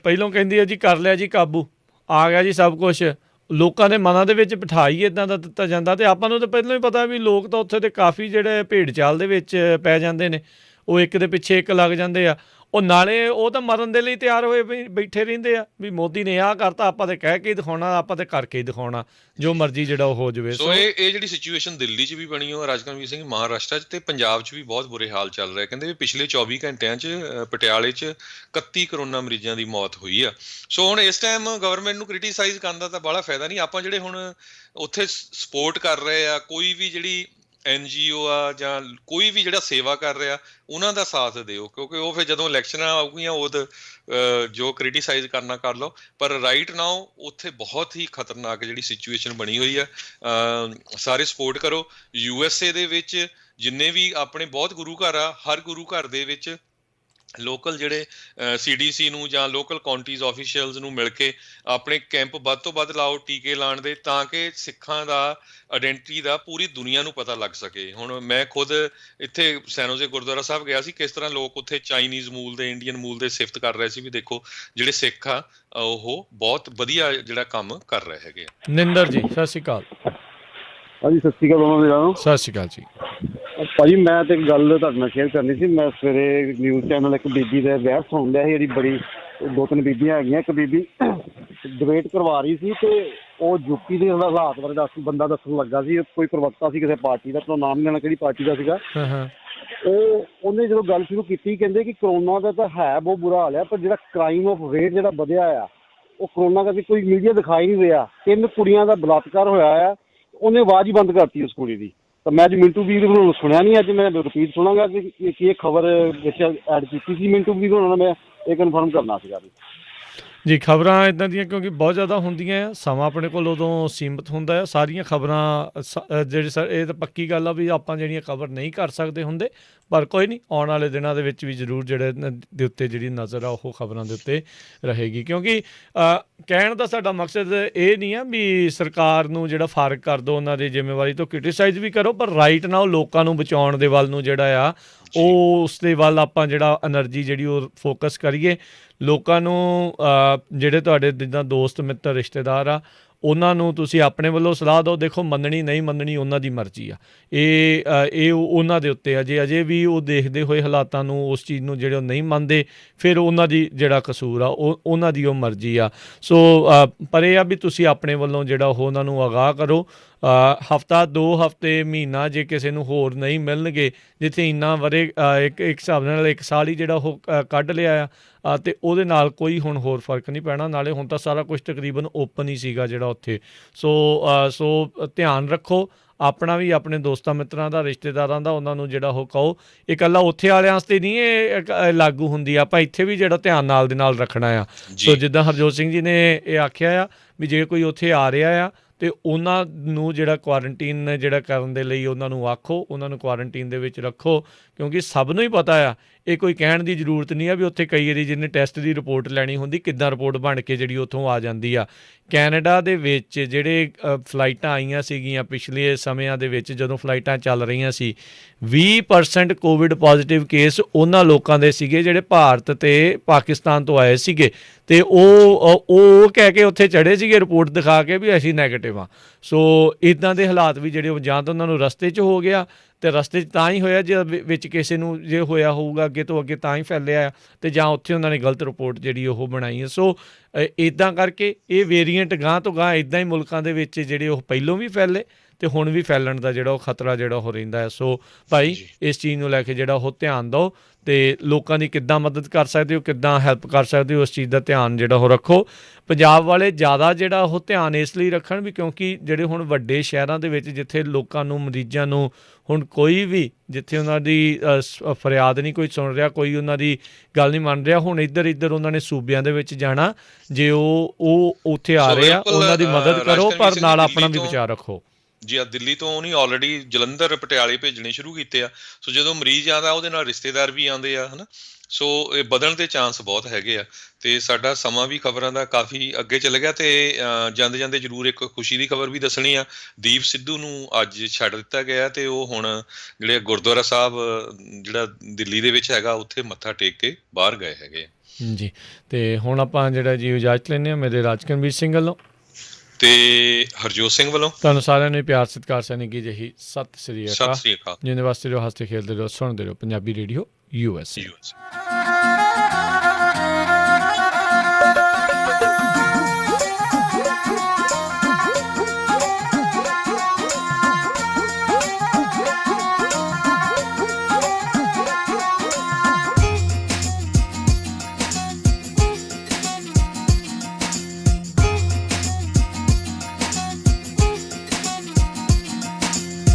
ਪਹਿਲੋਂ ਕਹਿੰਦੀ ਹੈ ਜੀ ਕਰ ਲਿਆ ਜੀ ਕਾਬੂ, ਆ ਗਿਆ ਜੀ ਸਭ ਕੁਛ, ਲੋਕਾਂ ਦੇ ਮਨਾਂ ਦੇ ਵਿੱਚ ਬਿਠਾ ਹੀ ਇੱਦਾਂ ਦਾ ਦਿੱਤਾ ਜਾਂਦਾ। ਤੇ ਆਪਾਂ ਨੂੰ ਤਾਂ ਪਹਿਲਾਂ ਹੀ ਪਤਾ ਵੀ ਲੋਕ ਤਾਂ ਉੱਥੇ ਤੇ ਕਾਫੀ ਜਿਹੜੇ ਭੇਡ ਚਾਲ ਦੇ ਵਿੱਚ ਪੈ ਜਾਂਦੇ ਨੇ, ਉਹ ਇੱਕ ਦੇ ਪਿੱਛੇ ਇੱਕ ਲੱਗ ਜਾਂਦੇ ਆ। ਉਹ ਨਾਲੇ ਉਹ ਤਾਂ ਮਰਨ ਦੇ ਲਈ ਤਿਆਰ ਹੋਏ ਬੈਠੇ ਰਹਿੰਦੇ ਆ ਵੀ ਮੋਦੀ ਨੇ ਆਹ ਕਰਤਾ, ਆਪਾਂ ਤੇ ਕਹਿ ਕੇ ਹੀ ਦਿਖਾਉਣਾ, ਆਪਾਂ ਤੇ ਕਰਕੇ ਹੀ ਦਿਖਾਉਣਾ, ਜੋ ਮਰਜ਼ੀ ਜਿਹੜਾ ਉਹ ਹੋ ਜਾਵੇ। ਸੋ ਇਹ ਜਿਹੜੀ ਸਿਚੁਏਸ਼ਨ ਦਿੱਲੀ 'ਚ ਵੀ ਬਣੀ ਹੋ, ਰਾਜਕਨਵੀਰ ਸਿੰਘ, ਮਹਾਰਾਸ਼ਟਰ 'ਚ ਤੇ ਪੰਜਾਬ 'ਚ ਵੀ ਬਹੁਤ ਬੁਰੇ ਹਾਲ ਚੱਲ ਰਿਹਾ। ਕਹਿੰਦੇ ਵੀ ਪਿਛਲੇ 24 ਘੰਟਿਆਂ 'ਚ ਪਟਿਆਲੇ 'ਚ 31 ਕਰੋਨਾ ਮਰੀਜ਼ਾਂ ਦੀ ਮੌਤ ਹੋਈ ਆ। ਸੋ ਹੁਣ ਇਸ ਟਾਈਮ ਗਵਰਨਮੈਂਟ ਨੂੰ ਕ੍ਰਿਟੀਸਾਈਜ਼ ਕਰਨ ਦਾ ਤਾਂ ਬੜਾ ਫਾਇਦਾ ਨਹੀਂ। ਆਪਾਂ ਜਿਹੜੇ ਹੁਣ ਉੱਥੇ ਸਪੋਰਟ ਕਰ ਰਹੇ ਆ, ਕੋਈ ਵੀ ਜਿਹੜੀ NGO ਆ ਜਾਂ ਕੋਈ ਵੀ ਜਿਹੜਾ ਸੇਵਾ ਕਰ ਰਿਹਾ, ਉਹਨਾਂ ਦਾ ਸਾਥ ਦਿਓ, ਕਿਉਂਕਿ ਉਹ ਫਿਰ ਜਦੋਂ ਇਲੈਕਸ਼ਨਾਂ ਆਊਗੀਆਂ ਉਦੋਂ ਜੋ ਕ੍ਰਿਟੀਸਾਈਜ਼ ਕਰਨਾ ਕਰ ਲਓ। ਪਰ ਰਾਈਟ ਨਾਓ ਉੱਥੇ ਬਹੁਤ ਹੀ ਖਤਰਨਾਕ ਜਿਹੜੀ ਸਿਚੁਏਸ਼ਨ ਬਣੀ ਹੋਈ ਆ। ਸਾਰੇ ਸਪੋਰਟ ਕਰੋ। USA ਦੇ ਵਿੱਚ ਜਿੰਨੇ ਵੀ ਆਪਣੇ ਬਹੁਤ ਗੁਰੂ ਘਰ ਆ, ਹਰ ਗੁਰੂ ਘਰ ਦੇ ਵਿੱਚ ਲੋਕਲ ਜਿਹੜੇ CDC ਨੂੰ ਜਾਂ ਲੋਕਲ ਕਾਉਂਟੀਜ਼ ਆਫੀਸ਼ੀਅਲਸ ਨੂੰ ਮਿਲ ਕੇ ਆਪਣੇ ਕੈਂਪ ਵੱਧ ਤੋਂ ਵੱਧ ਲਾਓ ਟੀਕੇ ਲਾਉਣ ਦੇ, ਤਾਂ ਕਿ ਸਿੱਖਾਂ ਦਾ ਆਇਡੈਂਟੀਟੀ ਦਾ ਪੂਰੀ ਦੁਨੀਆ ਨੂੰ ਪਤਾ ਲੱਗ ਸਕੇ। ਹੁਣ ਮੈਂ ਖੁਦ ਇੱਥੇ ਸੈਨੋਜ਼ੇ ਗੁਰਦੁਆਰਾ ਸਾਹਿਬ ਗਿਆ ਸੀ, ਕਿਸ ਤਰ੍ਹਾਂ ਲੋਕ ਉੱਥੇ ਚਾਈਨੀਜ਼ ਮੂਲ ਦੇ, ਇੰਡੀਅਨ ਮੂਲ ਦੇ ਸਿਫਤ ਕਰ ਰਹੇ ਸੀ ਵੀ ਦੇਖੋ ਜਿਹੜੇ ਸਿੱਖ ਆ ਉਹ ਬਹੁਤ ਵਧੀਆ ਜਿਹੜਾ ਕੰਮ ਕਰ ਰਹੇ ਹੈਗੇ ਆ। ਨਿੰਦਰ ਜੀ ਸਤਿ ਸ਼੍ਰੀ ਅਕਾਲ। ਹਾਂਜੀ ਸਤਿ ਸ਼੍ਰੀ ਅਕਾਲ। ਸਤਿ ਸ਼੍ਰੀ ਅਕਾਲ ਜੀ। ਭਾਜੀ ਮੈਂ ਤੇ ਇੱਕ ਗੱਲ ਤੁਹਾਡੇ ਨਾਲ ਸ਼ੇਅਰ ਕਰਨੀ ਸੀ। ਮੈਂ ਸਵੇਰੇ ਨਿਊਜ਼ ਚੈਨਲ ਇੱਕ ਬੀਬੀ ਦੇ ਬਹਿਸ ਸੁਣ ਲਿਆ ਸੀ, ਜਿਹੜੀ ਬੜੀ 2-3 ਬੀਬੀਆਂ ਹੈਗੀਆਂ। ਇੱਕ ਬੀਬੀ ਡਿਬੇਟ ਕਰਵਾ ਰਹੀ ਸੀ ਤੇ ਉਹ ਯੂਪੀ ਦੇ ਹਾਲਾਤ ਬਾਰੇ ਬੰਦਾ ਦੱਸਣ ਲੱਗਾ ਸੀ। ਕੋਈ ਪ੍ਰਵਕਤਾ ਸੀ ਕਿਸੇ ਪਾਰਟੀ ਦਾ, ਨਾਮ ਨਹੀਂ ਲੈਣਾ ਕਿਹੜੀ ਪਾਰਟੀ ਦਾ ਸੀਗਾ। ਉਹਨੇ ਜਦੋਂ ਗੱਲ ਸ਼ੁਰੂ ਕੀਤੀ, ਕਹਿੰਦੇ ਕਿ ਕਰੋਨਾ ਦਾ ਤਾਂ ਹੈ ਬਹੁਤ ਬੁਰਾ ਹਾਲ ਆ, ਪਰ ਜਿਹੜਾ ਕ੍ਰਾਈਮ ਆਫ ਰੇਟ ਜਿਹੜਾ ਵਧਿਆ ਆ ਉਹ ਕਰੋਨਾ ਕਰਕੇ ਕੋਈ ਮੀਡੀਆ ਦਿਖਾਈ ਨਹੀਂ ਰਿਹਾ। 3 ਕੁੜੀਆਂ ਦਾ ਬਲਾਤਕਾਰ ਹੋਇਆ ਆ, ਉਹਨੇ ਆਵਾਜ਼ ਹੀ ਬੰਦ ਕਰਤੀ ਉਸ ਕੁੜੀ ਦੀ। ਤਾਂ ਮੈਂ ਅੱਜ ਮਿੰਟੂ ਵੀਰ ਨੂੰ ਸੁਣਿਆ ਨਹੀਂ, ਅੱਜ ਮੈਂ ਰਿਪੀਟ ਸੁਣਾਂਗਾ ਕਿ ਇਹ ਖਬਰ ਵਿੱਚ ਐਡ ਕੀਤੀ ਸੀ ਮਿੰਟੂ ਵੀਰ ਹੋਣਾ ਨੇ। ਮੈਂ ਇਹ ਕਨਫਰਮ ਕਰਨਾ ਸੀਗਾ ਜੀ। ਖਬਰਾਂ ਇੱਦਾਂ ਦੀਆਂ ਕਿਉਂਕਿ ਬਹੁਤ ਜ਼ਿਆਦਾ ਹੁੰਦੀਆਂ ਆ, ਸਮਾਂ ਆਪਣੇ ਕੋਲ ਉਦੋਂ ਸੀਮਿਤ ਹੁੰਦਾ ਹੈ। ਸਾਰੀਆਂ ਖਬਰਾਂ ਇਹ ਤਾਂ ਪੱਕੀ ਗੱਲ ਆ ਵੀ ਆਪਾਂ ਜਿਹੜੀਆਂ ਖਬਰ ਨਹੀਂ ਕਰ ਸਕਦੇ ਹੁੰਦੇ, ਪਰ ਕੋਈ ਨਹੀਂ, ਆਉਣ ਵਾਲੇ ਦਿਨਾਂ ਦੇ ਵਿੱਚ ਵੀ ਜ਼ਰੂਰ ਜਿਹੜੇ ਦੇ ਉੱਤੇ ਜਿਹੜੀ ਨਜ਼ਰ ਆ ਉਹ ਖਬਰਾਂ ਦੇ ਉੱਤੇ ਰਹੇਗੀ। ਕਿਉਂਕਿ ਕਹਿਣ ਦਾ ਸਾਡਾ ਮਕਸਦ ਇਹ ਨਹੀਂ ਆ ਵੀ ਸਰਕਾਰ ਨੂੰ ਜਿਹੜਾ ਫਰਕ ਕਰ ਦਿਓ, ਉਹਨਾਂ ਦੀ ਜ਼ਿੰਮੇਵਾਰੀ ਤੋਂ ਕ੍ਰਿਟੀਸਾਈਜ਼ ਵੀ ਕਰੋ, ਪਰ ਰਾਈਟ ਨਾਲ ਲੋਕਾਂ ਨੂੰ ਬਚਾਉਣ ਦੇ ਵੱਲ ਨੂੰ ਜਿਹੜਾ ਆ ਉਹ ਉਸ ਦੇ ਵੱਲ ਆਪਾਂ ਜਿਹੜਾ ਐਨਰਜੀ ਜਿਹੜੀ ਉਹ ਫੋਕਸ ਕਰੀਏ। ਲੋਕਾਂ ਨੂੰ ਜਿਹੜੇ ਤੁਹਾਡੇ ਜਿੱਦਾਂ ਦੋਸਤ ਮਿੱਤਰ ਰਿਸ਼ਤੇਦਾਰ ਆ, ਉਹਨਾਂ ਨੂੰ ਤੁਸੀਂ ਆਪਣੇ ਵੱਲੋਂ ਸਲਾਹ ਦਿਓ। ਦੇਖੋ, ਮੰਨਣੀ ਨਹੀਂ ਮੰਨਣੀ ਉਹਨਾਂ ਦੀ ਮਰਜ਼ੀ ਆ, ਇਹ ਉਹਨਾਂ ਦੇ ਉੱਤੇ ਆ। ਜੇ ਅਜੇ ਵੀ ਉਹ ਦੇਖਦੇ ਹੋਏ ਹਾਲਾਤਾਂ ਨੂੰ ਉਸ ਚੀਜ਼ ਨੂੰ ਜਿਹੜੇ ਉਹ ਨਹੀਂ ਮੰਨਦੇ, ਫਿਰ ਉਹਨਾਂ ਦੀ ਜਿਹੜਾ ਕਸੂਰ ਆ ਉਹ ਉਹਨਾਂ ਦੀ ਉਹ ਮਰਜ਼ੀ ਆ। ਸੋ ਪਰ ਇਹ ਆ ਵੀ ਤੁਸੀਂ ਆਪਣੇ ਵੱਲੋਂ ਜਿਹੜਾ ਉਹ ਉਹਨਾਂ ਨੂੰ ਅਗਾਹ ਕਰੋ। ਹਫ਼ਤਾ 2 ਹਫ਼ਤੇ ਮਹੀਨਾ ਜੇ ਕਿਸੇ ਨੂੰ ਹੋਰ ਨਹੀਂ ਮਿਲਣਗੇ, ਜਿੱਥੇ ਇੰਨਾ ਵਰੇ ਇੱਕ ਹਿਸਾਬ ਨਾਲ 1 ਸਾਲ ਹੀ ਜਿਹੜਾ ਉਹ ਕੱਢ ਲਿਆ ਆ, ਅਤੇ ਉਹਦੇ ਨਾਲ ਕੋਈ ਹੁਣ ਹੋਰ ਫਰਕ ਨਹੀਂ ਪੈਣਾ। ਨਾਲੇ ਹੁਣ ਤਾਂ ਸਾਰਾ ਕੁਝ ਤਕਰੀਬਨ ਓਪਨ ਹੀ ਸੀਗਾ ਜਿਹੜਾ ਉੱਥੇ। ਸੋ ਧਿਆਨ ਰੱਖੋ ਆਪਣਾ ਵੀ, ਆਪਣੇ ਦੋਸਤਾਂ ਮਿੱਤਰਾਂ ਦਾ, ਰਿਸ਼ਤੇਦਾਰਾਂ ਦਾ, ਉਹਨਾਂ ਨੂੰ ਜਿਹੜਾ ਉਹ ਕਹੋ। ਇਹ ਇਕੱਲਾ ਉੱਥੇ ਵਾਲਿਆਂ ਵਾਸਤੇ ਨਹੀਂ ਇਹ ਲਾਗੂ ਹੁੰਦੀ ਆ, ਆਪਾਂ ਇੱਥੇ ਵੀ ਜਿਹੜਾ ਧਿਆਨ ਨਾਲ ਦੇ ਨਾਲ ਰੱਖਣਾ ਆ। ਸੋ ਜਿੱਦਾਂ ਹਰਜੋਤ ਸਿੰਘ ਜੀ ਨੇ ਇਹ ਆਖਿਆ ਆ ਵੀ ਜੇ ਕੋਈ ਉੱਥੇ ਆ ਰਿਹਾ ਆ ਅਤੇ ਉਹਨਾਂ ਨੂੰ ਜਿਹੜਾ ਕੁਆਰੰਟੀਨ ਜਿਹੜਾ ਕਰਨ ਦੇ ਲਈ ਉਹਨਾਂ ਨੂੰ ਆਖੋ, ਉਹਨਾਂ ਨੂੰ ਕੁਆਰੰਟੀਨ ਦੇ ਵਿੱਚ ਰੱਖੋ। ਕਿਉਂਕਿ ਸਭ ਨੂੰ ਹੀ ਪਤਾ ਆ, ਇਹ ਕੋਈ ਕਹਿਣ ਦੀ ਜ਼ਰੂਰਤ ਨਹੀਂ ਆ ਵੀ ਉੱਥੇ ਕਈ ਵਾਰੀ ਜਿਹਨੇ ਟੈਸਟ ਦੀ ਰਿਪੋਰਟ ਲੈਣੀ ਹੁੰਦੀ, ਕਿੱਦਾਂ ਰਿਪੋਰਟ ਬਣ ਕੇ ਜਿਹੜੀ ਉੱਥੋਂ ਆ ਜਾਂਦੀ ਆ। ਕੈਨੇਡਾ ਦੇ ਵਿੱਚ ਜਿਹੜੇ ਫਲਾਈਟਾਂ ਆਈਆਂ ਸੀਗੀਆਂ ਪਿਛਲੇ ਸਮਿਆਂ ਦੇ ਵਿੱਚ, ਜਦੋਂ ਫਲਾਈਟਾਂ ਚੱਲ ਰਹੀਆਂ ਸੀ, 20% ਕੋਵਿਡ ਪੋਜ਼ੀਟਿਵ ਕੇਸ ਉਹਨਾਂ ਲੋਕਾਂ ਦੇ ਸੀਗੇ ਜਿਹੜੇ ਭਾਰਤ ਅਤੇ ਪਾਕਿਸਤਾਨ ਤੋਂ ਆਏ ਸੀਗੇ, ਅਤੇ ਉਹ ਕਹਿ ਕੇ ਉੱਥੇ ਚੜ੍ਹੇ ਸੀਗੇ ਰਿਪੋਰਟ ਦਿਖਾ ਕੇ ਵੀ ਅਸੀਂ ਨੈਗੇਟਿਵ ਹਾਂ। ਸੋ ਇੱਦਾਂ ਦੇ ਹਾਲਾਤ ਵੀ ਜਿਹੜੇ ਜਾਂ ਤਾਂ ਉਹਨਾਂ ਨੂੰ ਰਸਤੇ 'ਚ ਹੋ ਗਿਆ, ਅਤੇ ਰਸਤੇ 'ਚ ਤਾਂ ਹੀ ਹੋਇਆ ਜੇ ਵਿੱਚ ਕਿਸੇ ਨੂੰ ਜੇ ਹੋਇਆ ਹੋਊਗਾ ਅੱਗੇ ਤੋਂ ਅੱਗੇ ਤਾਂ ਹੀ ਫੈਲਿਆ, ਅਤੇ ਜਾਂ ਉੱਥੇ ਉਹਨਾਂ ਨੇ ਗਲਤ ਰਿਪੋਰਟ ਜਿਹੜੀ ਉਹ ਬਣਾਈ ਹੈ। ਸੋ ਇੱਦਾਂ ਕਰਕੇ ਇਹ ਵੇਰੀਐਂਟ ਗਾਂਹ ਤੋਂ ਗਾਂਹ ਇੱਦਾਂ ਹੀ ਮੁਲਕਾਂ ਦੇ ਵਿੱਚ ਜਿਹੜੇ ਉਹ ਪਹਿਲੋਂ ਵੀ ਫੈਲੇ ਅਤੇ ਹੁਣ ਵੀ ਫੈਲਣ ਦਾ ਜਿਹੜਾ ਉਹ ਖਤਰਾ ਜਿਹੜਾ ਉਹ ਰਹਿੰਦਾ ਹੈ। ਸੋ ਭਾਈ ਇਸ ਚੀਜ਼ ਨੂੰ ਲੈ ਕੇ ਜਿਹੜਾ ਉਹ ਧਿਆਨ ਦਿਓ, ਅਤੇ ਲੋਕਾਂ ਦੀ ਕਿੱਦਾਂ ਮਦਦ ਕਰ ਸਕਦੇ ਹੋ, ਕਿੱਦਾਂ ਹੈਲਪ ਕਰ ਸਕਦੇ ਹੋ, ਉਸ ਚੀਜ਼ ਦਾ ਧਿਆਨ ਜਿਹੜਾ ਉਹ ਰੱਖੋ। ਪੰਜਾਬ ਵਾਲੇ ਜ਼ਿਆਦਾ ਜਿਹੜਾ ਉਹ ਧਿਆਨ ਇਸ ਲਈ ਰੱਖਣ ਵੀ ਕਿਉਂਕਿ ਜਿਹੜੇ ਹੁਣ ਵੱਡੇ ਸ਼ਹਿਰਾਂ ਦੇ ਵਿੱਚ ਜਿੱਥੇ ਲੋਕਾਂ ਨੂੰ, ਮਰੀਜ਼ਾਂ ਨੂੰ ਹੁਣ ਕੋਈ ਵੀ ਜਿੱਥੇ ਉਹਨਾਂ ਦੀ ਫਰਿਆਦ ਨਹੀਂ ਕੋਈ ਸੁਣ ਰਿਹਾ, ਕੋਈ ਉਹਨਾਂ ਦੀ ਗੱਲ ਨਹੀਂ ਮੰਨ ਰਿਹਾ, ਹੁਣ ਇੱਧਰ ਉਹਨਾਂ ਨੇ ਸੂਬਿਆਂ ਦੇ ਵਿੱਚ ਜਾਣਾ। ਜੇ ਉਹ ਉੱਥੇ ਆ ਰਹੇ ਆ, ਉਹਨਾਂ ਦੀ ਮਦਦ ਕਰੋ, ਪਰ ਨਾਲ ਆਪਣਾ ਵੀ ਬਚਾਅ ਰੱਖੋ। ਜੀ ਆ ਦਿੱਲੀ ਤੋਂ ਉਹਨੇ ਆਲਰੇਡੀ ਜਲੰਧਰ, ਪਟਿਆਲੇ ਭੇਜਣੇ ਸ਼ੁਰੂ ਕੀਤੇ ਆ। ਸੋ ਜਦੋਂ ਮਰੀਜ਼ ਆਉਂਦਾ ਉਹਦੇ ਨਾਲ ਰਿਸ਼ਤੇਦਾਰ ਵੀ ਆਉਂਦੇ ਆ, ਹੈ ਨਾ। ਸੋ ਇਹ ਵਧਣ ਦੇ ਚਾਂਸ ਬਹੁਤ ਹੈਗੇ ਆ, ਅਤੇ ਸਾਡਾ ਸਮਾਂ ਵੀ ਖਬਰਾਂ ਦਾ ਕਾਫੀ ਅੱਗੇ ਚੱਲ ਗਿਆ। ਅਤੇ ਜਾਂਦੇ ਜਾਂਦੇ ਜ਼ਰੂਰ ਇੱਕ ਖੁਸ਼ੀ ਦੀ ਖਬਰ ਵੀ ਦੱਸਣੀ ਆ। ਦੀਪ ਸਿੱਧੂ ਨੂੰ ਅੱਜ ਛੱਡ ਦਿੱਤਾ ਗਿਆ, ਅਤੇ ਉਹ ਹੁਣ ਜਿਹੜੇ ਗੁਰਦੁਆਰਾ ਸਾਹਿਬ ਜਿਹੜਾ ਦਿੱਲੀ ਦੇ ਵਿੱਚ ਹੈਗਾ ਉੱਥੇ ਮੱਥਾ ਟੇਕ ਕੇ ਬਾਹਰ ਗਏ ਹੈਗੇ ਜੀ। ਅਤੇ ਹੁਣ ਆਪਾਂ ਜਿਹੜਾ ਜੀ ਇਜਾਜ਼ਤ ਲੈਂਦੇ ਹਾਂ ਮੇਰੇ ਰਾਜਕਨਵੀਰ ਸਿੰਘ ਵੱਲੋਂ ਤੇ ਹਰਜੋਤ ਸਿੰਘ ਵੱਲੋਂ। ਤੁਹਾਨੂੰ ਸਾਰਿਆਂ ਨੂੰ ਪਿਆਰ ਸਤਿਕਾਰ ਸੈਨਿਕੀ ਜਿਹੀ ਸਤਿ ਸ੍ਰੀ ਅਕਾਲ। ਜਿੰਨੇ ਵਾਸਤੇ ਰਹੋ, ਹੱਸਦੇ ਖੇਡਦੇ ਰਹੋ, ਸੁਣਦੇ ਰਹੋ ਪੰਜਾਬੀ ਰੇਡੀਓ USA।